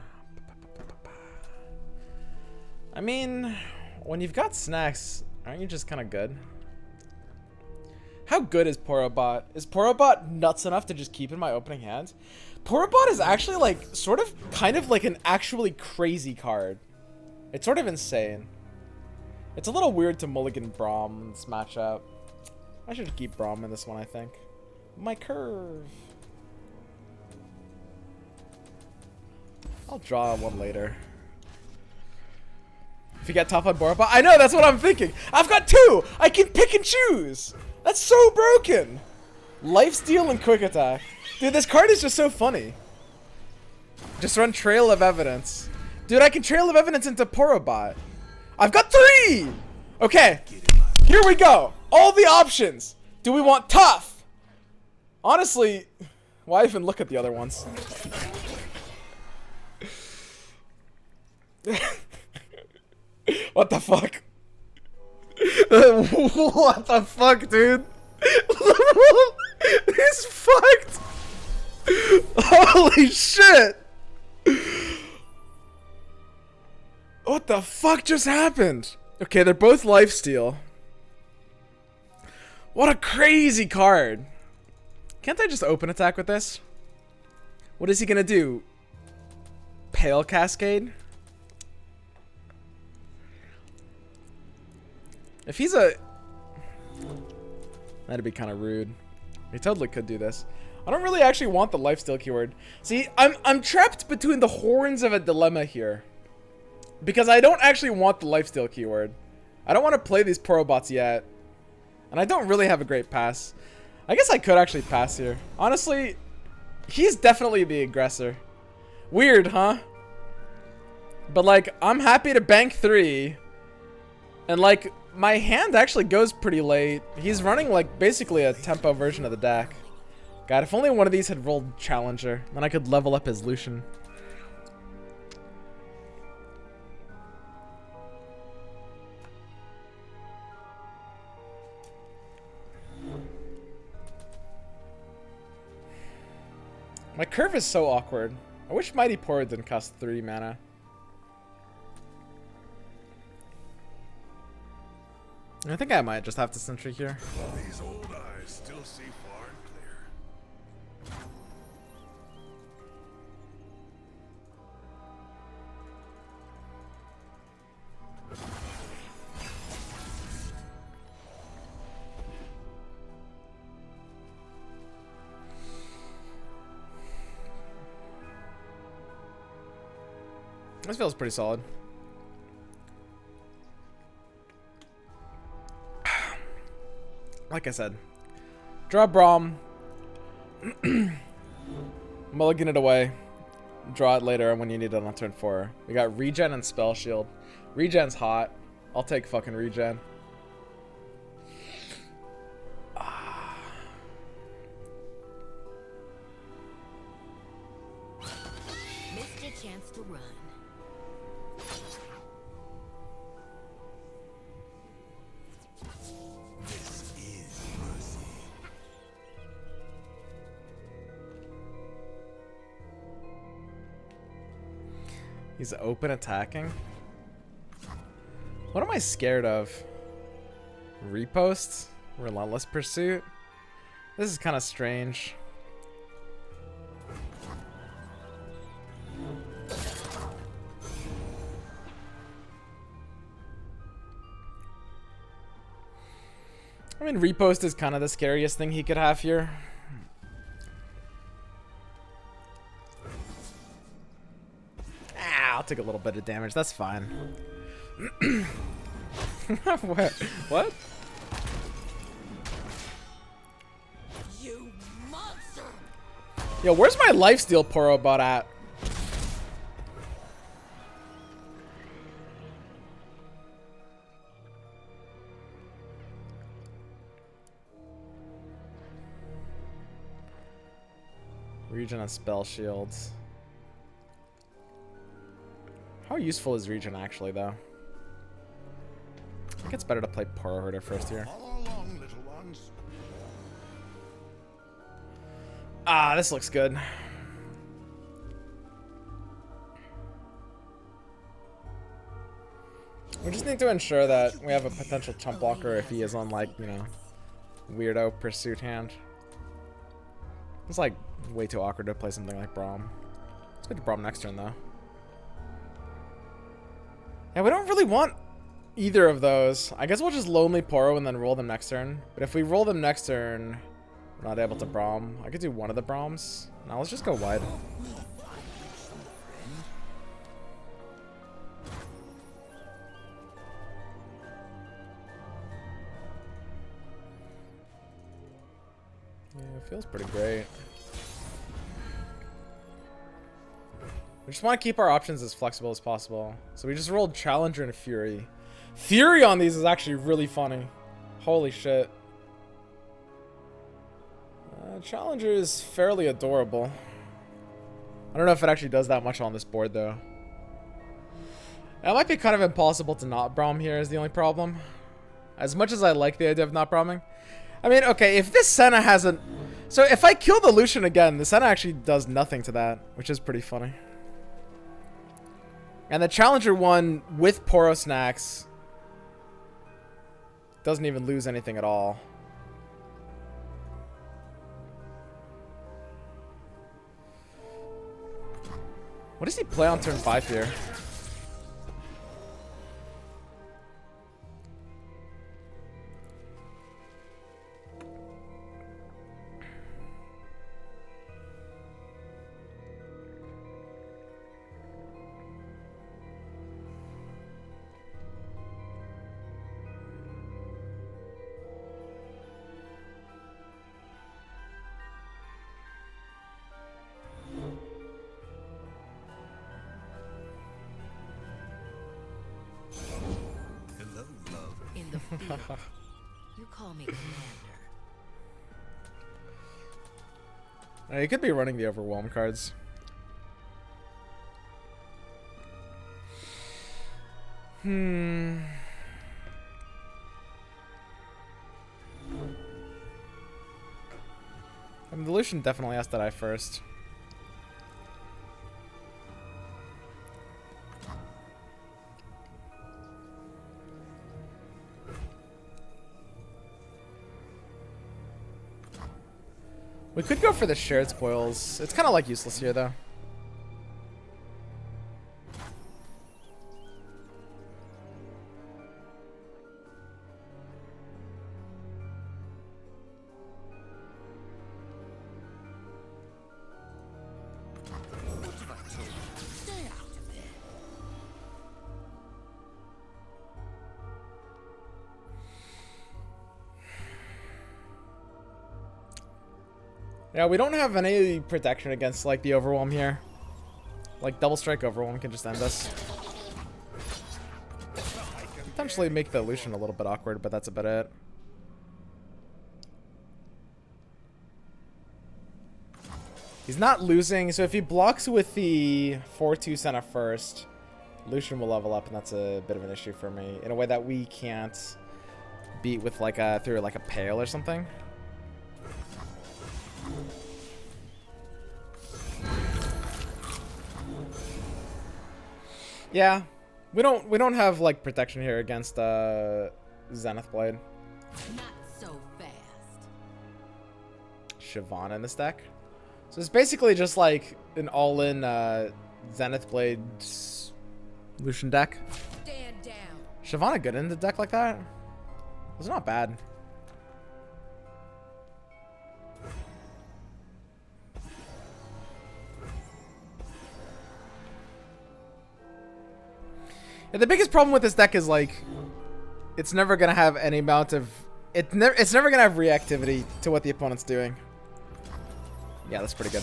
I mean, when you've got snacks, aren't you just kind of good? How good is Porobot? Is Porobot nuts enough to just keep in my opening hand? Porobot is actually like sort of kind of like an actually crazy card. It's sort of insane. It's a little weird to mulligan Braum in this matchup. I should keep Braum in this one, I think. My curve. I'll draw one later. If you get tough on Porobot, I know, that's what I'm thinking. I've got 2! I can pick and choose! That's so broken! Lifesteal and Quick Attack. Dude, this card is just so funny. Just run Trail of Evidence. Dude, I can Trail of Evidence into Porobot. I've got 3! Okay. Get in my Here we go. All the options. Do we want tough? Honestly, why even look at the other ones? What the fuck? What the fuck, dude? He's fucked. Holy shit. What the fuck just happened? Okay, they're both lifesteal. What a crazy card. Can't I just open attack with this? What is he gonna do? Pale Cascade? If he's a... That'd be kind of rude. He totally could do this. I don't really actually want the lifesteal keyword. See, I'm trapped between the horns of a dilemma here. Because I don't actually want the lifesteal keyword. I don't want to play these Porobots yet. And I don't really have a great pass. I guess I could actually pass here. Honestly, he's definitely the aggressor. Weird, huh? But like, I'm happy to bank 3. And like, my hand actually goes pretty late. He's running like basically a tempo version of the deck. God, if only one of these had rolled Challenger, then I could level up his Lucian. My curve is so awkward. I wish Mighty Poro didn't cost 3 mana. I think I might just have to Sentry here. These old eyes still see far and clear. This feels pretty solid. Like I said, draw Braum, mulligan it away, draw it later when you need it on turn 4. We got Regen and Spell Shield. Regen's hot. I'll take fucking Regen. Missed your chance to run. This is mercy. He's open attacking. What am I scared of? Repost? Relentless Pursuit? This is kind of strange. I mean, Repost is kind of the scariest thing he could have here. Ah, I'll take a little bit of damage. That's fine. What? What? You monster! Yo, where's my lifesteal Porobot at? Regen and Spell Shields. How useful is Regen actually, though? I think it's better to play Poro Herder first here. Follow along, little ones. Ah, this looks good. We just need to ensure that we have a potential chump blocker if he is on, like, you know, weirdo pursuit hand. It's like way too awkward to play something like Braum. Let's get to Braum next turn, though. Yeah, we don't really want either of those. I guess we'll just Lonely Poro and then roll them next turn. But if we roll them next turn, we're not able to Braum. I could do one of the Braums. Now let's just go wide. Yeah, it feels pretty great. We just want to keep our options as flexible as possible. So we just rolled Challenger and Fury. Fury on these is actually really funny. Holy shit. Challenger is fairly adorable. I don't know if it actually does that much on this board, though. It might be kind of impossible to not Braum here is the only problem. As much as I like the idea of not Brauming. I mean, okay, if this Senna hasn't... So if I kill the Lucian again, the Senna actually does nothing to that, which is pretty funny. And the Challenger one with Poro Snacks doesn't even lose anything at all. What does he play on turn 5 here? Hello, love. In the field, you call me commander. You could be running the Overwhelm cards. I mean, the Lucian definitely has to die first. We could go for the shared spoils. It's kind of like useless here, though. Yeah, we don't have any protection against, like, the Overwhelm here. Like, Double Strike Overwhelm can just end us. Potentially make the Lucian a little bit awkward, but that's about it. He's not losing, so if he blocks with the 4-2 Senna first, Lucian will level up, and that's a bit of an issue for me. In a way that we can't beat with, like, through, like, a Pale or something. Yeah, we don't have like protection here against Zenith Blade. Not so fast. Shyvana in this deck, so it's basically just like an all-in Zenith Blade Lucian deck. Stand down. Shyvana good in the deck like that? It's not bad. And the biggest problem with this deck is, like, it's never going to have any amount of... It's never going to have reactivity to what the opponent's doing. Yeah, that's pretty good.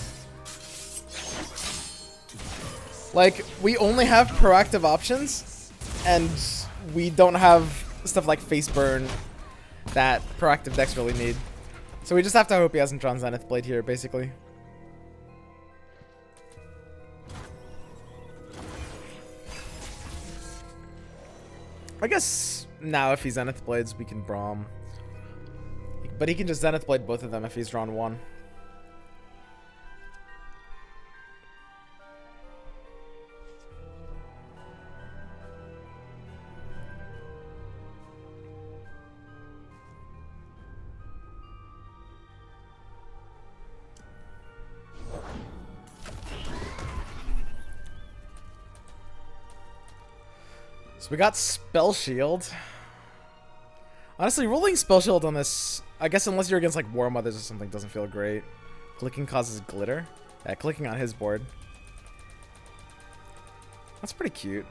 Like, we only have proactive options, and we don't have stuff like Face Burn that proactive decks really need. So we just have to hope he hasn't drawn Zenith Blade here, basically. I guess now if he Zenith Blades, we can Braum. But he can just Zenith Blade both of them if he's drawn one. So we got Spell Shield. Honestly, rolling Spell Shield on this, I guess unless you're against like War Mothers or something, doesn't feel great. Clicking causes glitter. Yeah, clicking on his board. That's pretty cute.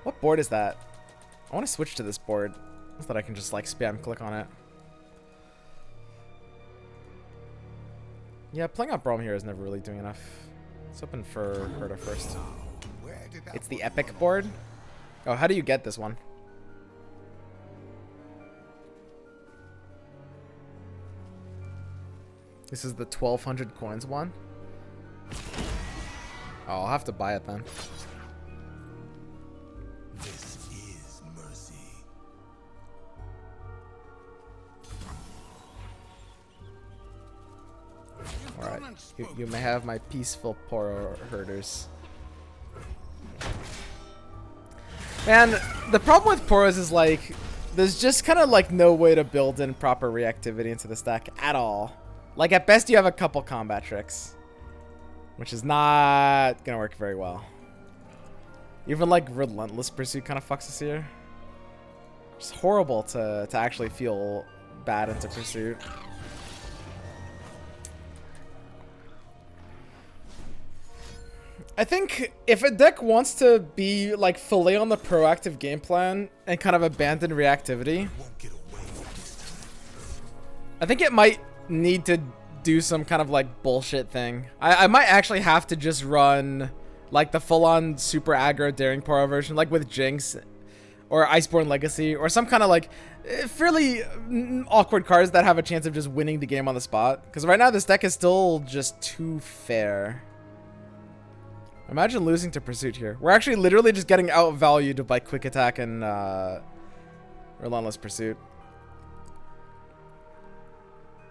What board is that? I want to switch to this board so that I can just like spam click on it. Yeah, playing out Braum here is never really doing enough. Let's open for Herta first. It's the Epic board. Oh, how do you get this one? This is the 1200 coins one. Oh, I'll have to buy it then. This is mercy. Alright, you may have my peaceful Poro herders. Man, the problem with Poros is like, there's just kind of like no way to build in proper reactivity into the stack at all. Like at best you have a couple combat tricks, which is not gonna work very well. Even like Relentless Pursuit kind of fucks us here. It's horrible to actually feel bad into Pursuit. I think if a deck wants to be like fully on the proactive game plan and kind of abandon reactivity, I think it might need to do some kind of like bullshit thing. I might actually have to just run like the full-on super aggro Daring Poro version, like with Jinx or Iceborne Legacy, or some kind of like fairly awkward cards that have a chance of just winning the game on the spot. Because right now this deck is still just too fair. Imagine losing to Pursuit here. We're actually literally just getting outvalued by Quick Attack and Relentless Pursuit.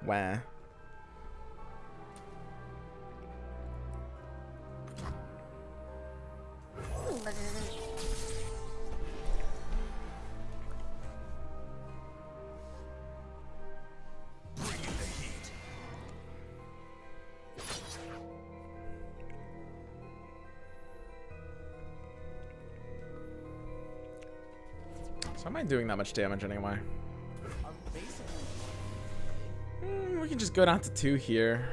Wah. So am I doing that much damage anyway? I'm basically We can just go down to 2 here.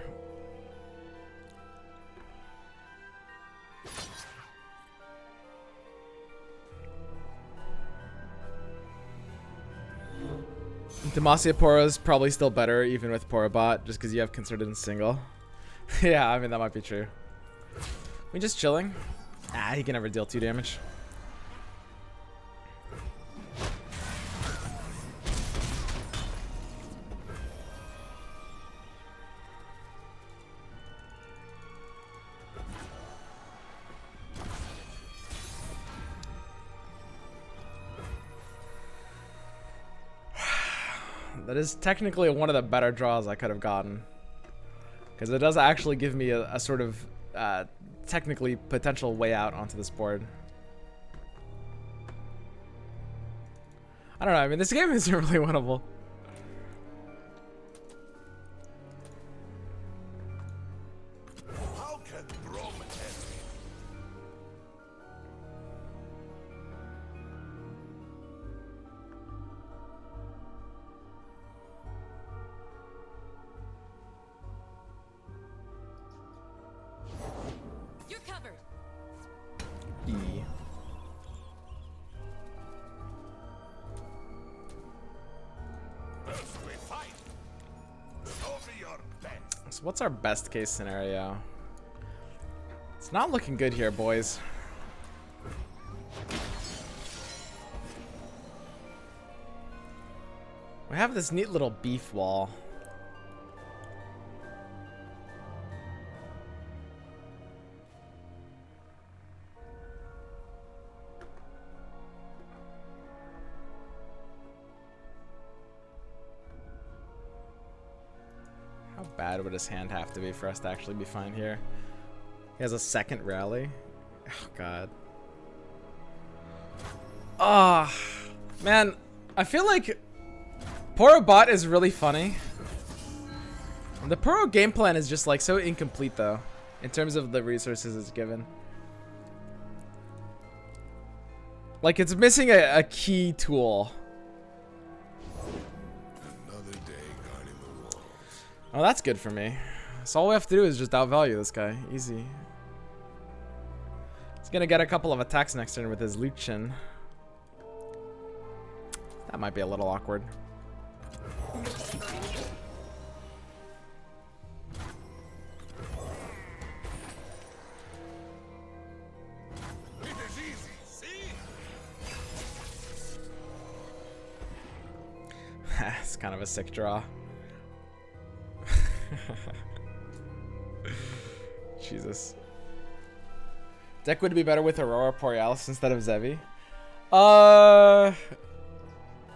Demacia Poro is probably still better even with Porobot, just because you have concerted in single. Yeah, I mean that might be true. We just chilling? Ah, he can never deal 2 damage. That is technically one of the better draws I could have gotten. Because it does actually give me a sort of technically potential way out onto this board. I don't know, I mean this game isn't really winnable. How can Brom help? You're covered. E. First we fight. Show me your best. So what's our best case scenario? It's not looking good here, boys. We have this neat little beef wall. How bad would his hand have to be for us to actually be fine here? He has a second rally. Oh god. Ah, man, I feel like Poro Bot is really funny. The Poro game plan is just like so incomplete though, in terms of the resources it's given. Like it's missing a key tool. Another day guarding the walls. Oh, that's good for me. So all we have to do is just outvalue this guy. Easy. He's gonna get a couple of attacks next turn with his Luchin. That might be a little awkward. It is easy, see? It's kind of a sick draw. Jesus. Deck would be better with Aurora Borealis instead of Zevi.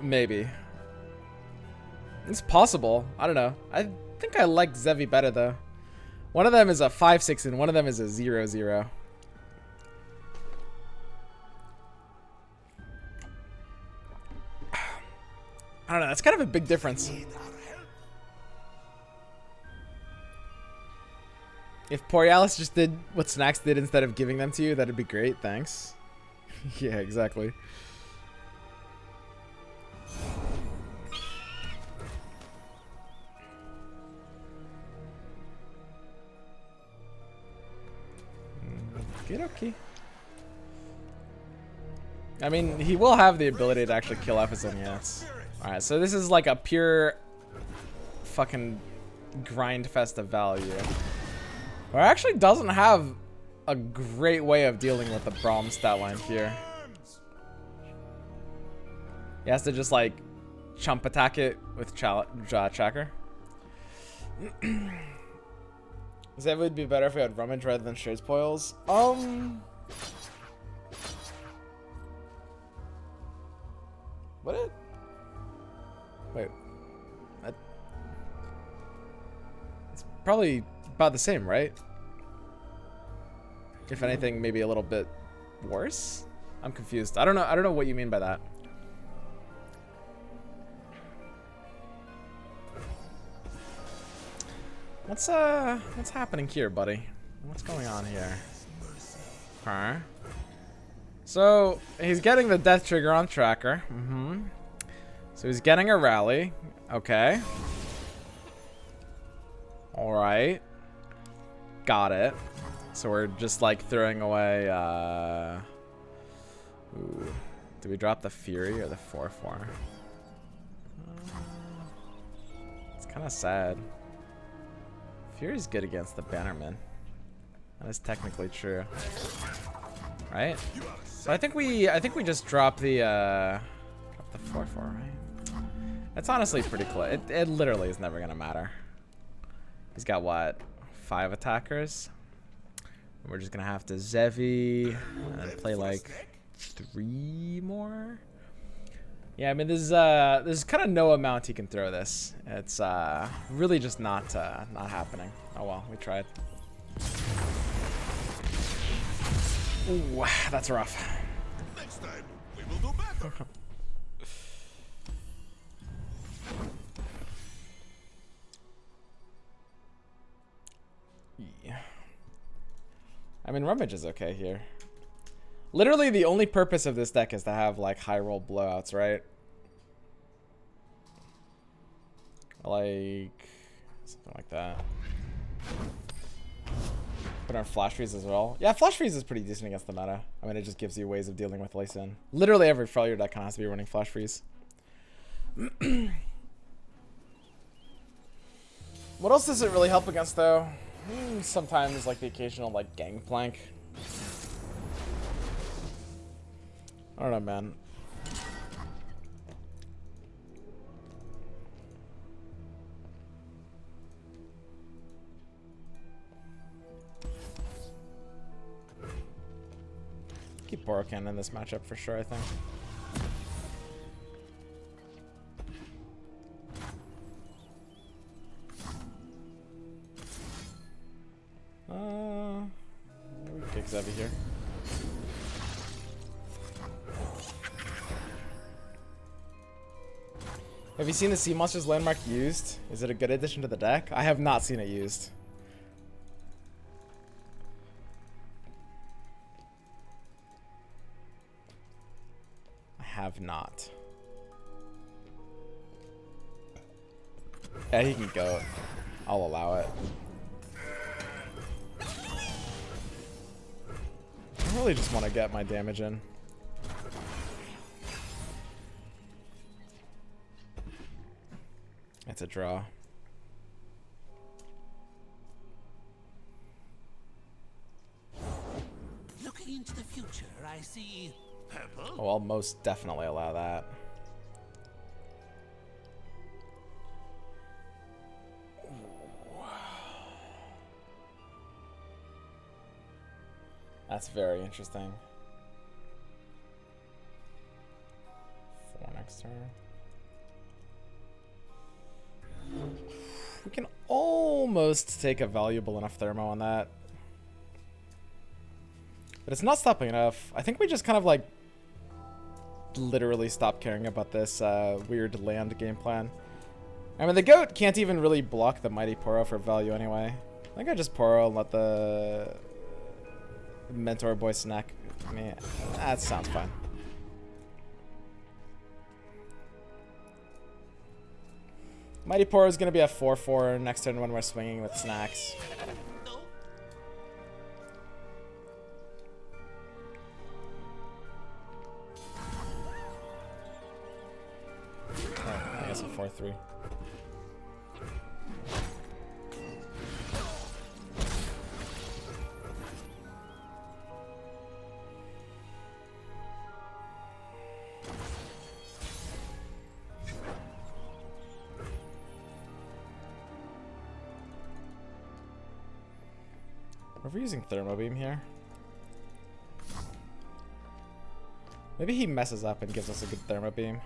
Maybe. It's possible. I don't know. I think I like Zevi better though. One of them is a 5/6 and one of them is a 0/0. I don't know. That's kind of a big difference. If Borealis just did what Snacks did instead of giving them to you, that'd be great. Thanks. Yeah, exactly. Okay. I mean, he will have the ability to actually kill off his own units. Alright, so this is like a pure fucking grind fest of value. Or actually doesn't have a great way of dealing with the Braum stat line here. He has to just like chump attack it with Tracker. Zev would be better if we had Rummage rather than Shared Spoils. Would it? Wait. It's probably about the same, right? If anything, maybe a little bit worse? I'm confused. I don't know what you mean by that. What's happening here, buddy? What's going on here? Huh? So he's getting the death trigger on Tracker. So he's getting a rally. Okay. All right. Got it. So we're just like throwing away. Ooh. Did we drop the Fury or the 4/4? It's kind of sad. Fury's good against the Bannerman. That is technically true, right? So I think we just drop the 4/4, right? It's honestly pretty close. It literally is never gonna matter. He's got what, 5 attackers? We're just gonna have to Zevi and play like 3 more. Yeah, I mean, there's kind of no amount he can throw this. It's really just not happening. Oh well, we tried. Ooh, that's rough. Next time, we will do better. Yeah. I mean, Rummage is okay here. Literally, the only purpose of this deck is to have, like, high roll blowouts, right? Like, something like that. Put on Flash Freeze as well. Yeah, Flash Freeze is pretty decent against the meta. I mean, it just gives you ways of dealing with Lee Sin. Literally every failure deck kind of has to be running Flash Freeze. What else does it really help against, though? Sometimes, like, the occasional, like, Gangplank. I don't know, man. Keep Borokan in this matchup for sure, I think. We can kick Zevi here. Have you seen the Sea Monsters landmark used? Is it a good addition to the deck? I have not seen it used. I have not. Yeah, he can go. I'll allow it. I really just want to get my damage in. It's a draw. Looking into the future, I see purple. Oh, I'll most definitely allow that. Ooh. That's very interesting. 4 next turn. We can almost take a valuable enough thermo on that. But it's not stopping enough. I think we just kind of like literally stop caring about this weird land game plan. I mean, the goat can't even really block the Mighty Poro for value anyway. I think I just Poro and let the Mentor boy snack me. That sounds fine. Mighty Poro is going to be a 4/4 next turn when we're swinging with snacks. Oh, I guess a 4/3. Are we using Thermo Beam here? Maybe he messes up and gives us a good Thermo Beam.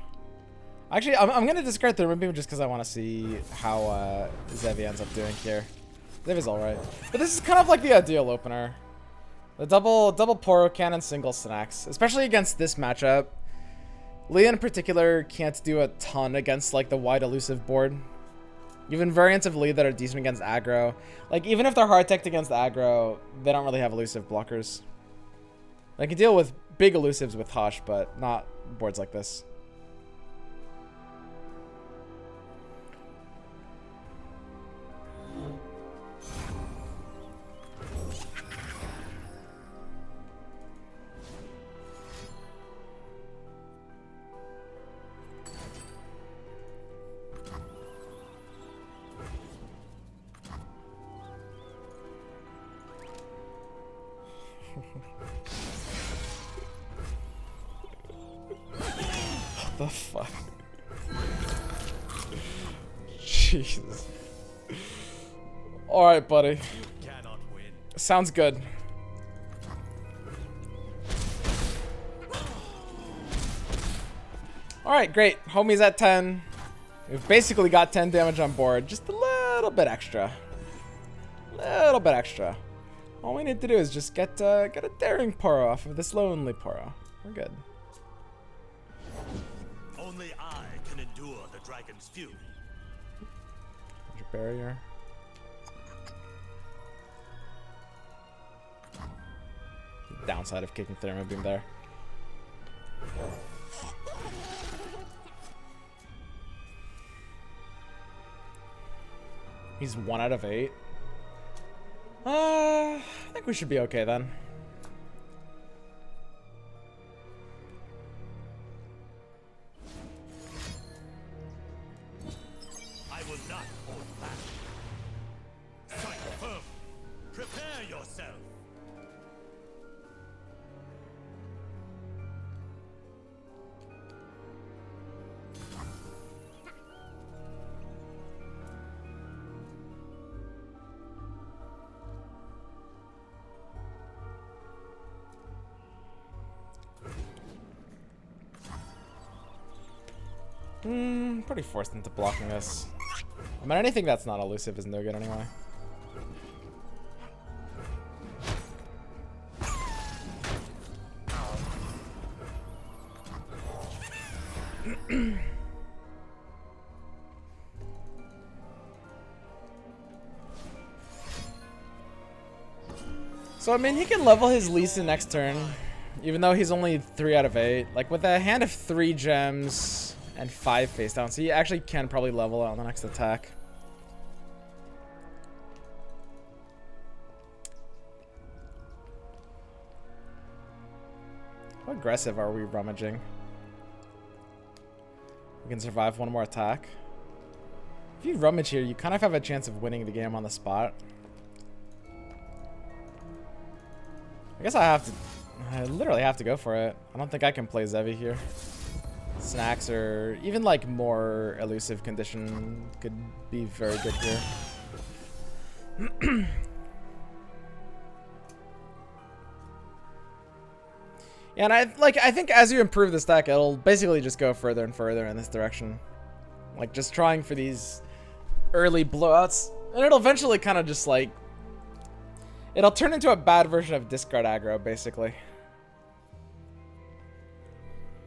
Actually, I'm going to discard Thermo Beam just because I want to see how Zevi ends up doing here. Zevi's alright. But this is kind of like the ideal opener. The double Poro Cannon, single snacks. Especially against this matchup. Leah in particular can't do a ton against like the wide elusive board. Even variants of Lee that are decent against aggro. Like, even if they're hard-teched against aggro, they don't really have elusive blockers. They can deal with big elusives with Hush, but not boards like this. What the fuck? Jesus. Alright, buddy. Cannot win. Sounds good. Alright, great. Homie's at 10. We've basically got 10 damage on board. Just a little bit extra. Little bit extra. All we need to do is just get a daring Poro off of this lonely Poro. We're good. Only I can endure the dragon's fury. Barrier. Downside of kicking Thermo Beam there. He's 1 out of 8. I think we should be okay then. I will not hold back. Fight firm. Prepare yourself. Pretty forced into blocking this. I mean, anything that's not elusive is no good anyway. So, I mean, he can level his Lee Sin next turn, even though he's only 3 out of 8. Like, with a hand of 3 gems and 5 face down, so he actually can probably level out on the next attack. How aggressive are we rummaging? We can survive 1 more attack. If you rummage here, you kind of have a chance of winning the game on the spot. I guess I literally have to go for it. I don't think I can play Zevi here. Snacks or even like more elusive condition could be very good here. Yeah, and I think as you improve this deck, it'll basically just go further and further in this direction. Like just trying for these early blowouts, and it'll eventually kind of just like it'll turn into a bad version of discard aggro, basically.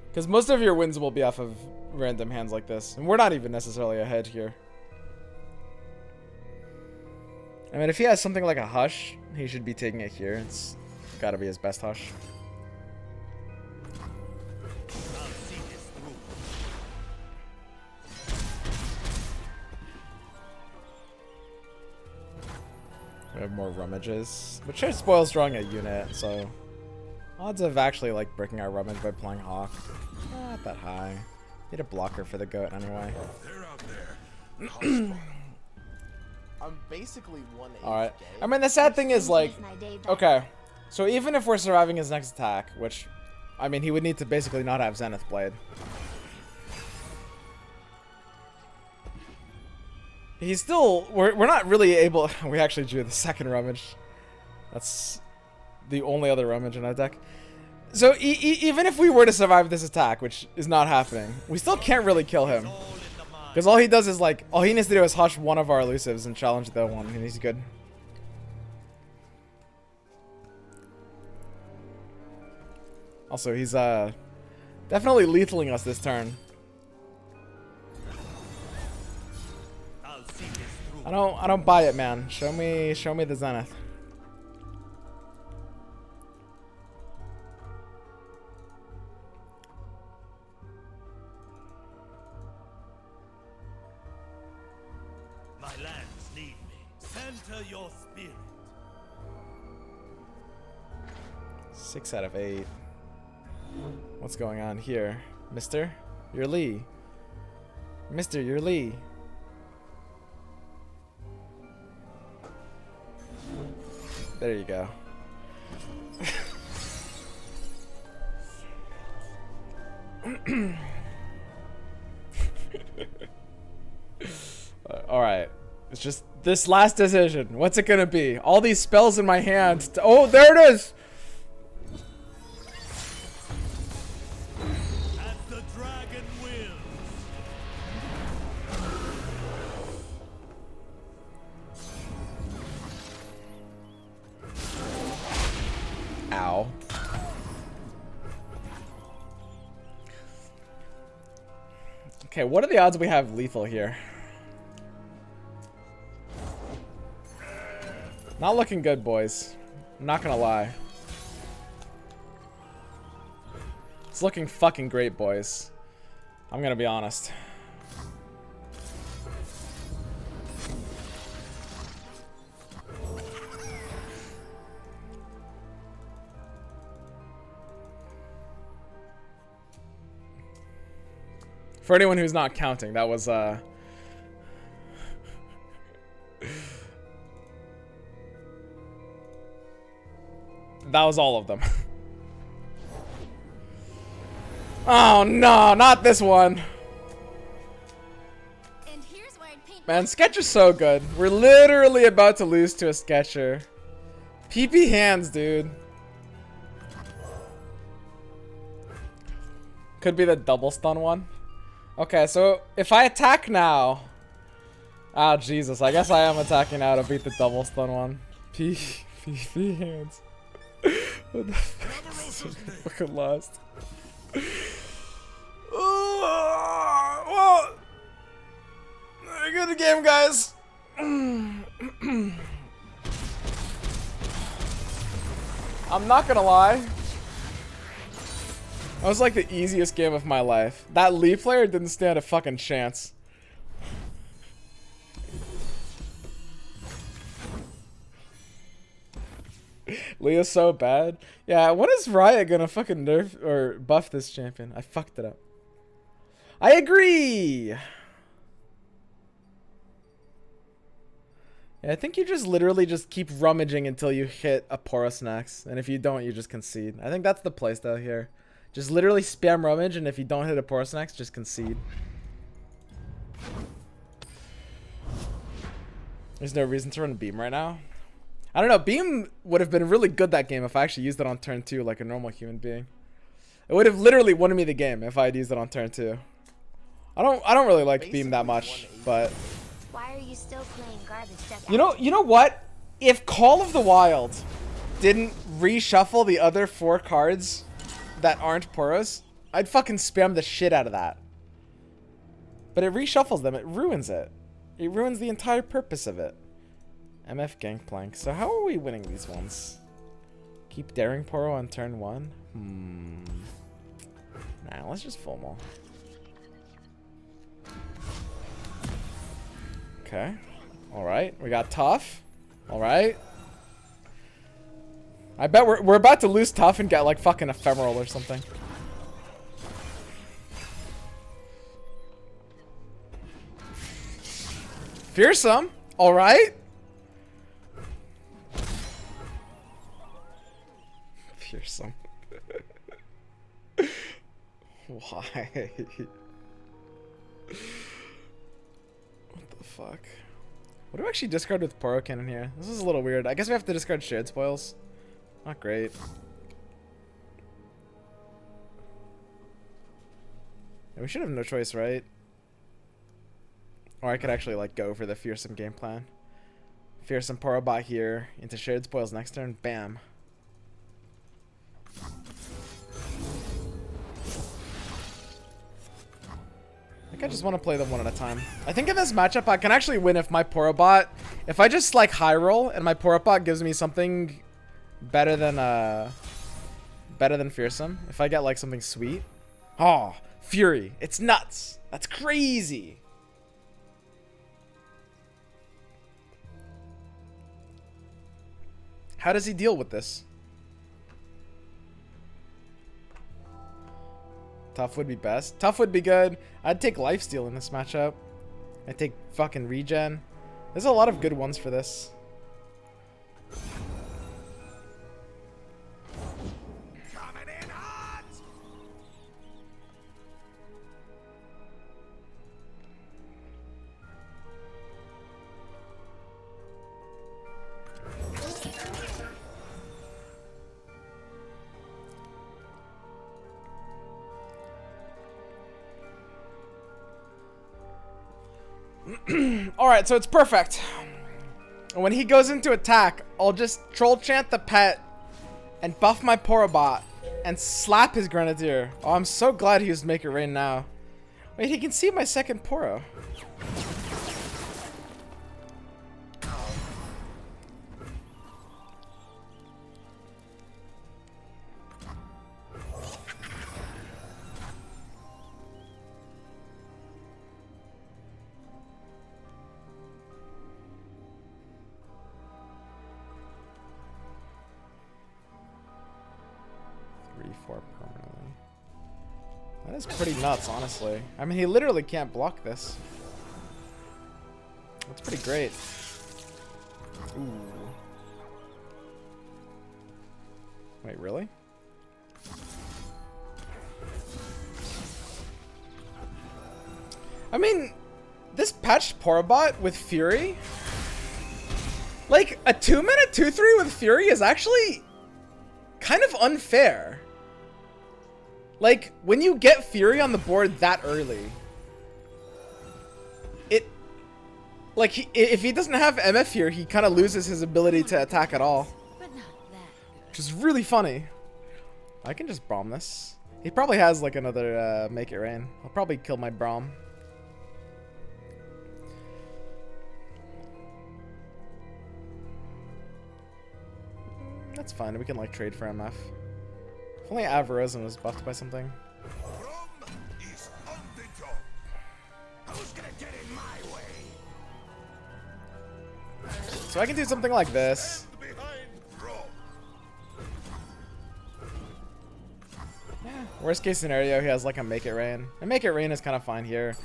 Because most of your wins will be off of random hands like this, and we're not even necessarily ahead here. I mean, if he has something like a Hush, he should be taking it here. It's gotta be his best Hush. I'll see this through. We have more rummages, which sure spoils drawing a unit, so odds of actually like breaking our rummage by playing Hawk, not that high. Need a blocker for the goat anyway. They're out there. I'm basically 1/8 Alright. gay. I mean, the sad thing is, like, okay, so even if we're surviving his next attack, which, I mean, he would need to basically not have Zenith Blade. He's still, we're not really able, we actually drew the second rummage. That's the only other rummage in our deck. So even if we were to survive this attack, which is not happening, we still can't really kill him. Because all he does is like, all he needs to do is hush one of our elusives and challenge the one, and he's good. Also, he's definitely lethaling us this turn. I'll see this through. I don't buy it, man. Show me the Zenith. My lands need me. Center your spirit. 6 out of 8. What's going on here? Mister? You're Lee. Mister, you're Lee. There you go. Alright. It's just this last decision. What's it gonna be? All these spells in my hand. Oh, there it is! As the dragon wills. Ow. Okay, what are the odds we have lethal here? Not looking good, boys. I'm not gonna lie. It's looking fucking great, boys. I'm gonna be honest. For anyone who's not counting, that was that was all of them. Oh no, not this one. And here's where I'd paint Man, Sketcher's so good. We're literally about to lose to a Sketcher. PP hands, dude. Could be the double stun one. Okay, so if I attack now... Ah, Jesus. I guess I am attacking now to beat the double stun one. PP hands. What the fuck? So fucking lost. Well, good game, guys. I'm not gonna lie. That was like the easiest game of my life. That Lee player didn't stand a fucking chance. Lee is so bad. Yeah, when is Riot gonna fucking nerf or buff this champion? I fucked it up. I agree! Yeah, I think you just literally just keep rummaging until you hit a Porous next. And if you don't, you just concede. I think that's the playstyle here. Just literally spam rummage, and if you don't hit a Porous next, just concede. There's no reason to run Beam right now. I don't know, Beam would have been really good that game if I actually used it on turn 2 like a normal human being. It would have literally won me the game if I had used it on turn 2. I don't really like Beam that much, but Why are you still playing garbage duck? you know what? If Call of the Wild didn't reshuffle the other 4 cards that aren't Poros, I'd fucking spam the shit out of that. But it reshuffles them. It ruins it. It ruins the entire purpose of it. MF Gangplank. So how are we winning these ones? Keep Daring Poro on turn 1? Nah, let's just full maul. Okay. Alright. We got Tough. Alright. I bet we're about to lose Tough and get like fucking Ephemeral or something. Fearsome. Alright. Fearsome. Why? What the fuck? What do I actually discard with Poro Cannon here? This is a little weird. I guess we have to discard Shared Spoils. Not great. We should have no choice, right? Or I could actually like go for the Fearsome game plan. Fearsome Poro Bot here into Shared Spoils next turn. Bam. I think I just want to play them one at a time. I think in this matchup I can actually win if my Poro Bot, if I just like high roll and my Poro Bot gives me something better than Fearsome. If I get like something sweet. Oh, Fury. It's nuts. That's crazy. How does he deal with this? Tough would be best. Tough would be good. I'd take Lifesteal in this matchup. I'd take fucking Regen. There's a lot of good ones for this. Coming in hot! Alright, so it's perfect. When he goes into attack, I'll just Troll Chant the pet and buff my Porobot and slap his Grenadier. Oh, I'm so glad he used Make It Rain now. Wait, he can see my second Poro. Permanently. That is pretty nuts, honestly. I mean, he literally can't block this. That's pretty great. Ooh. Wait, really? I mean, this patched Porobot with Fury, like a 2-mana 2/3 with Fury is actually kind of unfair. Like, when you get Fury on the board that early, it, like, if he doesn't have MF here, he kind of loses his ability to attack at all. But not that. Which is really funny. I can just Braum this. He probably has, like, another Make It Rain. I'll probably kill my Braum. That's fine. We can, like, trade for MF. If only Avarosan was buffed by something. Rom is on the job. Who's gonna get in my way? So I can do something like this. Stand behind Rom. Yeah. Worst case scenario, he has like a Make It Rain. And Make It Rain is kind of fine here.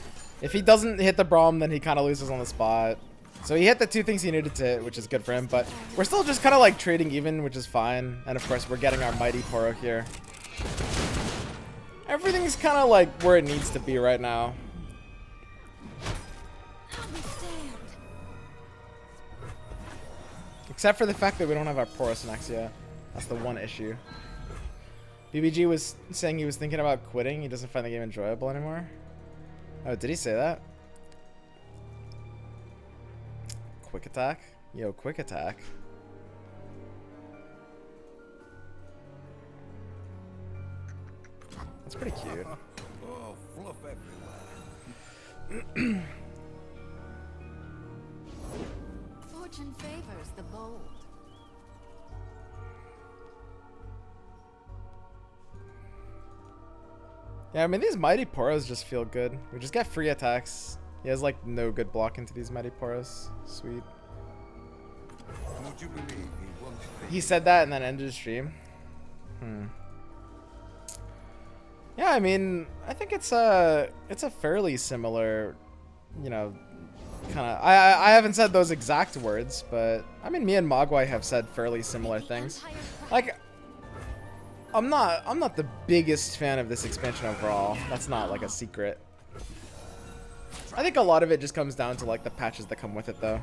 If he doesn't hit the Braum, then he kind of loses on the spot. So he hit the 2 things he needed to hit, which is good for him. But we're still just kind of like trading even, which is fine. And of course, we're getting our Mighty Poro here. Everything's kind of like where it needs to be right now. Except for the fact that we don't have our Porous next yet. That's the one issue. BBG was saying he was thinking about quitting. He doesn't find the game enjoyable anymore. Oh, did he say that? Quick attack? Yo, quick attack. That's pretty cute. Oh, fluff everywhere. Fortune favors the bold. Yeah, I mean, these Mighty Poros just feel good. We just get free attacks. He has, like, no good block into these Mighty Poros. Sweet. Would you believe he won't think? He said that and then ended his stream. Yeah, I mean, I think it's a fairly similar, you know, kind of. I haven't said those exact words, but I mean, me and Mogwai have said fairly similar things. Like, I'm not the biggest fan of this expansion overall. That's not like a secret. I think a lot of it just comes down to like the patches that come with it, though.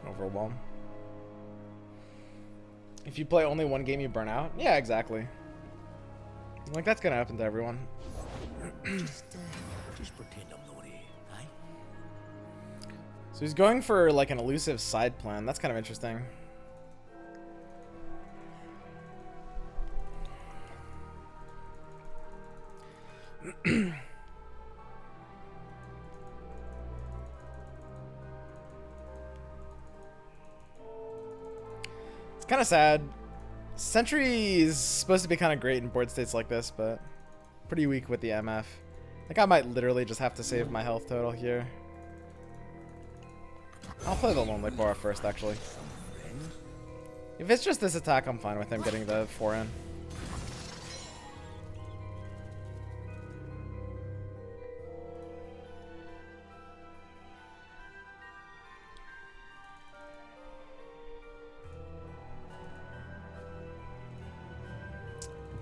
Overwhelm. If you play only one game, you burn out. Yeah, exactly. Like, that's gonna happen to everyone. Just pretend I'm not here, eh? So he's going for like an elusive side plan. That's kind of interesting. It's kind of sad. Sentry is supposed to be kind of great in board states like this, but pretty weak with the MF. I think I might literally just have to save my health total here. I'll play the Lonely Pora first, actually. If it's just this attack, I'm fine with him getting the 4 in.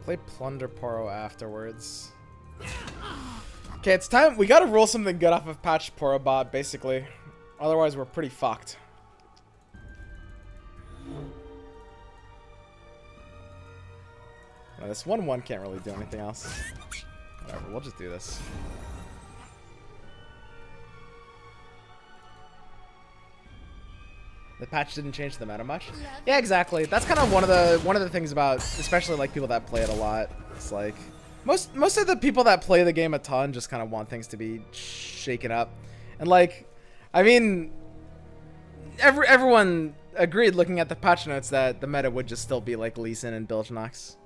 Play Plunder Poro afterwards. Okay, it's time. We gotta roll something good off of Patch Poro Bot, basically. Otherwise, we're pretty fucked. Now, this 1/1 can't really do anything else. Whatever, we'll just do this. The patch didn't change the meta much. Yeah, exactly. That's kind of one of the things about, especially like people that play it a lot. It's like most of the people that play the game a ton just kind of want things to be shaken up, and like, I mean, everyone agreed looking at the patch notes that the meta would just still be like Lee Sin and Bilgeonox.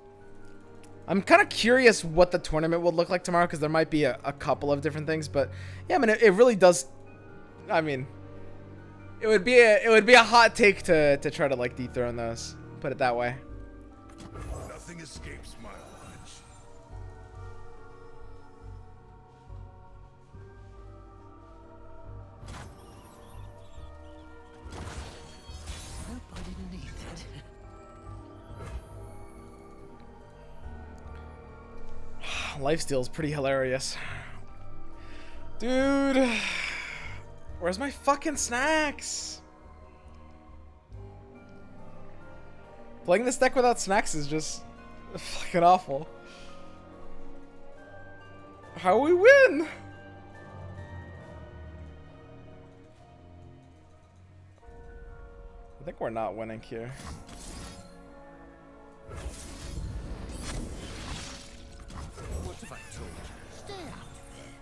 I'm kind of curious what the tournament will look like tomorrow, because there might be a couple of different things, but yeah, I mean, it really does. I mean, it would be a hot take to try to like dethrone those. Put it that way. Nothing escapes my watch. Nope, I didn't need that. Lifesteal's pretty hilarious. Dude, where's my fucking snacks? Playing this deck without snacks is just fucking awful. How we win? I think we're not winning here. What have I told you? Stay out of there.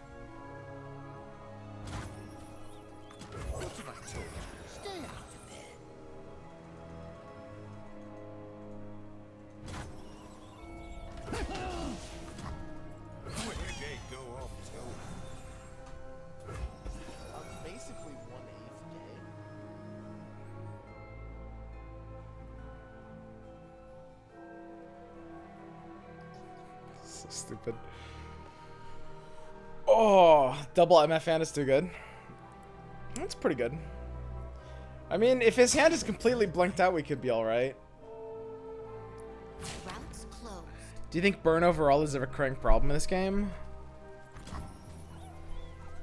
What have I told you? Stay out of there. Where they go off to? I'm basically 1/8 gay. So stupid. Oh, double MFN is too good. That's pretty good. I mean, if his hand is completely blanked out, we could be alright. Routes closed. Do you think burn overall is a recurring problem in this game?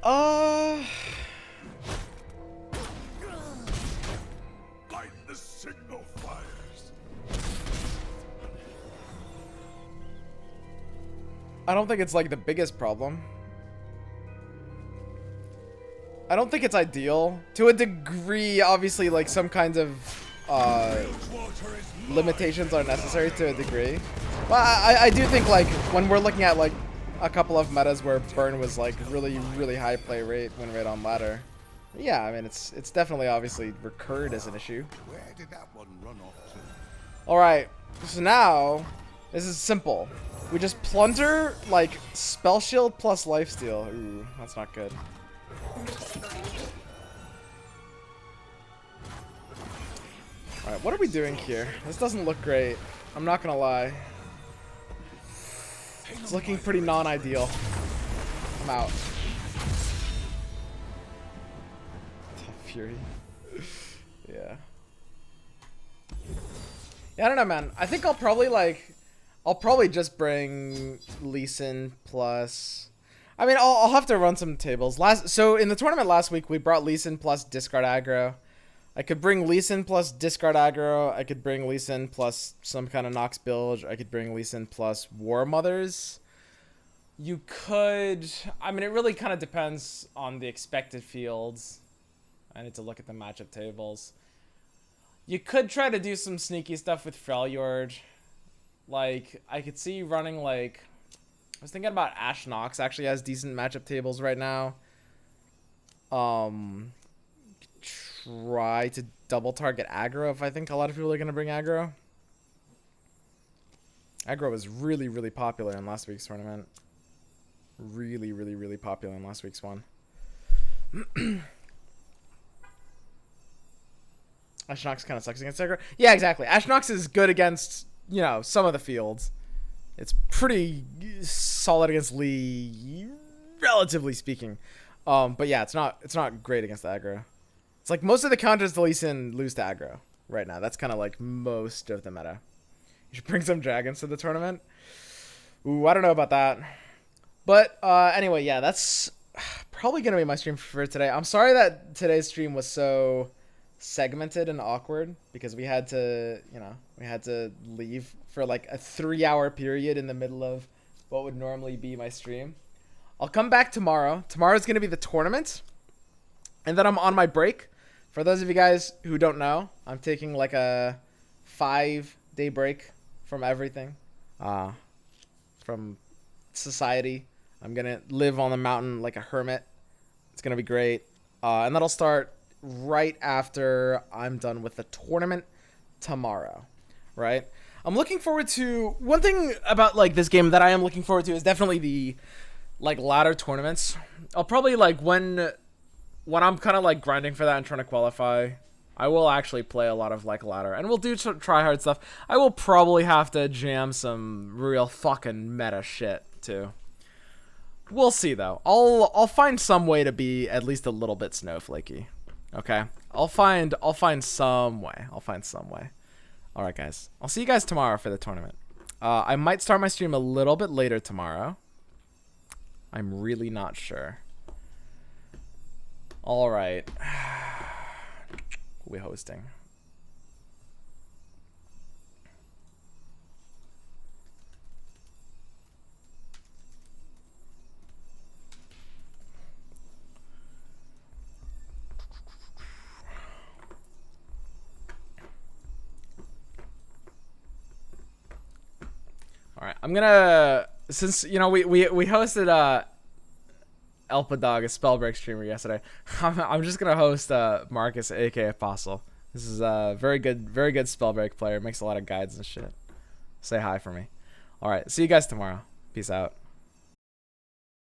Light the signal fires. I don't think it's like the biggest problem. I don't think it's ideal. To a degree, obviously, like some kinds of limitations are necessary to a degree. Well, I do think like when we're looking at like a couple of metas where burn was like really high play rate, win rate on ladder. Yeah, I mean it's definitely obviously recurred as an issue. Where did that one run off to? All right, so now this is simple. We just plunder like spell shield plus lifesteal. Ooh, that's not good. All right, what are we doing here? This doesn't look great. I'm not gonna lie. It's looking pretty non-ideal. I'm out. Tough Fury. Yeah. Yeah, I don't know, man. I think I'll probably just bring Lee Sin plus. I mean, I'll have to run some tables. So in the tournament last week, we brought Lee Sin plus discard aggro. I could bring Lee Sin plus discard aggro. I could bring Lee Sin plus some kind of Nox build. I could bring Lee Sin plus War Mothers. You could. I mean, it really kind of depends on the expected fields. I need to look at the matchup tables. You could try to do some sneaky stuff with Freljord. Like, I could see running like. I was thinking about Ash Nox actually has decent matchup tables right now. Try to double target aggro if I think a lot of people are going to bring aggro. Aggro was really popular in last week's tournament. Really popular in last week's one. Ash Nox kind of sucks against aggro. Yeah, exactly. Ash Nox is good against, you know, some of the fields. It's pretty solid against Lee, relatively speaking. But yeah, it's not great against the aggro. It's like most of the counters to Lee Sin lose to aggro right now. That's kind of like most of the meta. You should bring some dragons to the tournament. Ooh, I don't know about that. But anyway, yeah, that's probably going to be my stream for today. I'm sorry that today's stream was so segmented and awkward because we had to, you know, we had to leave for like a 3-hour period in the middle of what would normally be my stream. I'll come back tomorrow. Tomorrow's going to be the tournament. And then I'm on my break. For those of you guys who don't know, I'm taking like a 5-day break from everything. From society. I'm going to live on the mountain like a hermit. It's going to be great. And that'll start right after I'm done with the tournament tomorrow. Right? I'm looking forward to... One thing about like this game that I am looking forward to is definitely the like ladder tournaments. I'll probably like when I'm kind of like grinding for that and trying to qualify, I will actually play a lot of like ladder and we'll do try hard stuff. I will probably have to jam some real fucking meta shit too. We'll see though. I'll find some way to be at least a little bit snowflakey. Okay? I'll find some way. All right, guys. I'll see you guys tomorrow for the tournament. I might start my stream a little bit later tomorrow. I'm really not sure. All right. We're hosting. All right, I'm gonna, since you know we hosted Elpadog, a Spellbreak streamer, yesterday. I'm just gonna host Marcus, aka Apostle. This is a very good Spellbreak player. Makes a lot of guides and shit. Say hi for me. All right, see you guys tomorrow. Peace out.